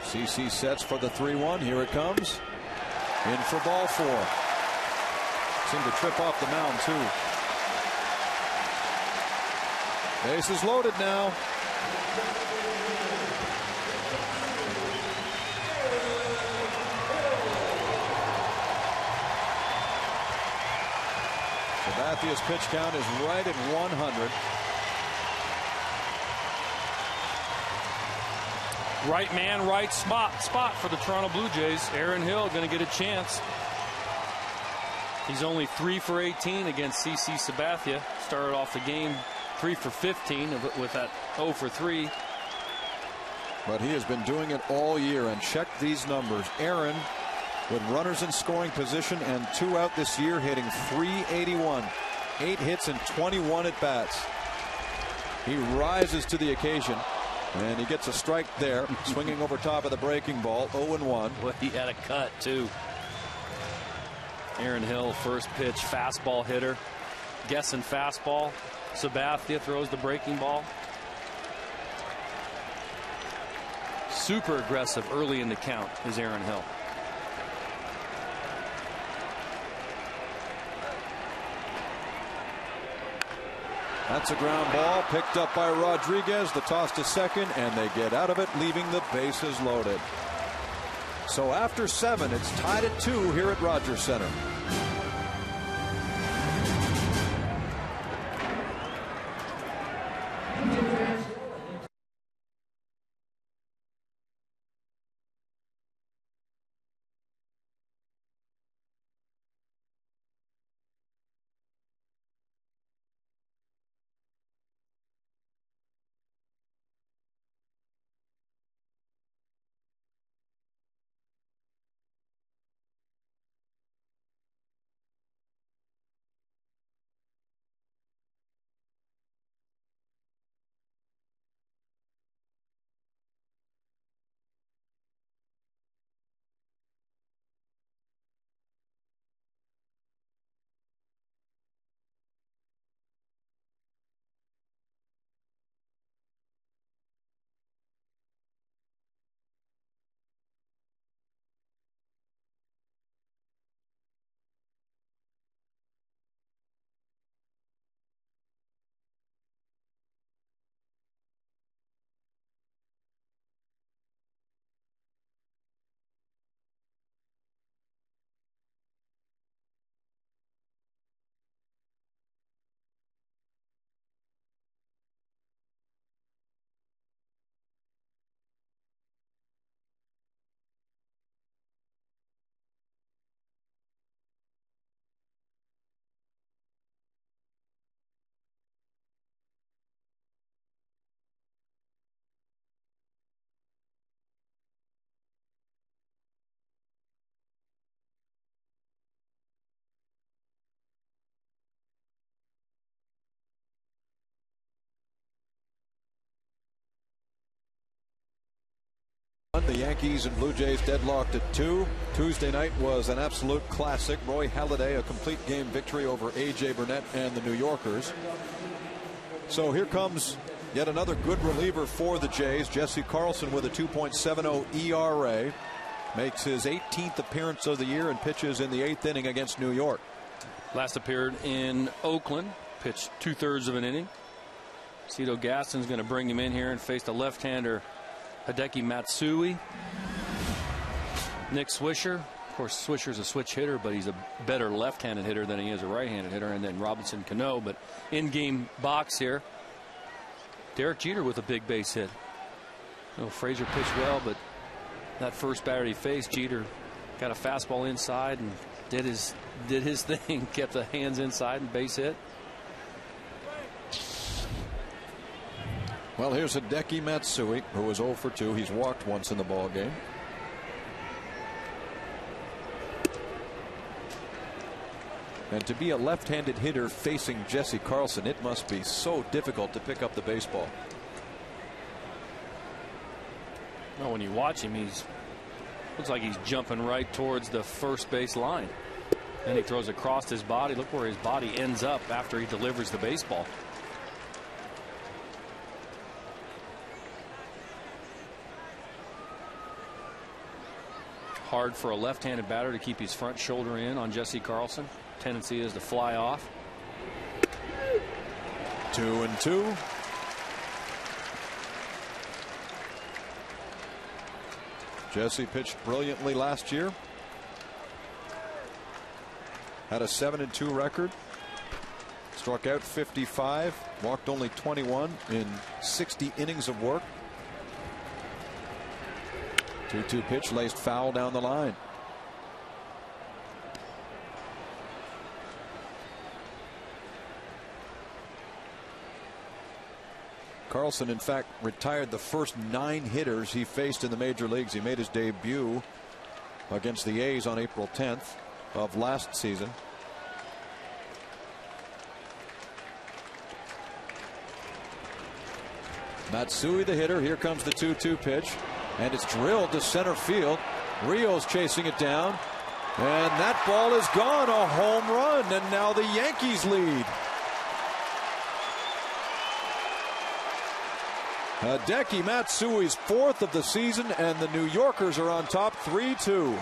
CC sets for the 3-1. Here it comes. In for ball 4. Seemed to trip off the mound, too. Bases loaded now. Sabathia's pitch count is right at 100. Right man, right spot for the Toronto Blue Jays. Aaron Hill going to get a chance. He's only 3 for 18 against CC Sabathia. Started off the game 3 for 15 with that 0 for 3. But he has been doing it all year, and check these numbers. Aaron, with runners in scoring position and 2 out this year, hitting .381. 8 hits and 21 at bats. He rises to the occasion. And he gets a strike there, swinging over top of the breaking ball. 0-1. Well, he had a cut, too. Aaron Hill, first pitch, fastball hitter. Guessing fastball. Sabathia throws the breaking ball. Super aggressive early in the count is Aaron Hill. That's a ground ball picked up by Rodriguez. The toss to second, and they get out of it, leaving the bases loaded. So after 7, it's tied at 2 here at Rogers Center. The Yankees and Blue Jays deadlocked at 2. Tuesday night was an absolute classic. Roy Halladay, a complete game victory over A.J. Burnett and the New Yorkers. So here comes yet another good reliever for the Jays. Jesse Carlson with a 2.70 ERA. Makes his 18th appearance of the year and pitches in the 8th inning against New York. Last appeared in Oakland. Pitched 2/3 of an inning. Cito Gaston's going to bring him in here and face the left-hander Hideki Matsui. Nick Swisher. Of course, Swisher's a switch hitter, but he's a better left-handed hitter than he is a right-handed hitter. And then Robinson Cano. But in-game box here, Derek Jeter with a big base hit. Frazier pitched well, but that first batter he faced, Jeter got a fastball inside and did his thing. Kept the hands inside and base hit. Well, here's Hideki Matsui, who was 0 for 2. He's walked once in the ball game. And to be a left-handed hitter facing Jesse Carlson, it must be so difficult to pick up the baseball. Well, when you watch him, looks like he's jumping right towards the first base line. Then he throws across his body. Look where his body ends up after he delivers the baseball. Hard for a left-handed batter to keep his front shoulder in on Jesse Carlson. Tendency is to fly off. 2-2. Jesse pitched brilliantly last year. Had a 7-2 record. Struck out 55. Walked only 21 in 60 innings of work. 2-2 pitch laced foul down the line. Carlson, in fact, retired the first 9 hitters he faced in the major leagues. He made his debut against the A's on April 10th of last season. Matsui the hitter. Here comes the 2-2 pitch. And it's drilled to center field. Rios chasing it down. And that ball is gone. A home run. And now the Yankees lead. Hideki Matsui's 4th of the season, and the New Yorkers are on top 3-2.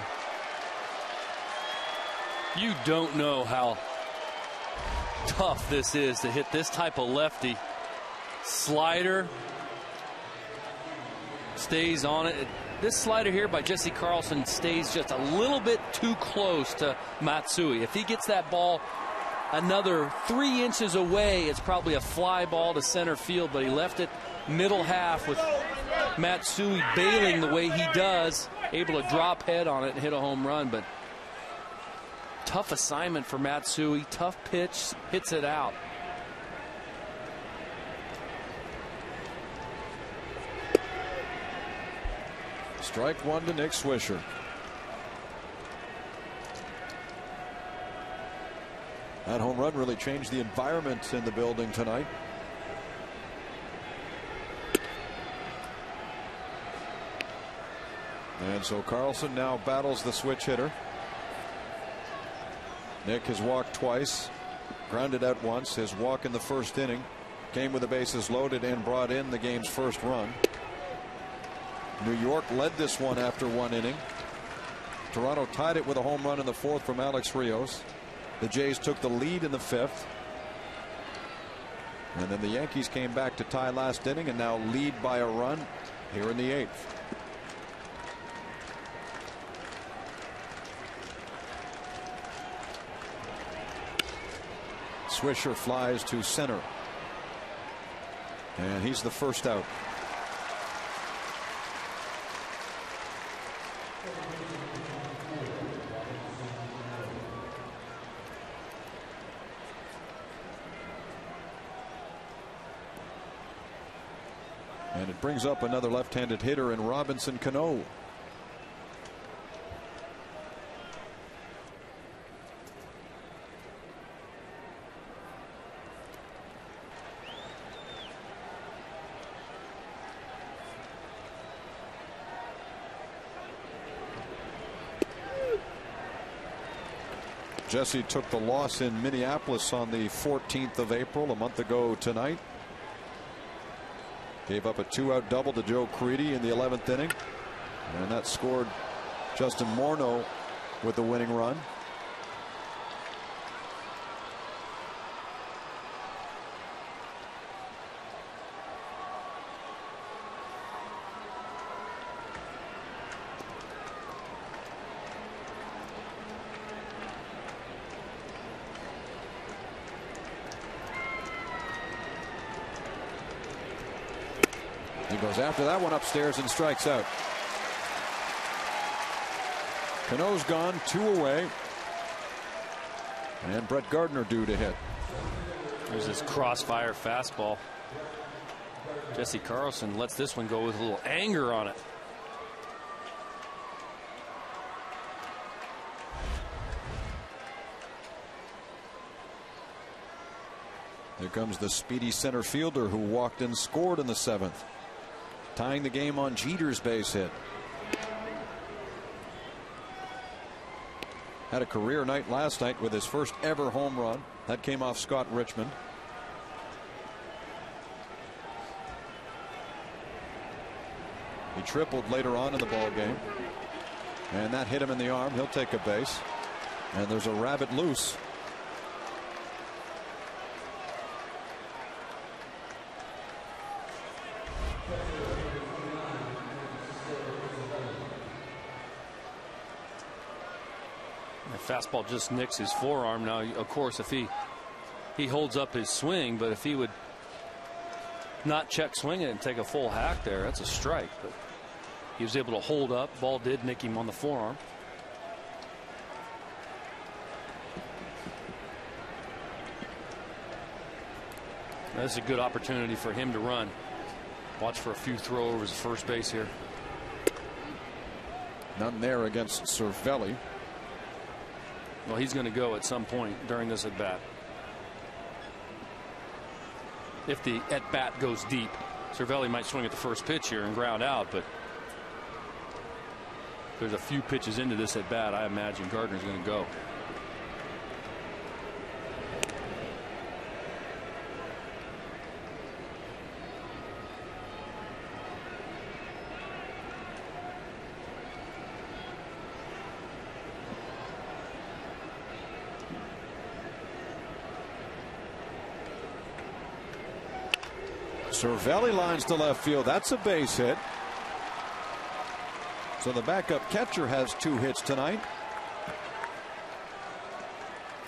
You don't know how tough this is to hit this type of lefty. Slider. Stays on it. This slider here by Jesse Carlson stays just a little bit too close to Matsui. If he gets that ball another 3 inches away, it's probably a fly ball to center field, but he left it middle half with Matsui bailing the way he does, able to drop head on it and hit a home run. But tough assignment for Matsui. Tough pitch, hits it out. Strike 1 to Nick Swisher. That home run really changed the environment in the building tonight. And so Carlson now battles the switch hitter. Nick has walked twice, grounded out once. His walk in the first inning came with the bases loaded and brought in the game's first run. New York led this one after 1 inning. Toronto tied it with a home run in the 4th from Alex Rios. The Jays took the lead in the 5th. And then the Yankees came back to tie last inning and now lead by a run here in the 8th. Swisher flies to center. And he's the first out. And it brings up another left-handed hitter in Robinson Cano. Jesse took the loss in Minneapolis on the 14th of April, a month ago tonight. Gave up a 2-out double to Joe Creedy in the 11th inning. And that scored Justin Morneau with the winning run. He goes after that one upstairs and strikes out. Cano's gone, 2 away. And Brett Gardner due to hit. There's this crossfire fastball. Jesse Carlson lets this one go with a little anger on it. Here comes the speedy center fielder who walked and scored in the 7th, tying the game on Jeter's base hit. Had a career night last night with his first ever home run. That came off Scott Richmond. He tripled later on in the ball game, and that hit him in the arm. He'll take a base, and there's a rabbit loose. Fastball just nicks his forearm. Now, of course, if he holds up his swing, but if he would not check swing it and take a full hack there, that's a strike. But he was able to hold up. Ball did nick him on the forearm. Now, this is a good opportunity for him to run. Watch for a few throwovers at first base here. None there against Cervelli. Well, he's going to go at some point during this at bat. If the at bat goes deep, Cervelli might swing at the first pitch here and ground out, but there's a few pitches into this at bat. I imagine Gardner's going to go. Cervelli lines to left field. That's a base hit. So the backup catcher has 2 hits tonight.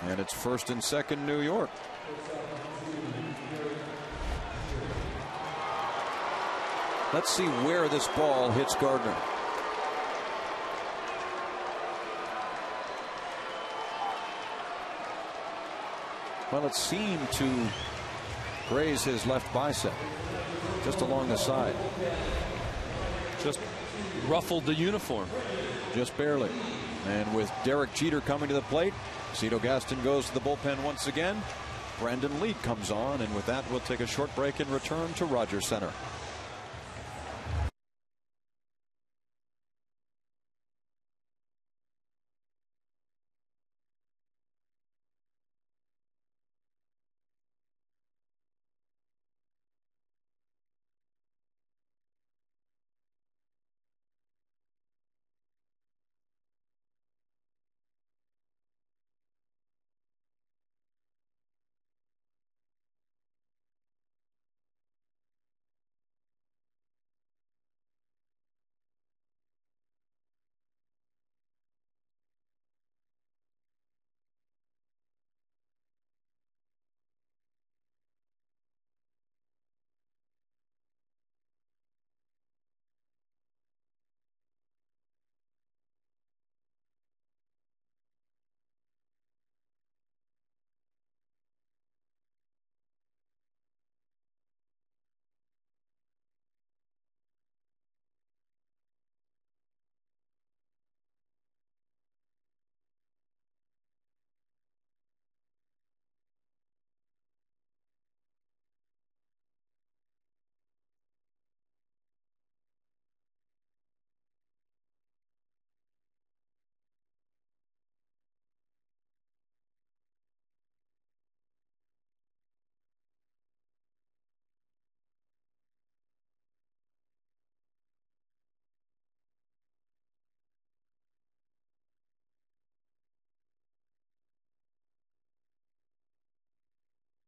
And it's first and second New York. Let's see where this ball hits Gardner. Well, it seemed to graze his left bicep, just along the side. Just ruffled the uniform. Just barely. And with Derek Jeter coming to the plate, Cito Gaston goes to the bullpen once again. Brandon Lee comes on, and with that, we'll take a short break and return to Rogers Center.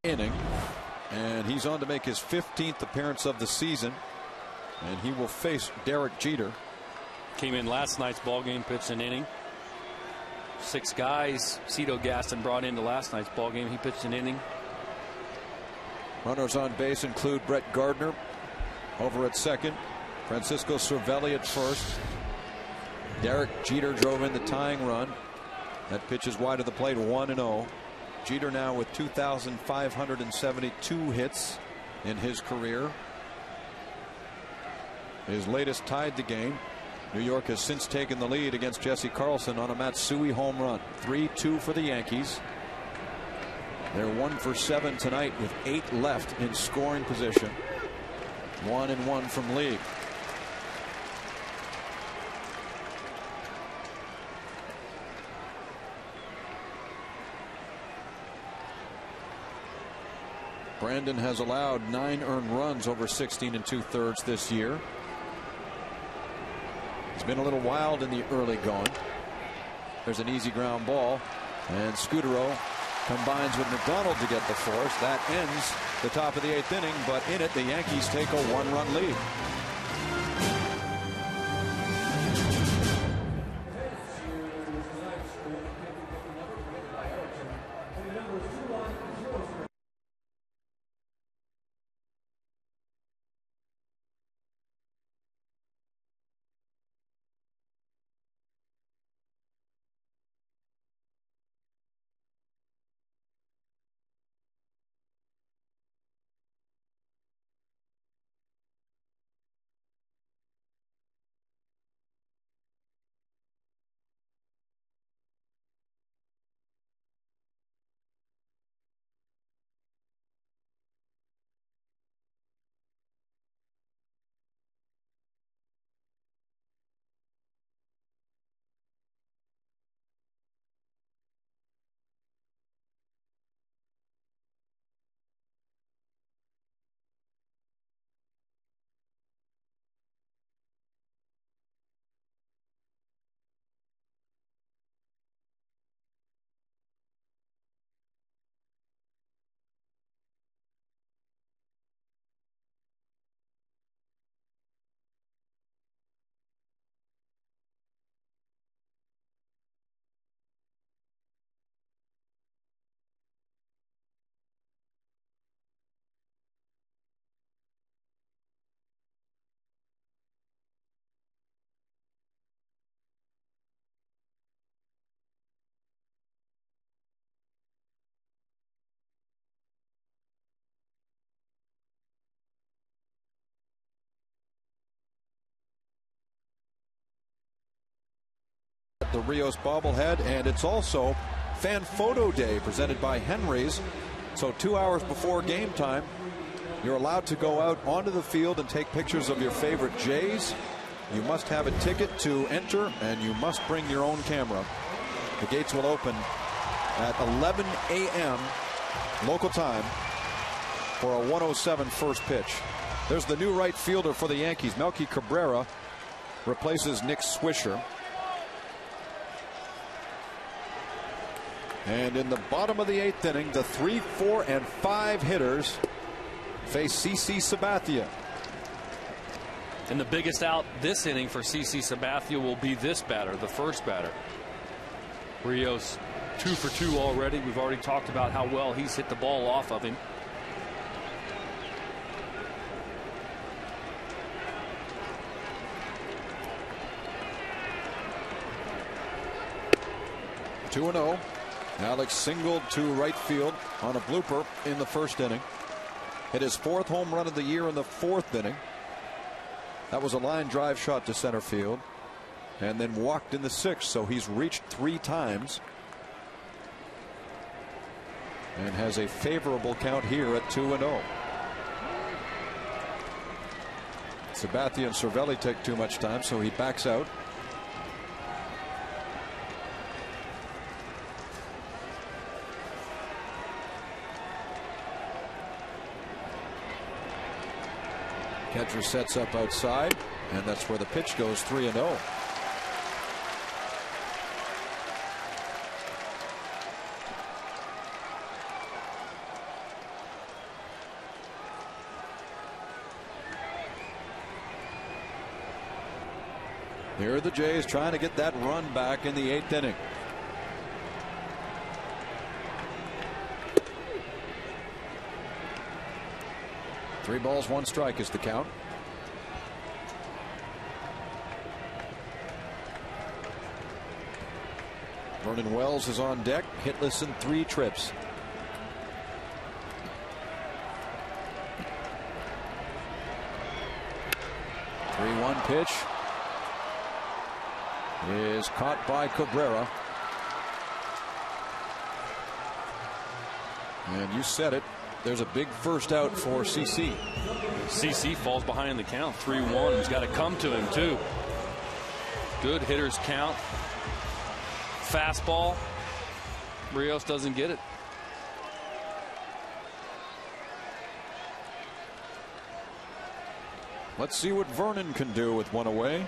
inning, and he's on to make his 15th appearance of the season, and he will face Derek Jeter. Came in last night's ball game, pitched an inning. 6 guys Cito Gaston brought into last night's ball game. He pitched an inning. Runners on base include Brett Gardner over at second, Francisco Cervelli at first. Derek Jeter drove in the tying run. That pitch is wide of the plate, 1-0. Jeter now with 2,572 hits in his career. His latest tied the game. New York has since taken the lead against Jesse Carlson on a Matsui home run. 3-2 for the Yankees. They're 1 for 7 tonight with 8 left in scoring position. 1-1 from Lee. Brandon has allowed 9 earned runs over 16 2/3 this year. It's been a little wild in the early going. There's an easy ground ball, and Scudero combines with McDonald to get the force. That ends the top of the 8th inning, but in it the Yankees take a 1-run lead. The Rios bobblehead, and it's also Fan Photo Day presented by Henry's. So 2 hours before game time, you're allowed to go out onto the field and take pictures of your favorite Jays. You must have a ticket to enter, and you must bring your own camera. The gates will open at 11 a.m. local time for a 1:07 first pitch. There's the new right fielder for the Yankees. Melky Cabrera replaces Nick Swisher. And in the bottom of the 8th inning, the 3, 4, and 5 hitters face CC Sabathia. And the biggest out this inning for CC Sabathia will be this batter, the first batter. Rios 2 for 2 already. We've already talked about how well he's hit the ball off of him. Two 2-0. Alex singled to right field on a blooper in the first inning. Hit his 4th home run of the year in the 4th inning. That was a line drive shot to center field, and then walked in the 6th, so he's reached 3 times and has a favorable count here at 2-0. Sabathia and Cervelli take too much time, so he backs out. Catcher sets up outside, and that's where the pitch goes. 3-0. Here are the Jays trying to get that run back in the 8th inning. Three balls, one strike is the count. Vernon Wells is on deck, hitless in 3 trips. The 3-1 pitch is caught by Cabrera. And you said it. There's a big first out for CC. CC falls behind the count. 3-1. He's got to come to him, too. Good hitter's count. Fastball. Rios doesn't get it. Let's see what Vernon can do with one away.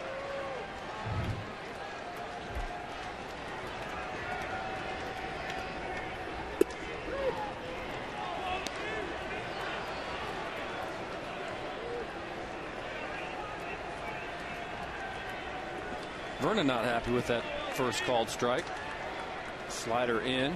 Vernon not happy with that first called strike. Slider in.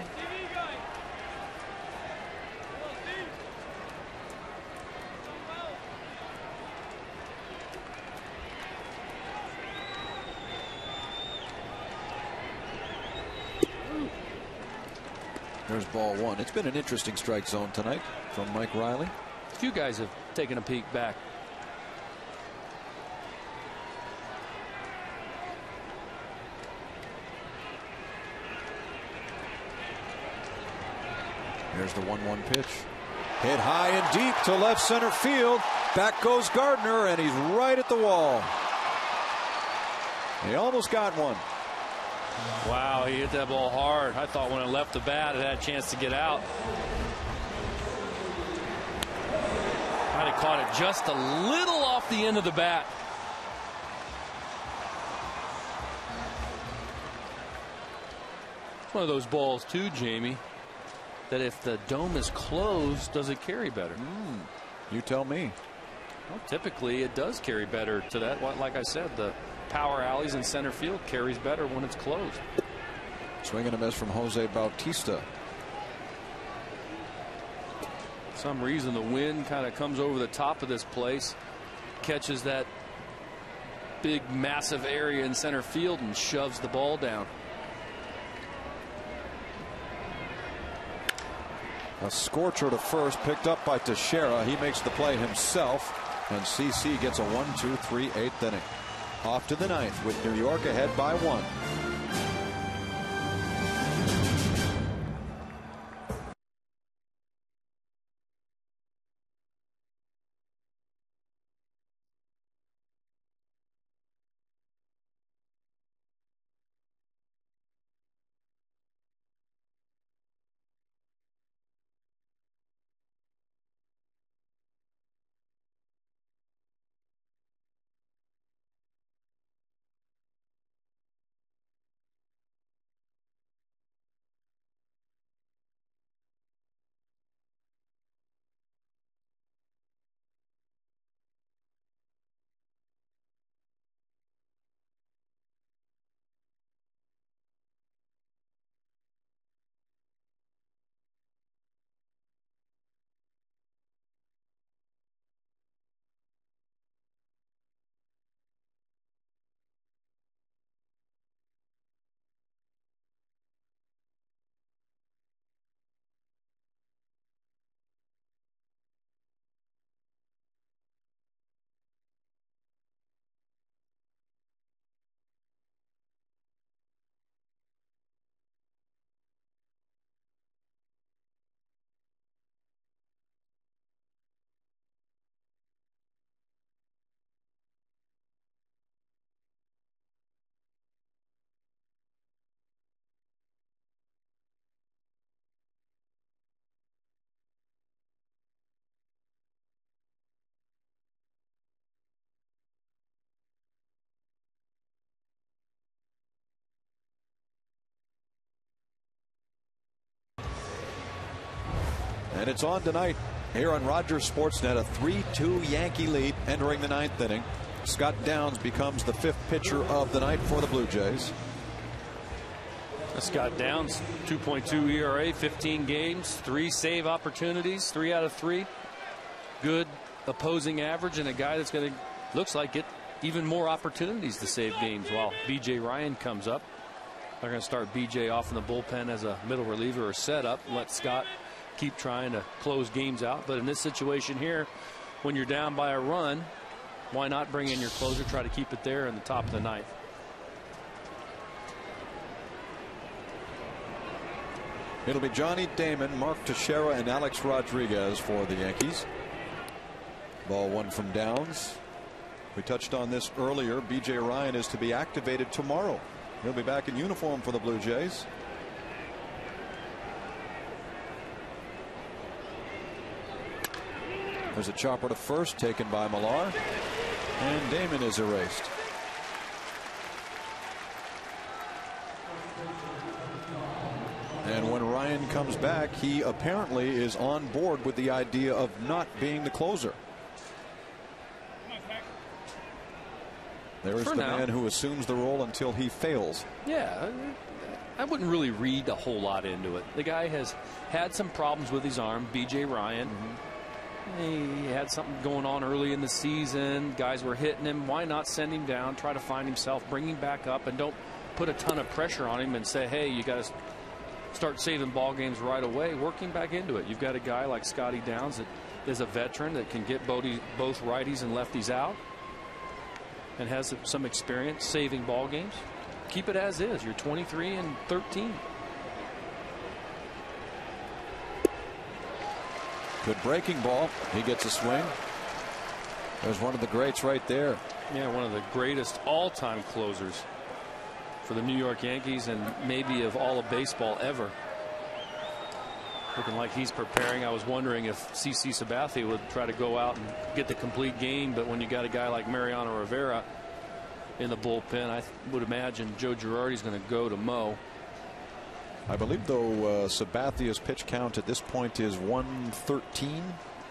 There's ball 1. It's been an interesting strike zone tonight from Mike Riley. A few guys have taken a peek back. There's the 1-1 pitch. Hit high and deep to left center field. Back goes Gardner, and he's right at the wall. He almost got one. Wow, he hit that ball hard. I thought when it left the bat, it had a chance to get out. Might have caught it just a little off the end of the bat. It's one of those balls, too, Jamie, that if the dome is closed, does it carry better? You tell me. Well, typically, it does carry better to that. Like I said, the power alleys in center field carries better when it's closed. Swing and a miss from Jose Bautista. For some reason, the wind kind of comes over the top of this place, catches that big, massive area in center field and shoves the ball down. A scorcher to first, picked up by Teixeira. He makes the play himself, and CC gets a 1-2-3 8th inning. Off to the 9th with New York ahead by 1. And it's on tonight here on Rogers Sportsnet, a 3-2 Yankee lead entering the 9th inning. Scott Downs becomes the 5th pitcher of the night for the Blue Jays. Scott Downs, 2.2 ERA, 15 games, 3 save opportunities, 3 out of 3. Good opposing average, and a guy that's going to, looks like, get even more opportunities to save games while B.J. Ryan comes up. They're going to start B.J. off in the bullpen as a middle reliever or setup. Let Scott keep trying to close games out. But in this situation here, when you're down by a run, why not bring in your closer, try to keep it there in the top of the ninth? It'll be Johnny Damon, Mark Teixeira, and Alex Rodriguez for the Yankees. Ball 1 from Downs. We touched on this earlier. B.J. Ryan is to be activated tomorrow. He'll be back in uniform for the Blue Jays. There's a chopper to first taken by Millar, and Damon is erased. And when Ryan comes back, he apparently is on board with the idea of not being the closer. There is the man who assumes the role until he fails. Yeah, I wouldn't really read a whole lot into it. The guy has had some problems with his arm, B.J. Ryan. He had something going on early in the season. Guys were hitting him. Why not send him down, try to find himself, bring him back up, and don't put a ton of pressure on him and say, hey, you got to start saving ball games right away. Working back into it. You've got a guy like Scotty Downs that is a veteran that can get both righties and lefties out and has some experience saving ball games. Keep it as is. You're 23-13. Good breaking ball. He gets a swing. There's one of the greats right there. Yeah, one of the greatest all-time closers for the New York Yankees and maybe of all of baseball ever. Looking like he's preparing. I was wondering if CC Sabathia would try to go out and get the complete game, but when you got a guy like Mariano Rivera in the bullpen, I would imagine Joe Girardi's going to go to Mo. I believe, though, Sabathia's pitch count at this point is 113.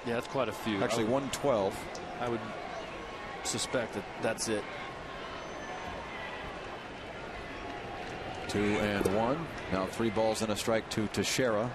Yeah, that's quite a few. Actually, 112. I would suspect that that's it. 2-1. Now 3 balls and a strike to Teixeira.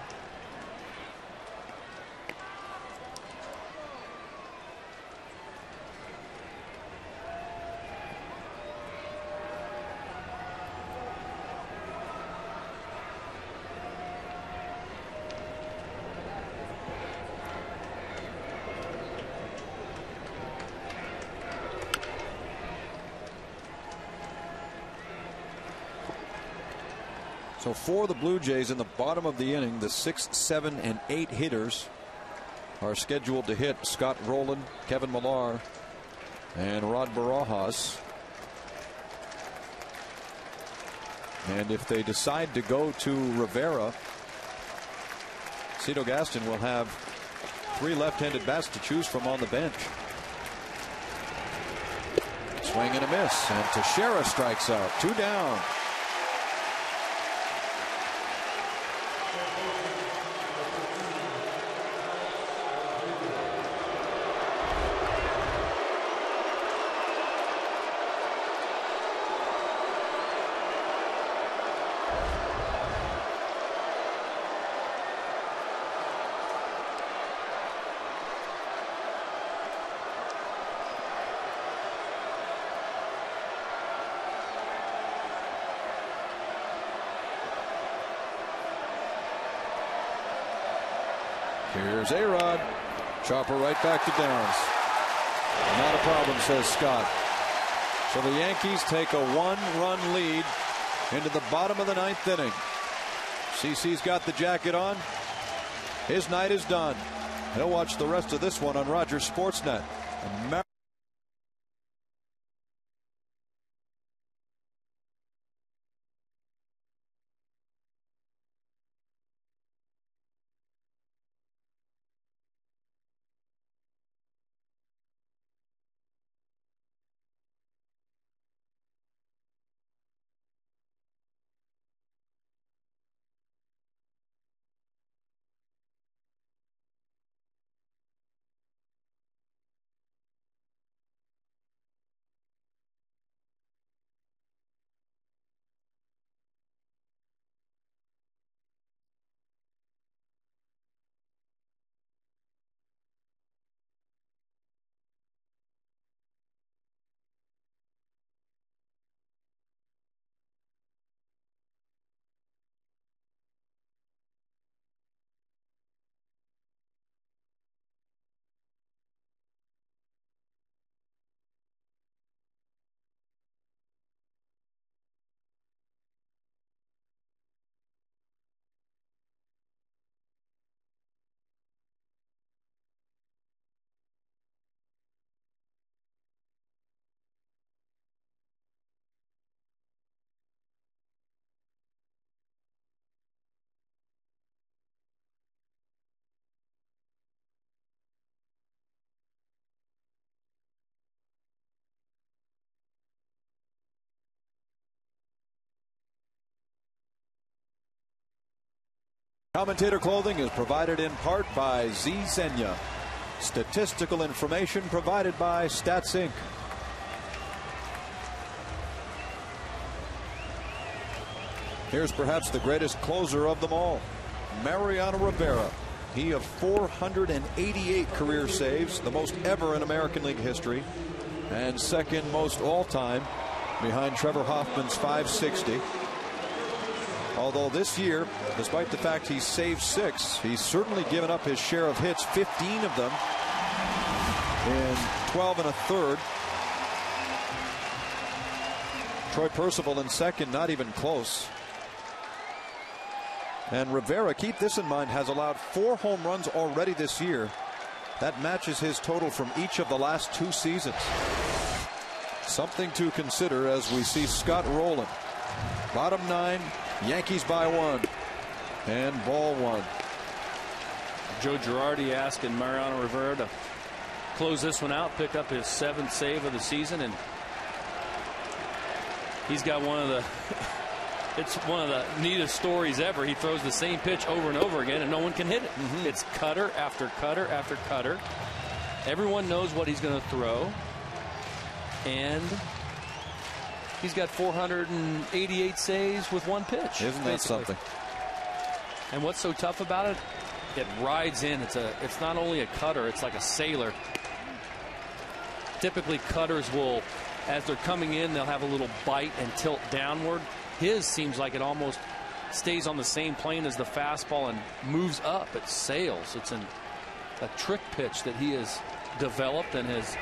So for the Blue Jays in the bottom of the inning, the 6, 7, and 8 hitters are scheduled to hit Scott Rowland, Kevin Millar, and Rod Barajas. And if they decide to go to Rivera, Cito Gaston will have 3 left-handed bats to choose from on the bench. Swing and a miss, and Teixeira strikes out. 2 down. Here's A-Rod. Chopper right back to Downs. Not a problem, says Scott. So the Yankees take a 1-run lead into the bottom of the 9th inning. CC's got the jacket on. His night is done. He'll watch the rest of this one on Rogers Sportsnet. Commentator clothing is provided in part by Z Zenya. Statistical information provided by Stats Inc. Here's perhaps the greatest closer of them all, Mariano Rivera. He of 488 career saves, the most ever in American League history, and second most all-time behind Trevor Hoffman's 560. Although this year, despite the fact he's saved 6, he's certainly given up his share of hits, 15 of them in 12 1/3. Troy Percival in second, not even close. And Rivera, keep this in mind, has allowed 4 home runs already this year. That matches his total from each of the last 2 seasons. Something to consider as we see Scott rolling. Bottom 9, Yankees by 1 and ball 1. Joe Girardi asking Mariano Rivera to close this one out, pick up his 7th save of the season, and he's got one of the it's one of the neatest stories ever. He throws the same pitch over and over again and no one can hit it. It's cutter after cutter after cutter. Everyone knows what he's going to throw, and he's got 488 saves with 1 pitch. Isn't that something? And what's so tough about it? It rides in. It's not only a cutter, it's like a sailor. Typically cutters will, as they're coming in, they'll have a little bite and tilt downward. His seems like it almost stays on the same plane as the fastball and moves up. It sails. It's a trick pitch that he has developed and has.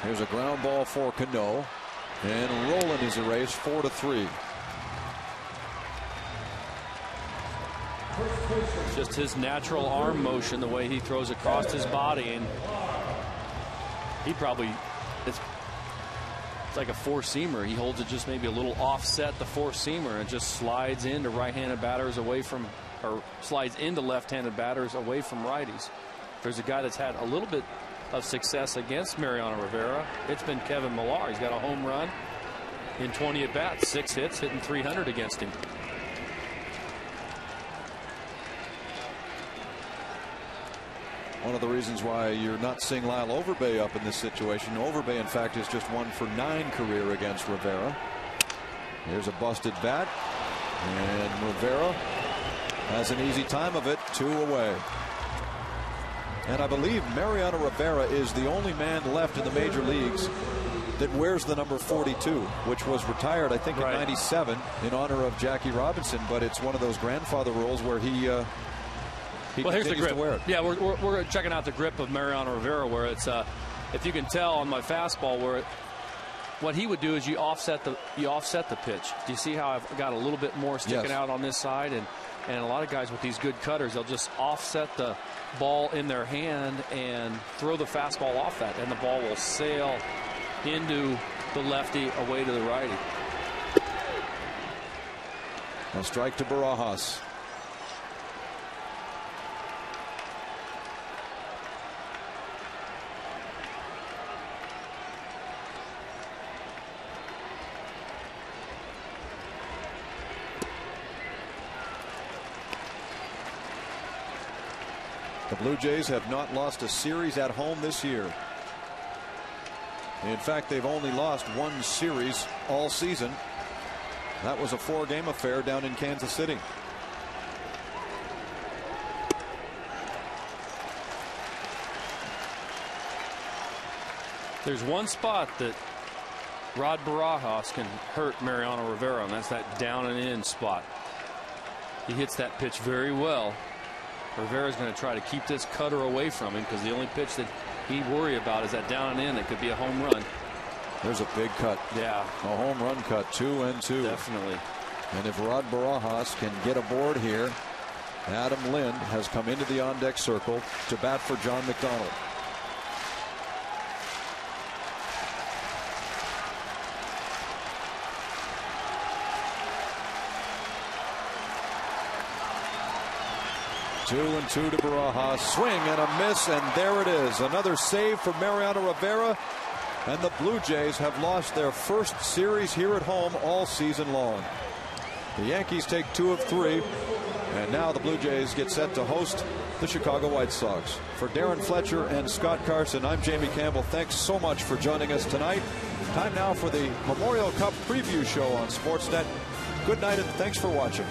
Here's a ground ball for Cano, and Roland is erased 4-3. Just his natural arm motion, the way he throws across his body, and he probably it's like a four-seamer. He holds it just maybe a little offset the four-seamer and just slides into right-handed batters away from, or slides into left-handed batters away from righties. There's a guy that's had a little bit of success against Mariano Rivera. It's been Kevin Millar. He's got a home run in 20 at-bats, 6 hits, hitting .300 against him. One of the reasons why you're not seeing Lyle Overbay up in this situation. Overbay, in fact, is just 1 for 9 career against Rivera. Here's a busted bat, and Rivera has an easy time of it, 2 away. And I believe Mariano Rivera is the only man left in the major leagues that wears the number 42, which was retired, I think, in '97 in honor of Jackie Robinson. But it's one of those grandfather rules where he well, here's the grip. Wear it. Yeah, we're checking out the grip of Mariano Rivera, where it's if you can tell on my fastball, where what he would do is you offset the pitch. Do you see how I've got a little bit more sticking out on this side? And a lot of guys with these good cutters, they'll just offset the ball in their hand and throw the fastball off that, and the ball will sail into the lefty away to the righty. A strike to Barajas. The Blue Jays have not lost a series at home this year. In fact, they've only lost 1 series all season. That was a 4-game affair down in Kansas City. There's one spot that Rod Barajas can hurt Mariano Rivera, and that's that down and in spot. He hits that pitch very well. Rivera's going to try to keep this cutter away from him, because the only pitch that he'd worry about is that down and in that could be a home run. There's a big cut. Yeah. A home run cut, 2-2. Definitely. And if Rod Barajas can get aboard here, Adam Lind has come into the on-deck circle to bat for John McDonald. Two and 2 to Barajas. Swing and a miss, and there it is. Another save for Mariano Rivera. And the Blue Jays have lost their first series here at home all season long. The Yankees take 2 of 3. And now the Blue Jays get set to host the Chicago White Sox. For Darren Fletcher and Scott Carson, I'm Jamie Campbell. Thanks so much for joining us tonight. Time now for the Memorial Cup preview show on Sportsnet. Good night and thanks for watching.